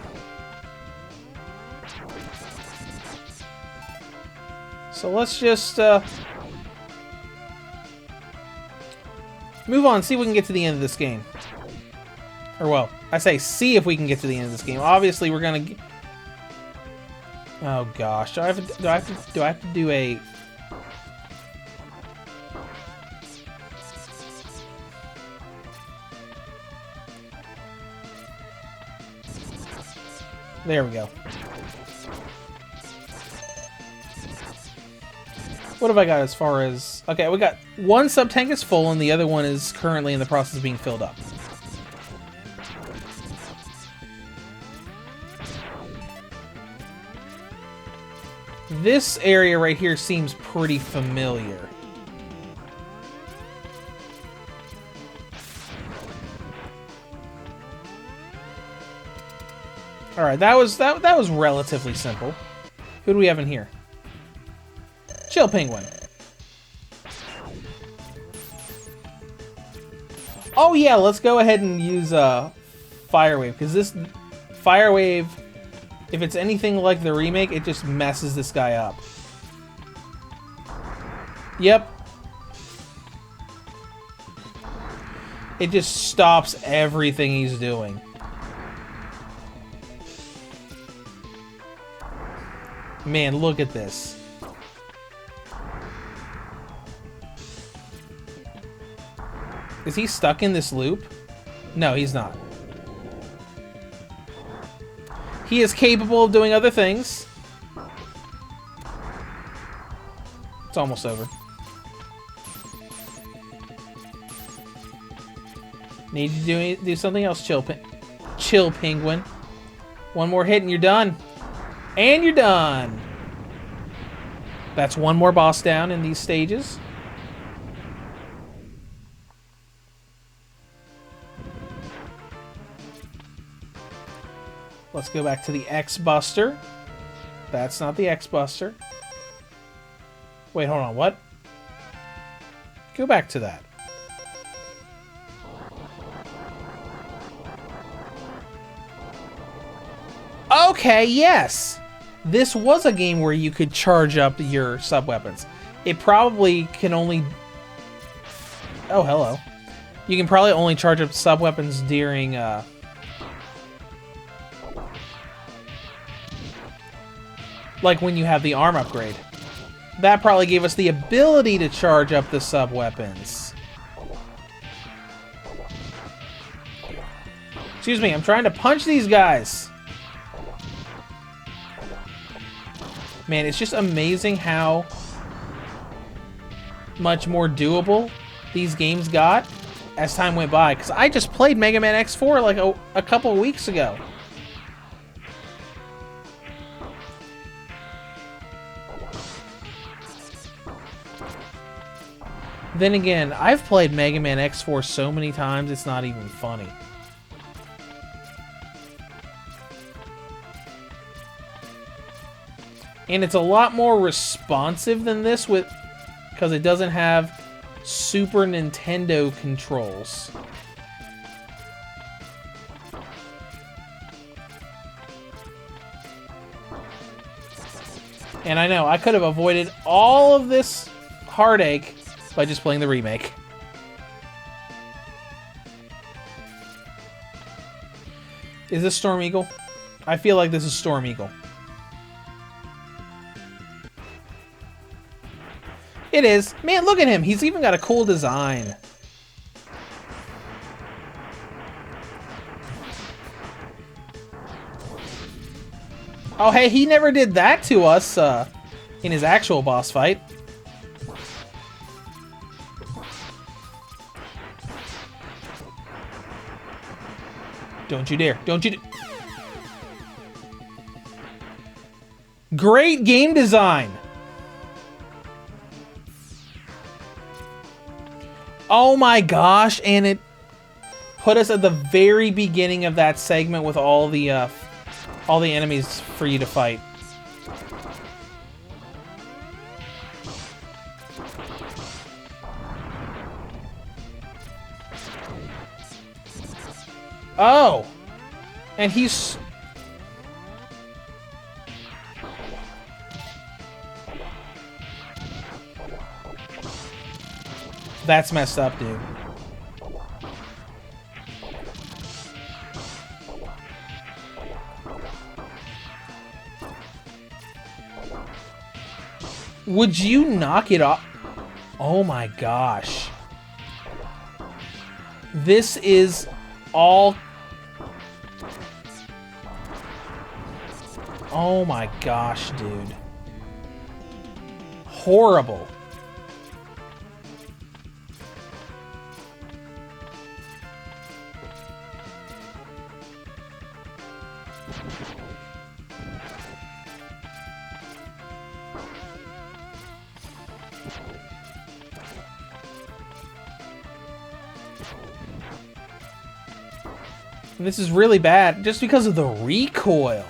So let's just move on, see if we can get to the end of this game. Or, well, I say see if we can get to the end of this game. Obviously, we're gonna... Oh gosh, do I have to do a... There we go. What have I got as far as... Okay, we got one sub-tank is full and the other one is currently in the process of being filled up. This area right here seems pretty familiar. All right, that was relatively simple. Who do we have in here? Chill Penguin. Oh yeah, let's go ahead and use Fire Wave, because this Fire Wave, if it's anything like the remake, it just messes this guy up. Yep. It just stops everything he's doing. Man, look at this. Is he stuck in this loop? No, he's not. He is capable of doing other things. It's almost over. Need to do something else, Chill Penguin. One more hit and you're done. And you're done. That's one more boss down in these stages. Let's go back to the X-Buster. That's not the X-Buster. Wait, hold on, what? Go back to that. Okay, yes! This was a game where you could charge up your sub-weapons. It probably can only... Oh, hello. You can probably only charge up sub-weapons during, like when you have the arm upgrade. That probably gave us the ability to charge up the sub-weapons. Excuse me, I'm trying to punch these guys. Man, it's just amazing how much more doable these games got as time went by. Because I just played Mega Man X4 like a couple weeks ago. Then again, I've played Mega Man X4 so many times, it's not even funny. And it's a lot more responsive than this because it doesn't have Super Nintendo controls. And I know, I could have avoided all of this heartache by just playing the remake. Is this Storm Eagle? I feel like this is Storm Eagle. It is. Man, look at him. He's even got a cool design. Oh, hey, he never did that to us in his actual boss fight. Don't you dare. Don't you Great game design. Oh my gosh, and it put us at the very beginning of that segment with all the enemies for you to fight. Oh! And he's... That's messed up, dude. Would you knock it off? Oh my gosh. This is all... Oh my gosh, dude. Horrible. This is really bad just because of the recoil.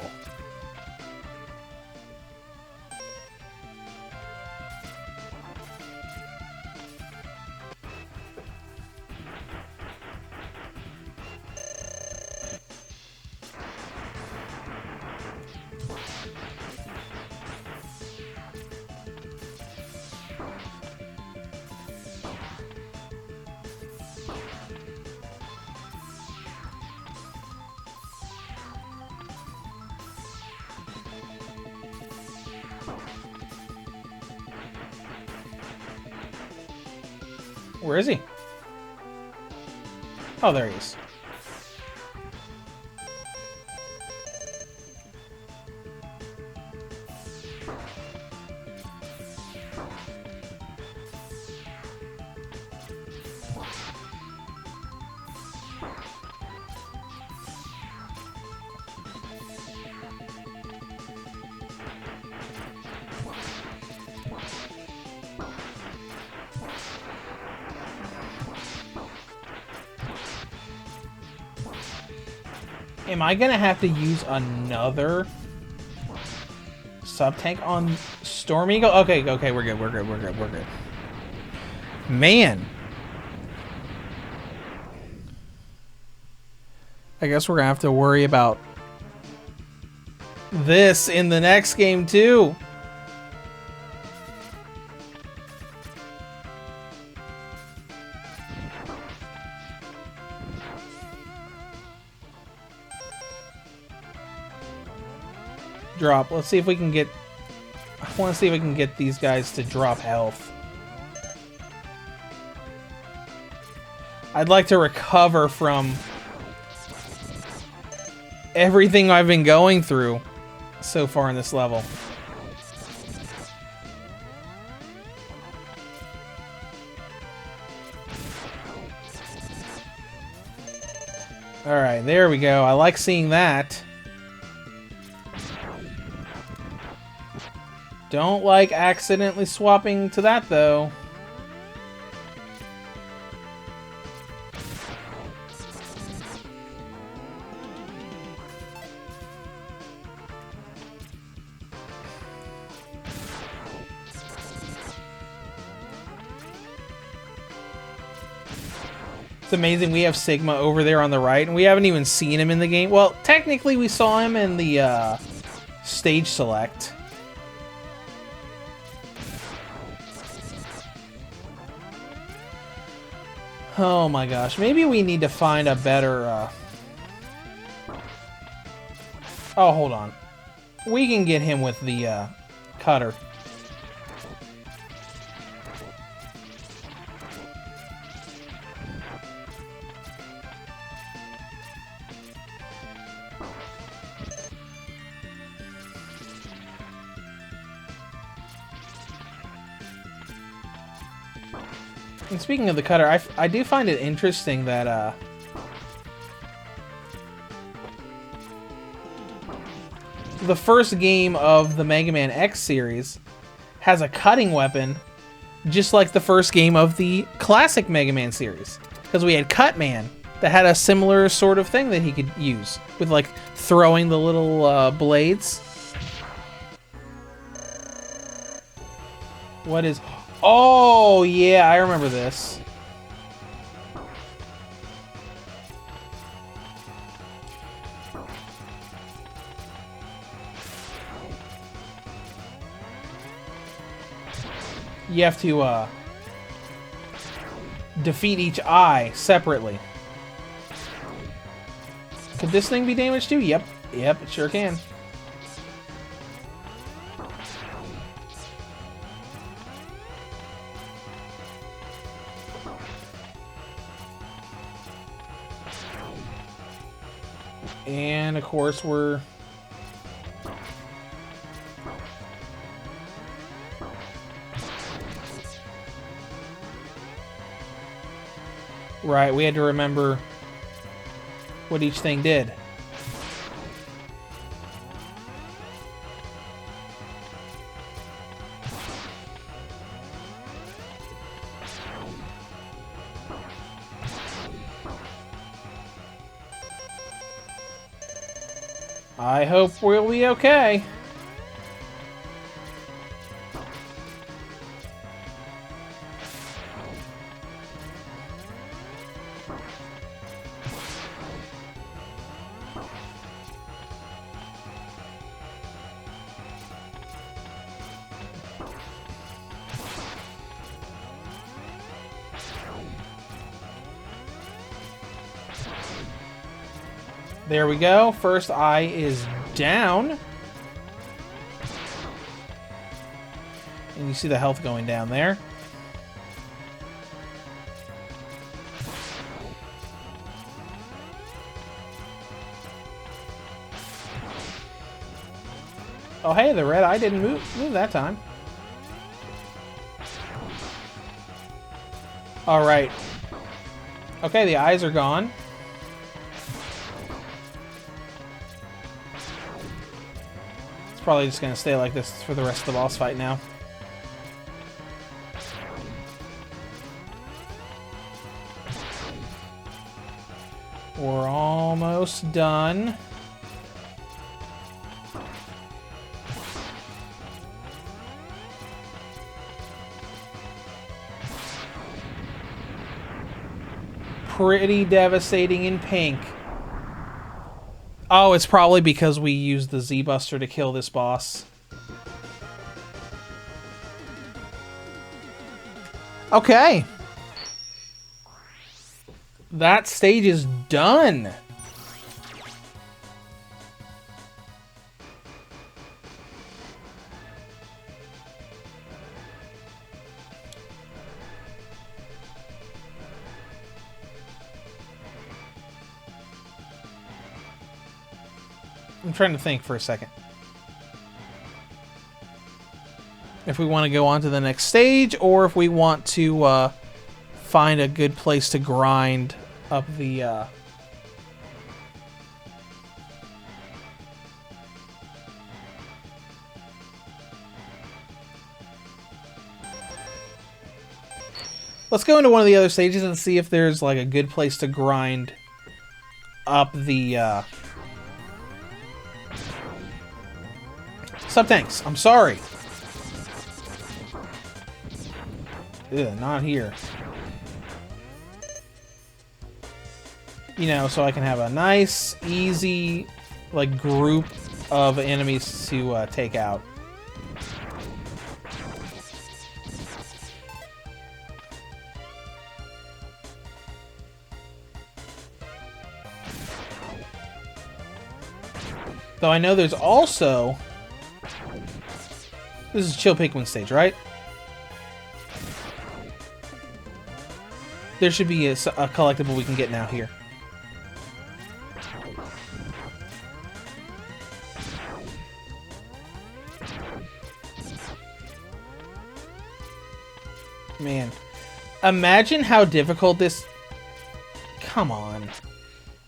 Where is he? Oh, there he is. Am I gonna have to use another sub-tank on Storm Eagle? Okay, okay, we're good, we're good, we're good, we're good. Man. I guess we're gonna have to worry about this in the next game, too. Drop. Let's see if we can get... I want to see if we can get these guys to drop health. I'd like to recover from everything I've been going through so far in this level. Alright, there we go. I like seeing that. Don't like accidentally swapping to that, though. It's amazing we have Sigma over there on the right, and we haven't even seen him in the game. Well, technically we saw him in the stage select. Oh my gosh, maybe we need to find a better, Oh, hold on. We can get him with the, cutter. And speaking of the cutter, I do find it interesting that, the first game of the Mega Man X series has a cutting weapon, just like the first game of the classic Mega Man series. Because we had Cutman that had a similar sort of thing that he could use, with like throwing the little blades. What is... Oh, yeah, I remember this. You have to, defeat each eye separately. Could this thing be damaged too? Yep. Yep, it sure can. And, of course, we're... Right, we had to remember what each thing did. I hope we'll be okay. There we go. First eye is down. And you see the health going down there. Oh, hey, the red eye didn't move that time. All right. Okay, the eyes are gone. It's probably just going to stay like this for the rest of the boss fight now. We're almost done. Pretty devastating in pink. Oh, it's probably because we used the Z-Buster to kill this boss. Okay. That stage is done. I'm trying to think for a second. If we want to go on to the next stage, or if we want to find a good place to grind up the... Let's go into one of the other stages and see if there's like a good place to grind up the... Sub-tanks, I'm sorry. Ugh, not here. You know, so I can have a nice, easy, like, group of enemies to take out. Though I know there's also... This is Chill Pikmin stage, right? There should be a collectible we can get now here. Man. Imagine how difficult this... Come on.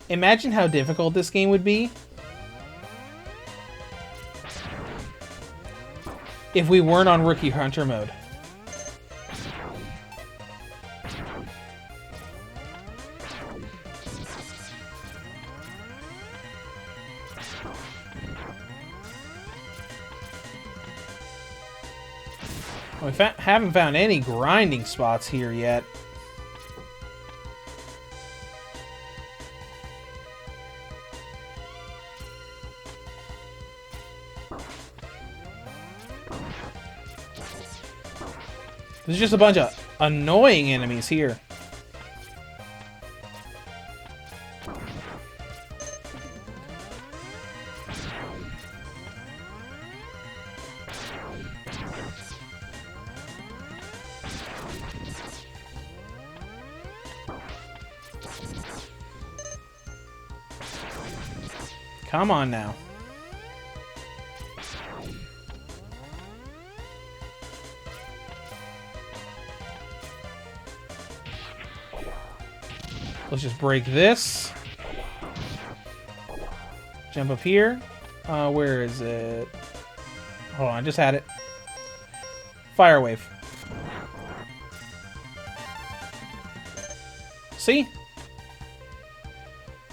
Imagine how difficult this game would be if we weren't on Rookie Hunter mode. We haven't found any grinding spots here yet. There's just a bunch of annoying enemies here. Come on now. Let's just break this. Jump up here. Where is it? Hold on, I just had it. Fire wave. See?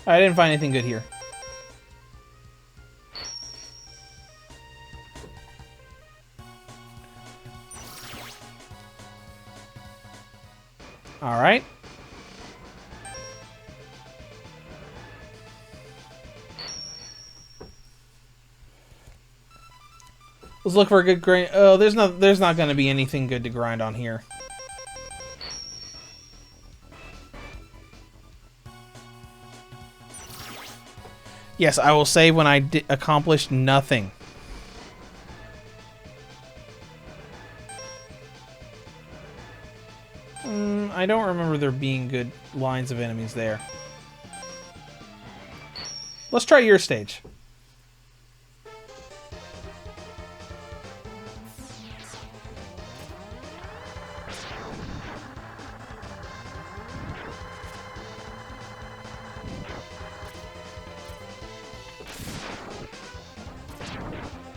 I didn't find anything good here. All right. Let's look for a good grind. Oh, there's not going to be anything good to grind on here. Yes, I will say when I accomplished nothing. I don't remember there being good lines of enemies there. Let's try your stage.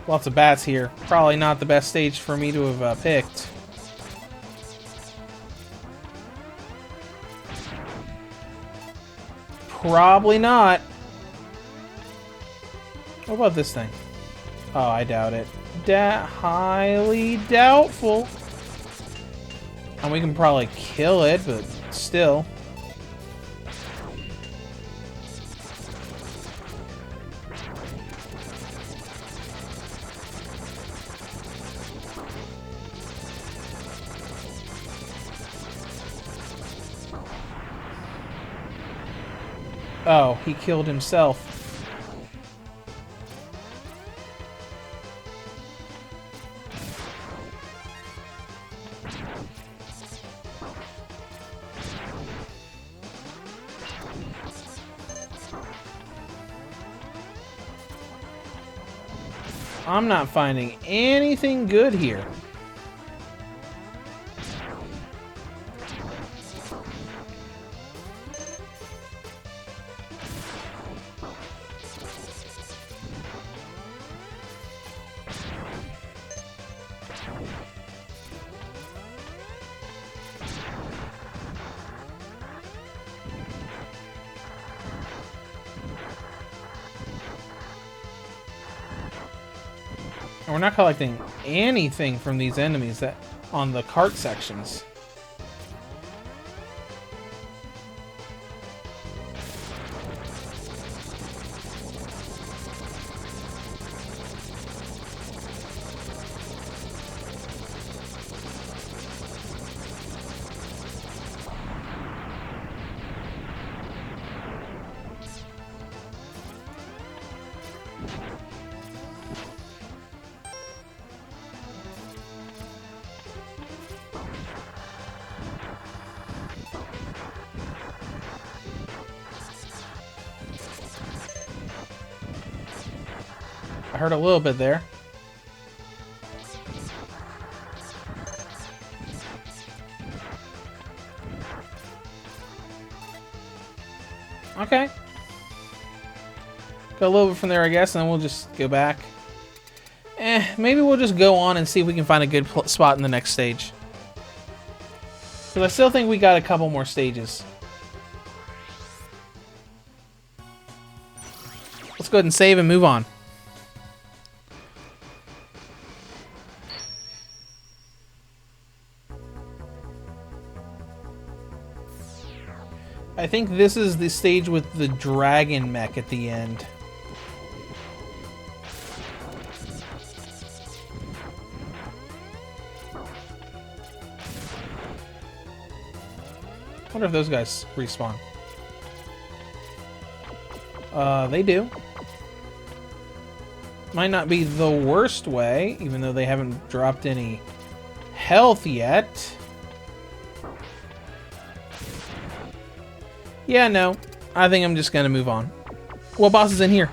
Lots of bats here. Probably not the best stage for me to have picked. Probably not. What about this thing? Oh, I doubt it. Highly doubtful. And we can probably kill it, but still. Oh, he killed himself. I'm not finding anything good here. And we're not collecting anything from these enemies that on the cart sections. I heard a little bit there. Okay. Go a little bit from there, I guess, and then we'll just go back. Maybe we'll just go on and see if we can find a good spot in the next stage. Because I still think we got a couple more stages. Let's go ahead and save and move on. I think this is the stage with the dragon mech at the end. I wonder if those guys respawn. They do. Might not be the worst way, even though they haven't dropped any health yet. Yeah, no. I think I'm just gonna move on. What boss is in here?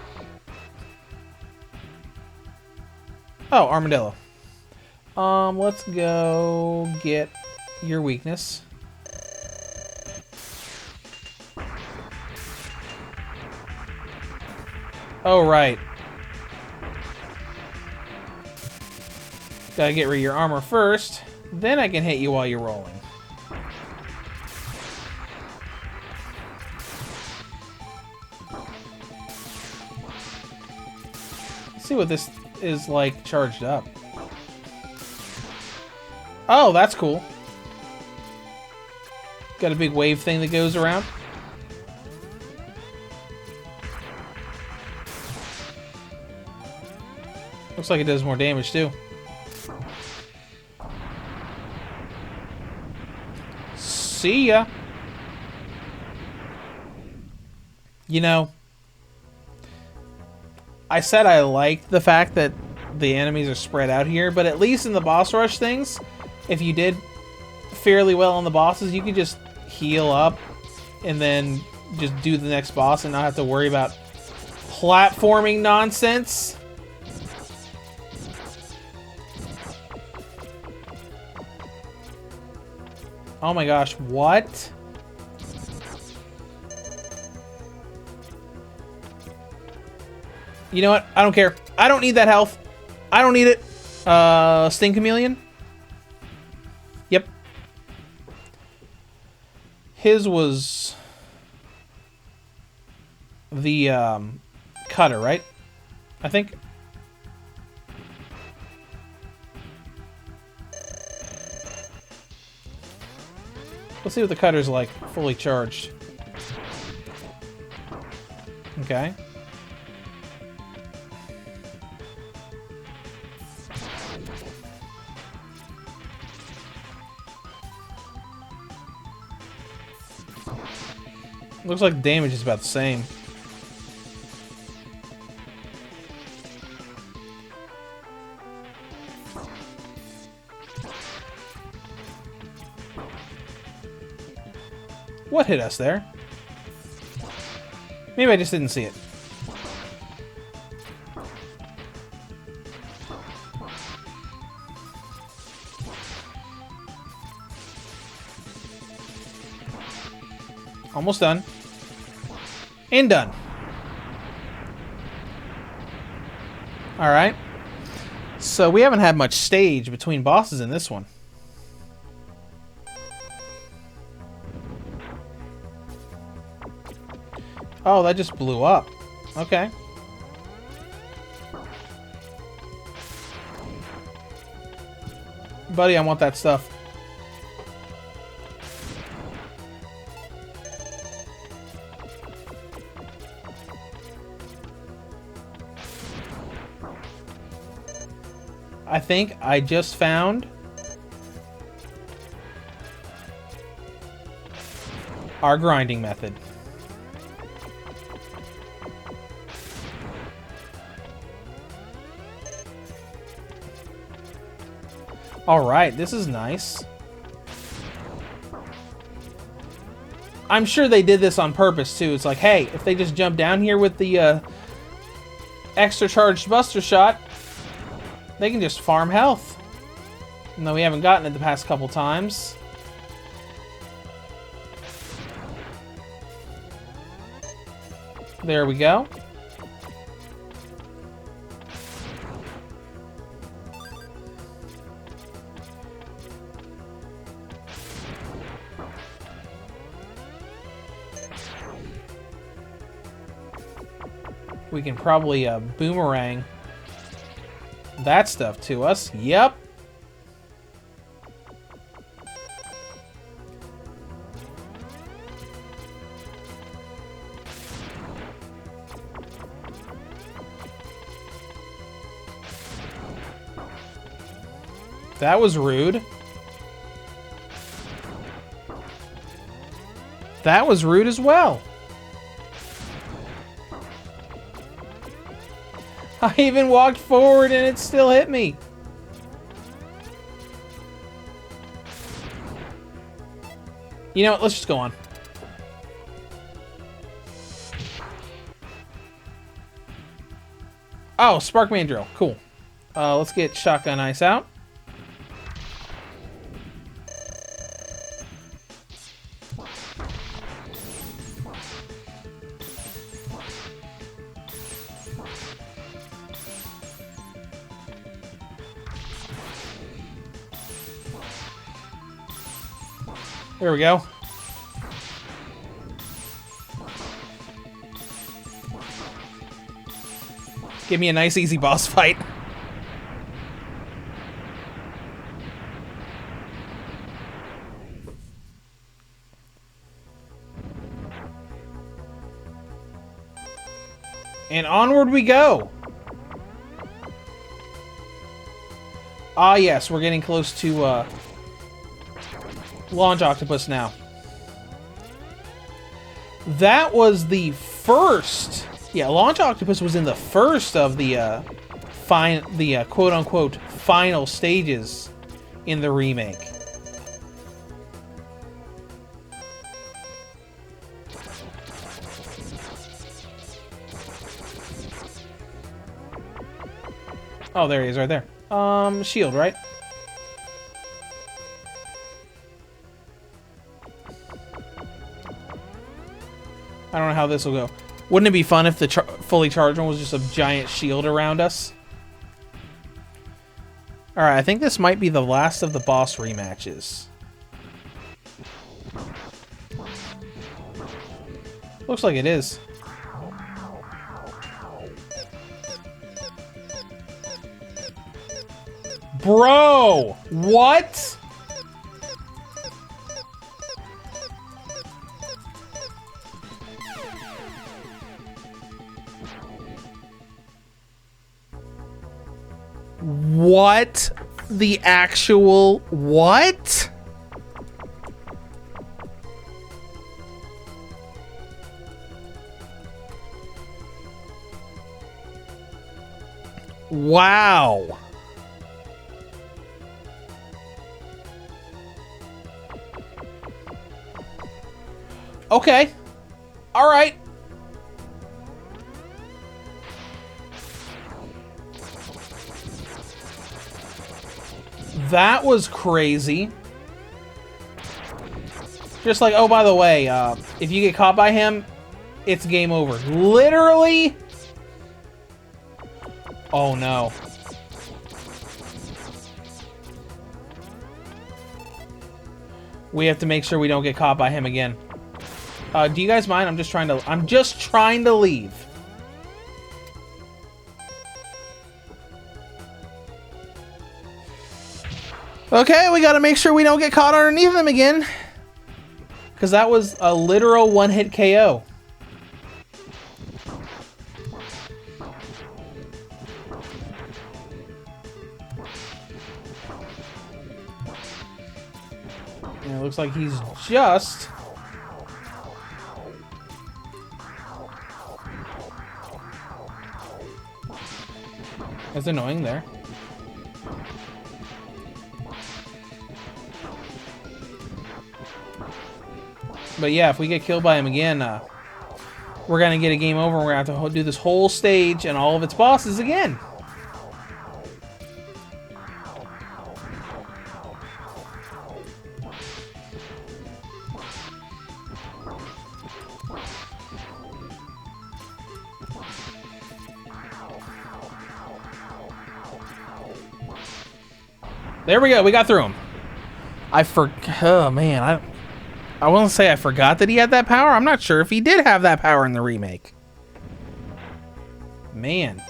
Oh, Armadillo. Let's go get your weakness. Oh, right. Gotta get rid of your armor first. Then I can hit you while you're rolling. See what this is like charged up. Oh, that's cool. Got a big wave thing that goes around. Looks like it does more damage too. See ya. You know, I said I liked the fact that the enemies are spread out here, but at least in the boss rush things, if you did fairly well on the bosses, you could just heal up and then just do the next boss and not have to worry about platforming nonsense. Oh my gosh, what? You know what? I don't care. I don't need that health. I don't need it. Sting Chameleon? Yep. His was the cutter, right? I think. Let's see what the cutter's like, fully charged. Okay. Looks like damage is about the same. What hit us there? Maybe I just didn't see it. Almost done. And done. Alright. So we haven't had much stage between bosses in this one. Oh, that just blew up. Okay. Buddy, I want that stuff. I think I just found our grinding method. Alright, this is nice. I'm sure they did this on purpose, too. It's like, hey, if they just jump down here with the extra charged Buster Shot, they can just farm health. Even though we haven't gotten it the past couple times. There we go. We can probably boomerang that stuff to us. Yep. That was rude. That was rude as well. I even walked forward and it still hit me. You know what? Let's just go on. Oh, Spark Mandrill. Cool. Let's get Shotgun Ice out. There we go. Give me a nice, easy boss fight. And onward we go. Ah, yes, we're getting close to, Launch Octopus now. That was the first. Yeah, Launch Octopus was in the first of the quote-unquote final stages in the remake. Oh, there he is, right there. Shield, right? I don't know how this will go. Wouldn't it be fun if the fully charged one was just a giant shield around us? Alright, I think this might be the last of the boss rematches. Looks like it is. Bro! What? What the actual what? Wow. Okay. All right. That was crazy. Just like, oh, by the way, if you get caught by him, it's game over. Literally. Oh, no. We have to make sure we don't get caught by him again. Do you guys mind? I'm just trying to leave. Okay, we gotta make sure we don't get caught underneath him again. Because that was a literal one-hit KO. And it looks like he's just... That's annoying there. But yeah, if we get killed by him again, we're gonna get a game over. We're gonna have to do this whole stage and all of its bosses again. There we go. We got through him. Oh man, I won't say I forgot that he had that power. I'm not sure if he did have that power in the remake. Man.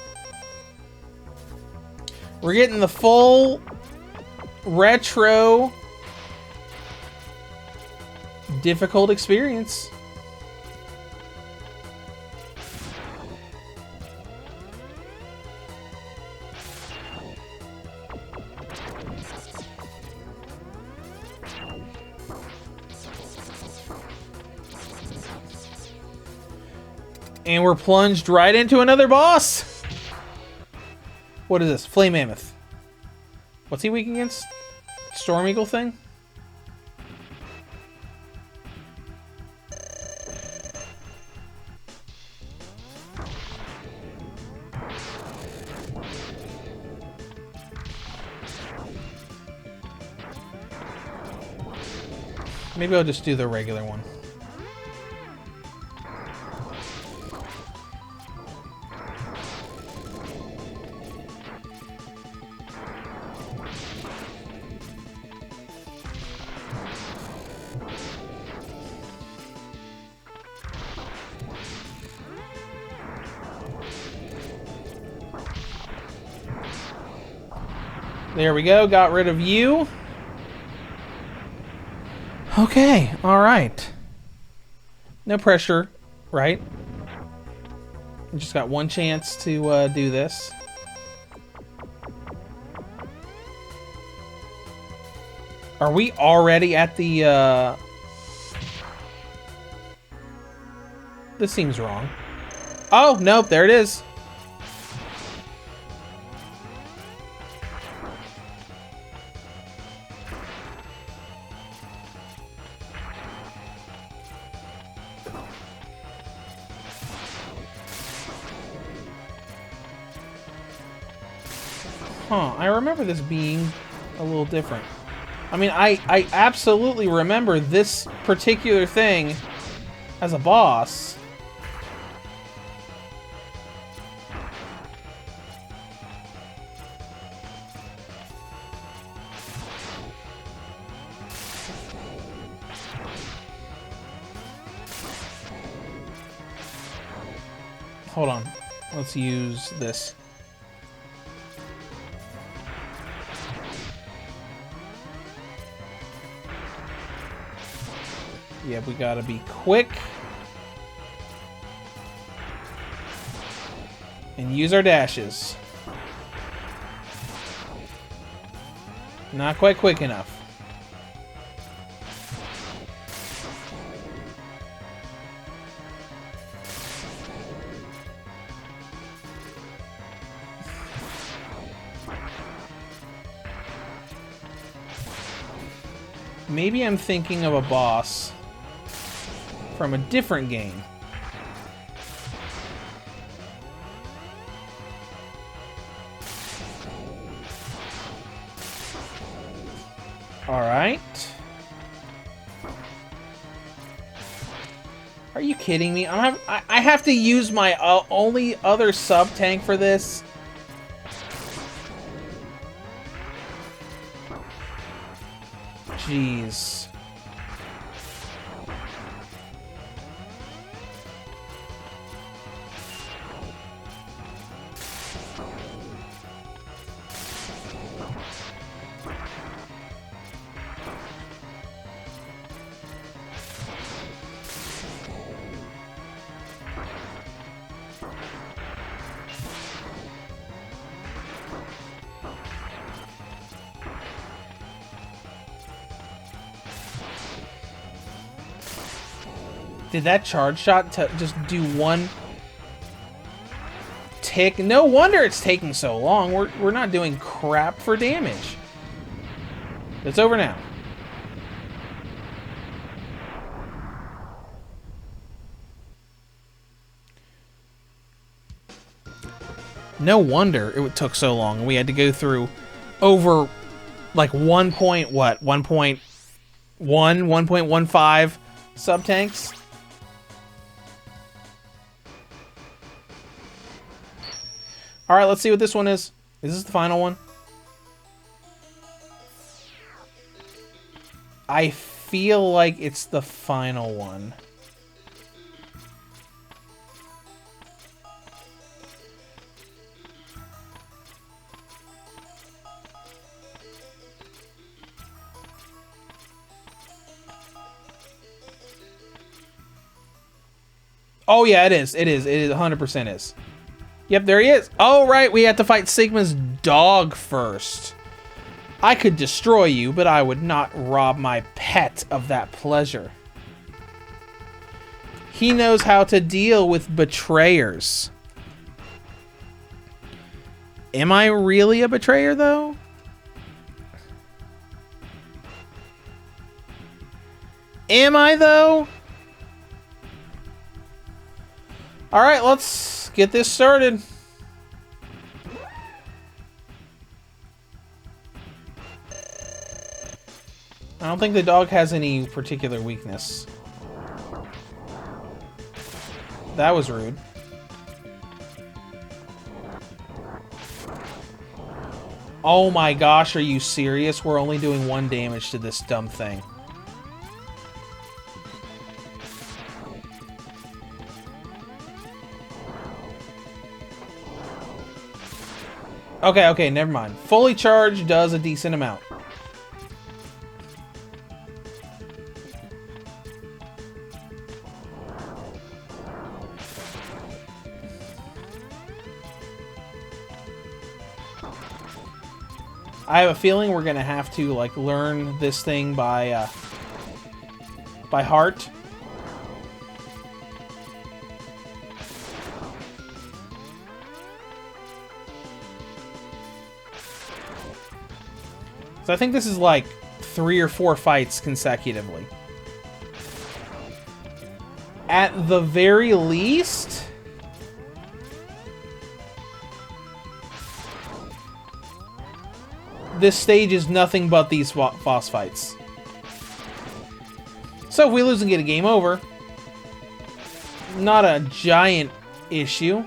We're getting the full retro difficult experience. And we're plunged right into another boss. What is this? Flame Mammoth. What's he weak against? Storm Eagle thing? Maybe I'll just do the regular one. There we go, got rid of you. Okay, alright. No pressure, right? We just got one chance to do this. Are we already at the... This seems wrong. Oh, nope, there it is. Huh, I remember this being a little different. I mean, I absolutely remember this particular thing as a boss. hold on. Let's use this. Yeah, we gotta be quick. And use our dashes. Not quite quick enough. Maybe I'm thinking of a boss from a different game. All right. Are you kidding me? I have to use my only other sub tank for this. Jeez. Did that charge shot just do one tick? No wonder it's taking so long. We're not doing crap for damage. It's over now. No wonder it took so long. We had to go through over like 1 point what? 1.1, 1.15 sub tanks. All right, let's see what this one is. Is this the final one? I feel like it's the final one. Oh yeah, it is. It is. It is 100% is. Yep, there he is. Oh, right, we have to fight Sigma's dog first. I could destroy you, but I would not rob my pet of that pleasure. He knows how to deal with betrayers. Am I really a betrayer, though? Am I, though? All right, let's get this started. I don't think the dog has any particular weakness. That was rude. Oh my gosh, are you serious? We're only doing 1 damage to this dumb thing. Okay, never mind. Fully charged does a decent amount. I have a feeling we're gonna have to like learn this thing by heart. So I think this is like 3 or 4 fights consecutively. At the very least, this stage is nothing but these boss fights. So if we lose and get a game over, not a giant issue.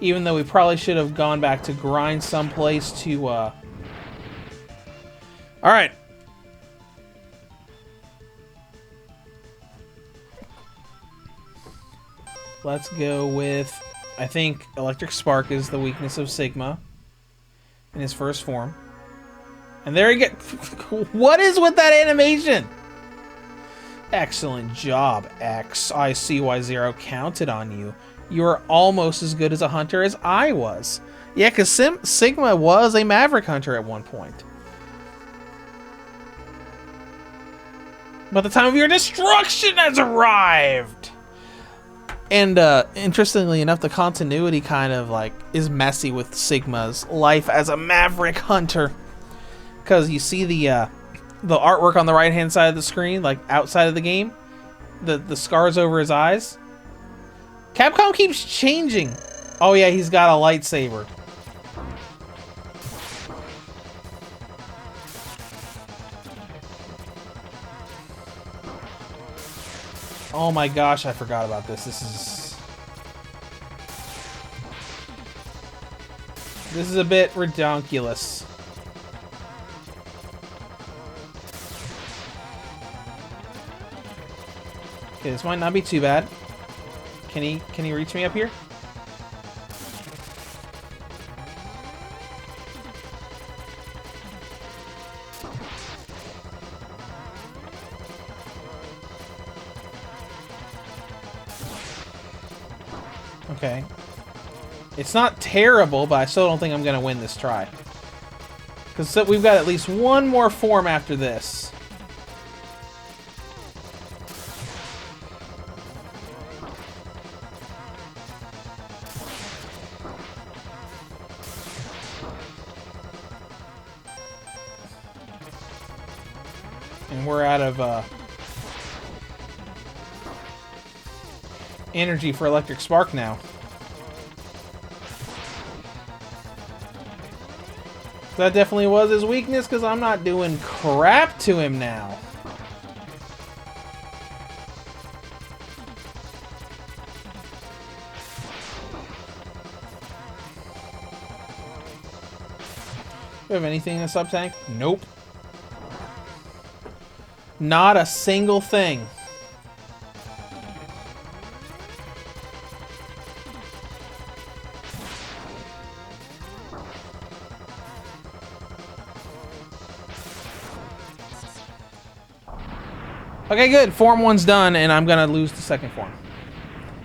Even though we probably should have gone back to grind someplace to, Alright. let's go with, I think Electric Spark is the weakness of Sigma in his first form. And there you get. What is with that animation? Excellent job, X. I see why Zero counted on you. You are almost as good as a hunter as I was. Yeah, because Sigma was a Maverick Hunter at one point. But the time of your destruction has arrived! And interestingly enough, the continuity kind of like is messy with Sigma's life as a Maverick Hunter. Because you see the artwork on the right-hand side of the screen, like outside of the game, the scars over his eyes. Capcom keeps changing. Oh yeah, he's got a lightsaber. Oh my gosh, I forgot about this. This is a bit redonkulous. Okay, this might not be too bad. Can he reach me up here? Okay. It's not terrible, but I still don't think I'm gonna win this try. Because we've got at least one more form after this. And we're out of energy for Electric Spark now. That definitely was his weakness, because I'm not doing crap to him now. Do we have anything in the sub-tank? Nope. Not a single thing. Okay, good. Form 1's done, and I'm gonna lose the second form.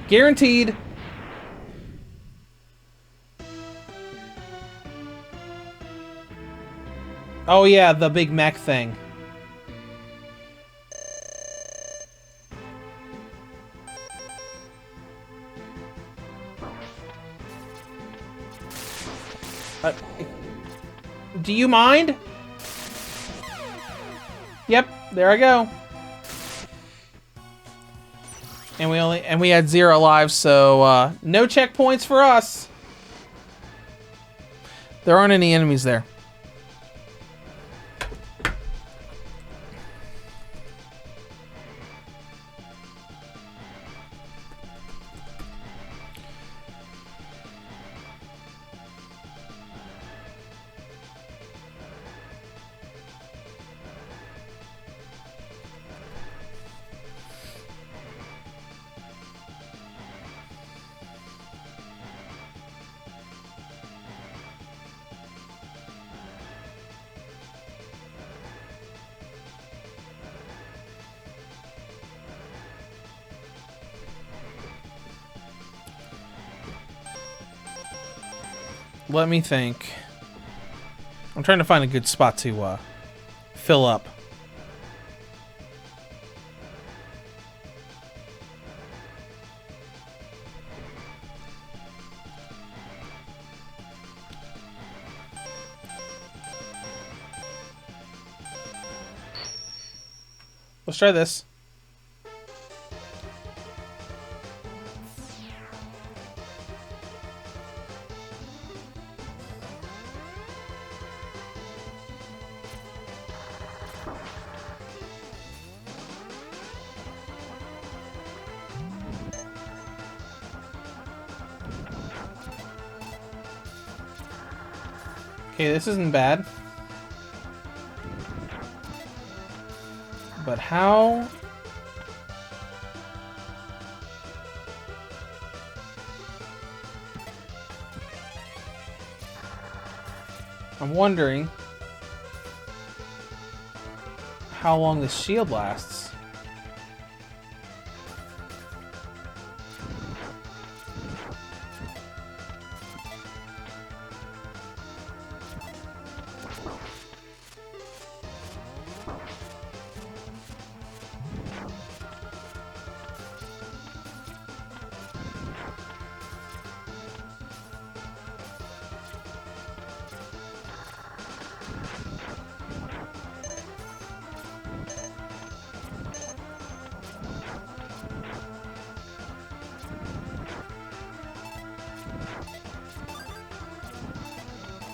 Guaranteed. Oh yeah, the big mech thing. Do you mind? Yep, there I go. And we had 0 lives, so no checkpoints for us. There aren't any enemies there. Let me think. I'm trying to find a good spot to fill up. Let's try this. Okay, this isn't bad. But how? I'm wondering how long this shield lasts.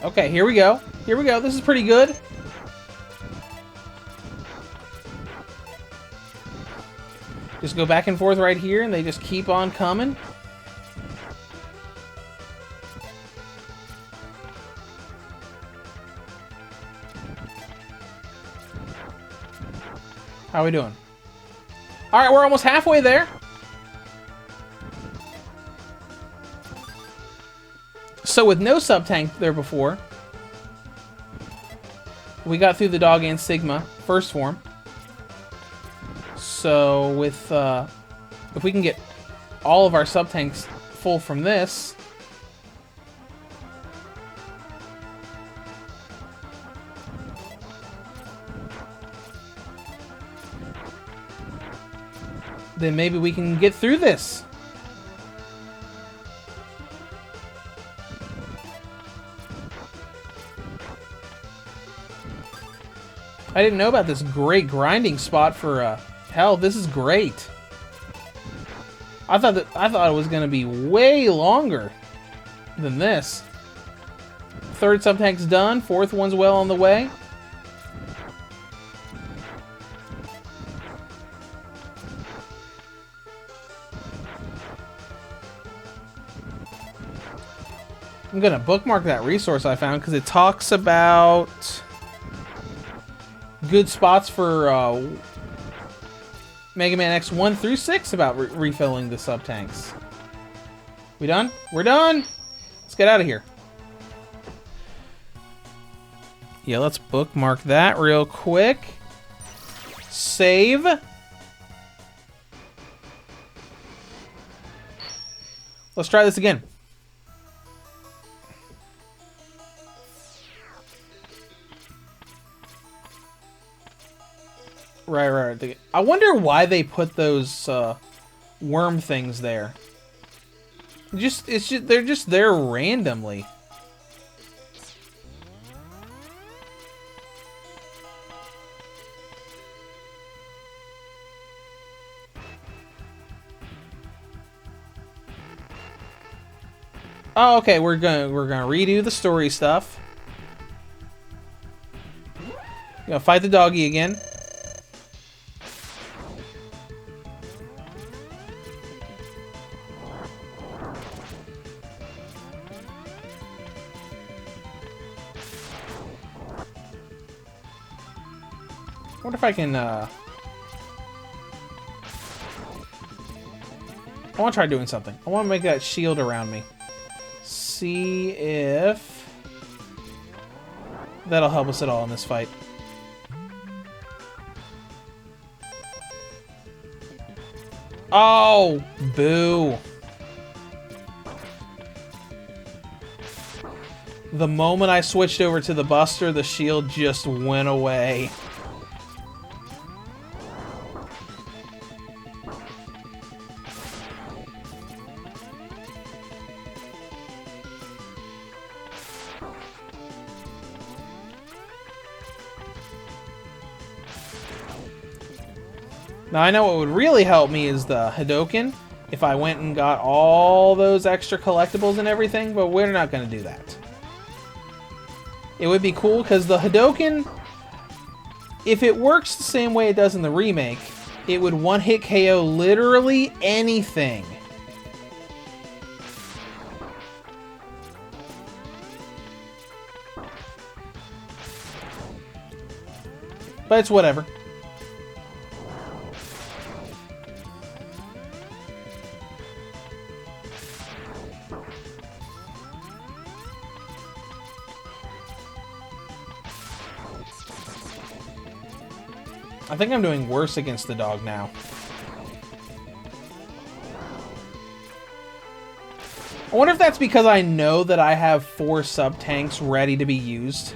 Okay, here we go. Here we go. This is pretty good. Just go back and forth right here, and they just keep on coming. How are we doing? All right, we're almost halfway there. So with no sub-tank there before, we got through the Dog and Sigma first form. So with if we can get all of our sub-tanks full from this, then maybe we can get through this. I didn't know about this great grinding spot for hell. This is great. I thought it was gonna be way longer than this. Third sub-tank's done. Fourth one's well on the way. I'm gonna bookmark that resource I found because it talks about good spots for Mega Man X 1 through 6 about refilling the sub-tanks. We done? We're done! Let's get out of here. Yeah, let's bookmark that real quick. Save. Let's try this again. Right. I wonder why they put those worm things there. They're just there randomly. Oh, okay. We're gonna redo the story stuff. Gonna fight the doggy again. I wonder if I can, I want to try doing something. I want to make that shield around me. See if that'll help us at all in this fight. Oh, boo. The moment I switched over to the Buster, the shield just went away. Now I know what would really help me is the Hadoken, if I went and got all those extra collectibles and everything, but we're not going to do that. It would be cool because the Hadoken, if it works the same way it does in the remake, it would one-hit KO literally anything. But it's whatever. I think I'm doing worse against the dog now. I wonder if that's because I know that I have 4 sub-tanks ready to be used.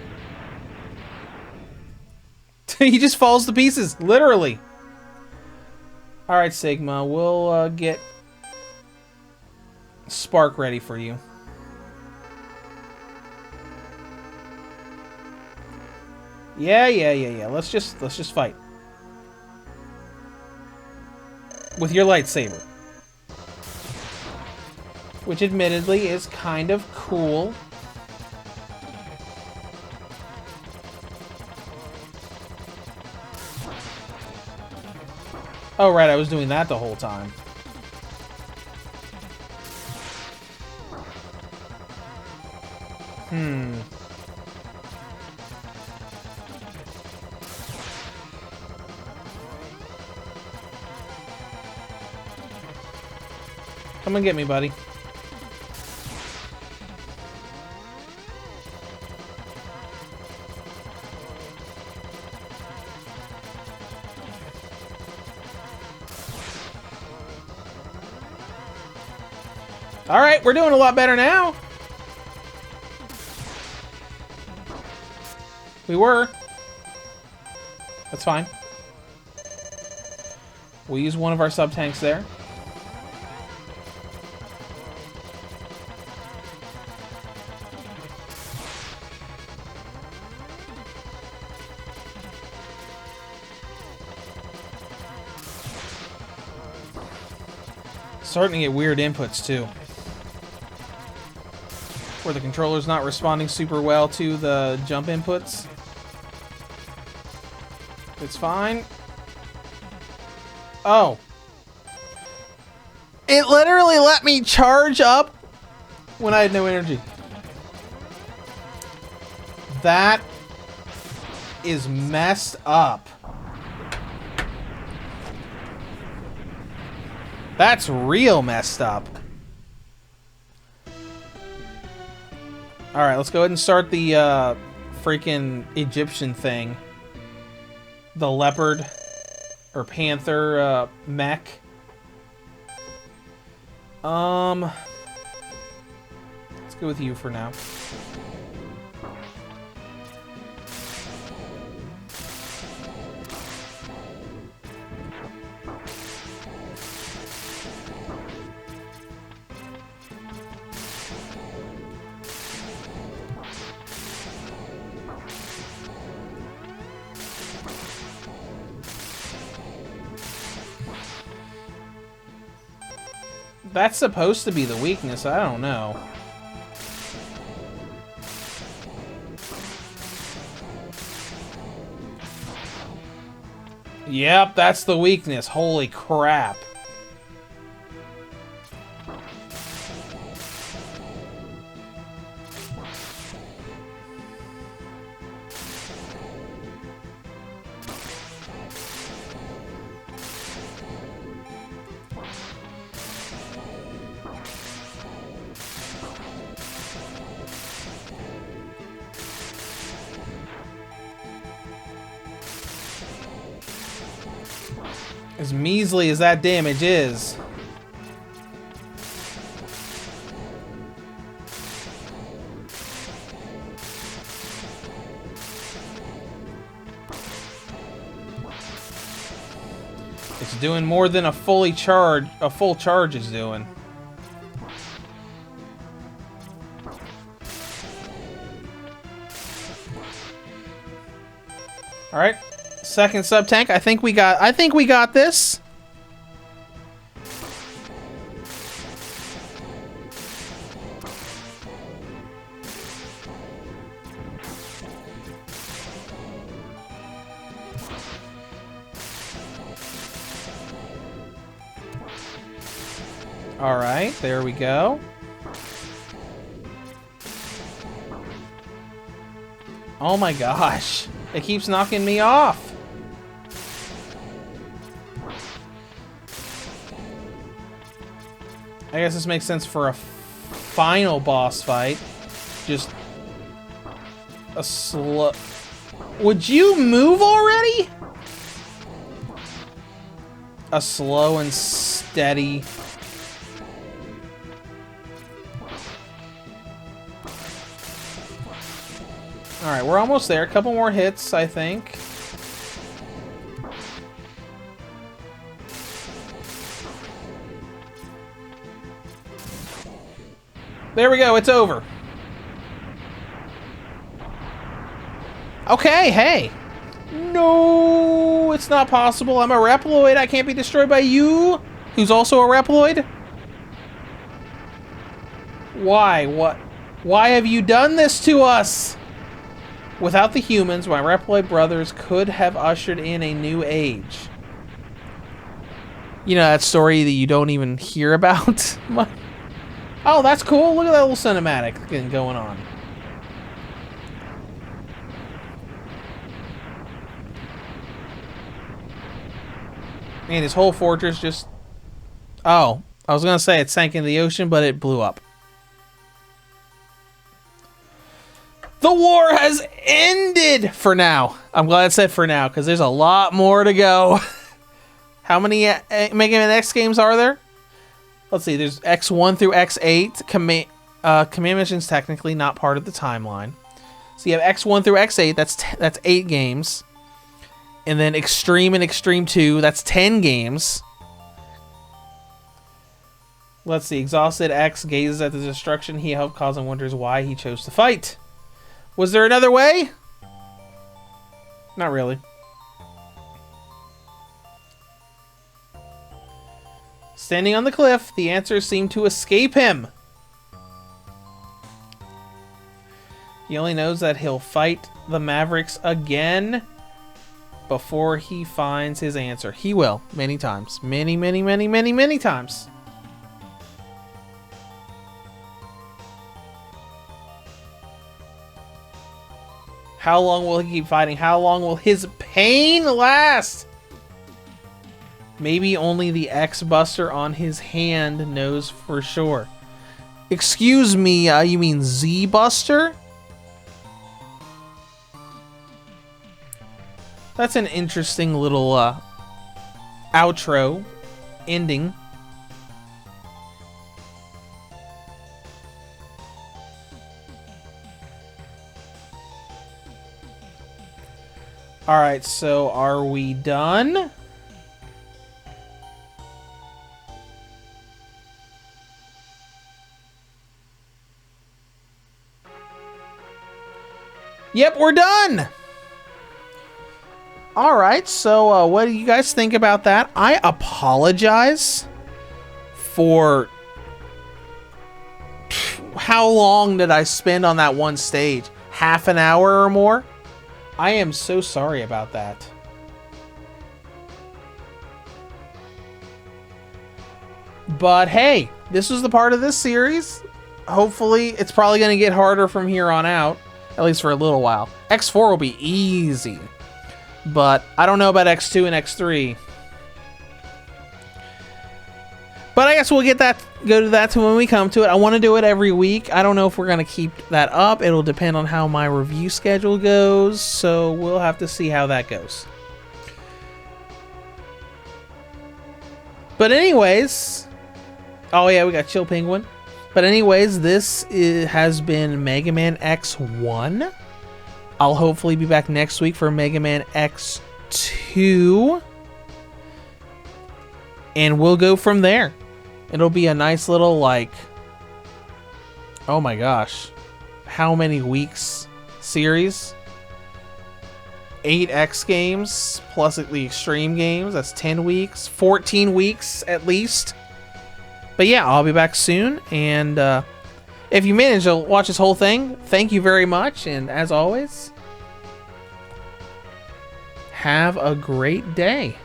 He just falls to pieces, literally. Alright, Sigma, we'll get Spark ready for you. Yeah. Let's just fight. With your lightsaber. Which admittedly is kind of cool. Oh right, I was doing that the whole time. Come and get me, buddy. Alright, we're doing a lot better now. We were. That's fine. We'll use one of our sub-tanks there. Starting to get weird inputs too. Where the controller's not responding super well to the jump inputs. It's fine. Oh. It literally let me charge up when I had no energy. That is messed up. That's real messed up. Alright, let's go ahead and start the freaking Egyptian thing. The leopard or panther mech. Let's go with you for now. That's supposed to be the weakness, I don't know. Yep, that's the weakness. Holy crap. As measly as that damage is. It's doing more than a full charge is doing. All right. Second sub-tank. I think we got this. All right, there we go. Oh my gosh. It keeps knocking me off. I guess this makes sense for a final boss fight. Just a slow... Would you move already? a slow and steady. All right, we're almost there. A couple more hits, I think. There we go, it's over. Okay, hey. No, it's not possible. I'm a Reploid. I can't be destroyed by you, who's also a Reploid. Why? What? Why have you done this to us? Without the humans, my Reploid brothers could have ushered in a new age. You know that story that you don't even hear about? Oh, that's cool. Look at that little cinematic thing going on. And his whole fortress just... Oh, I was going to say it sank in the ocean, but it blew up. The war has ended for now. I'm glad it said for now, because there's a lot more to go. How many Mega Man X games are there? Let's see, there's X1 through X8. Command Mission's technically not part of the timeline. So you have X1 through X8, that's 8 games. And then Extreme and Extreme 2, that's 10 games. Let's see, Exhausted X gazes at the destruction he helped cause and wonders why he chose to fight. Was there another way? Not really. Standing on the cliff, the answers seem to escape him. He only knows that he'll fight the Mavericks again before he finds his answer. He will, many times. Many, many, many, many, many times. How long will he keep fighting? How long will his pain last? Maybe only the X-Buster on his hand knows for sure. Excuse me, you mean Z-Buster? That's an interesting little outro ending. Alright, so are we done? Yep, we're done! Alright, so what do you guys think about that? I apologize for... How long did I spend on that one stage? Half an hour or more? I am so sorry about that. But hey, this was the part of this series. Hopefully, it's probably going to get harder from here on out, at least for a little while. X4 will be easy, but I don't know about X2 and X3. But I guess we'll go to that when we come to it. I want to do it every week. I don't know if we're going to keep that up. It'll depend on how my review schedule goes, so we'll have to see how that goes. But anyways... Oh yeah, we got Chill Penguin. But anyways, this has been Mega Man X1. I'll hopefully be back next week for Mega Man X2. And we'll go from there. It'll be a nice little, like... Oh my gosh. How many weeks series? 8 X games, plus the Extreme games. That's 10 weeks. 14 weeks, at least. But yeah, I'll be back soon. And if you manage to watch this whole thing, thank you very much. And as always, have a great day.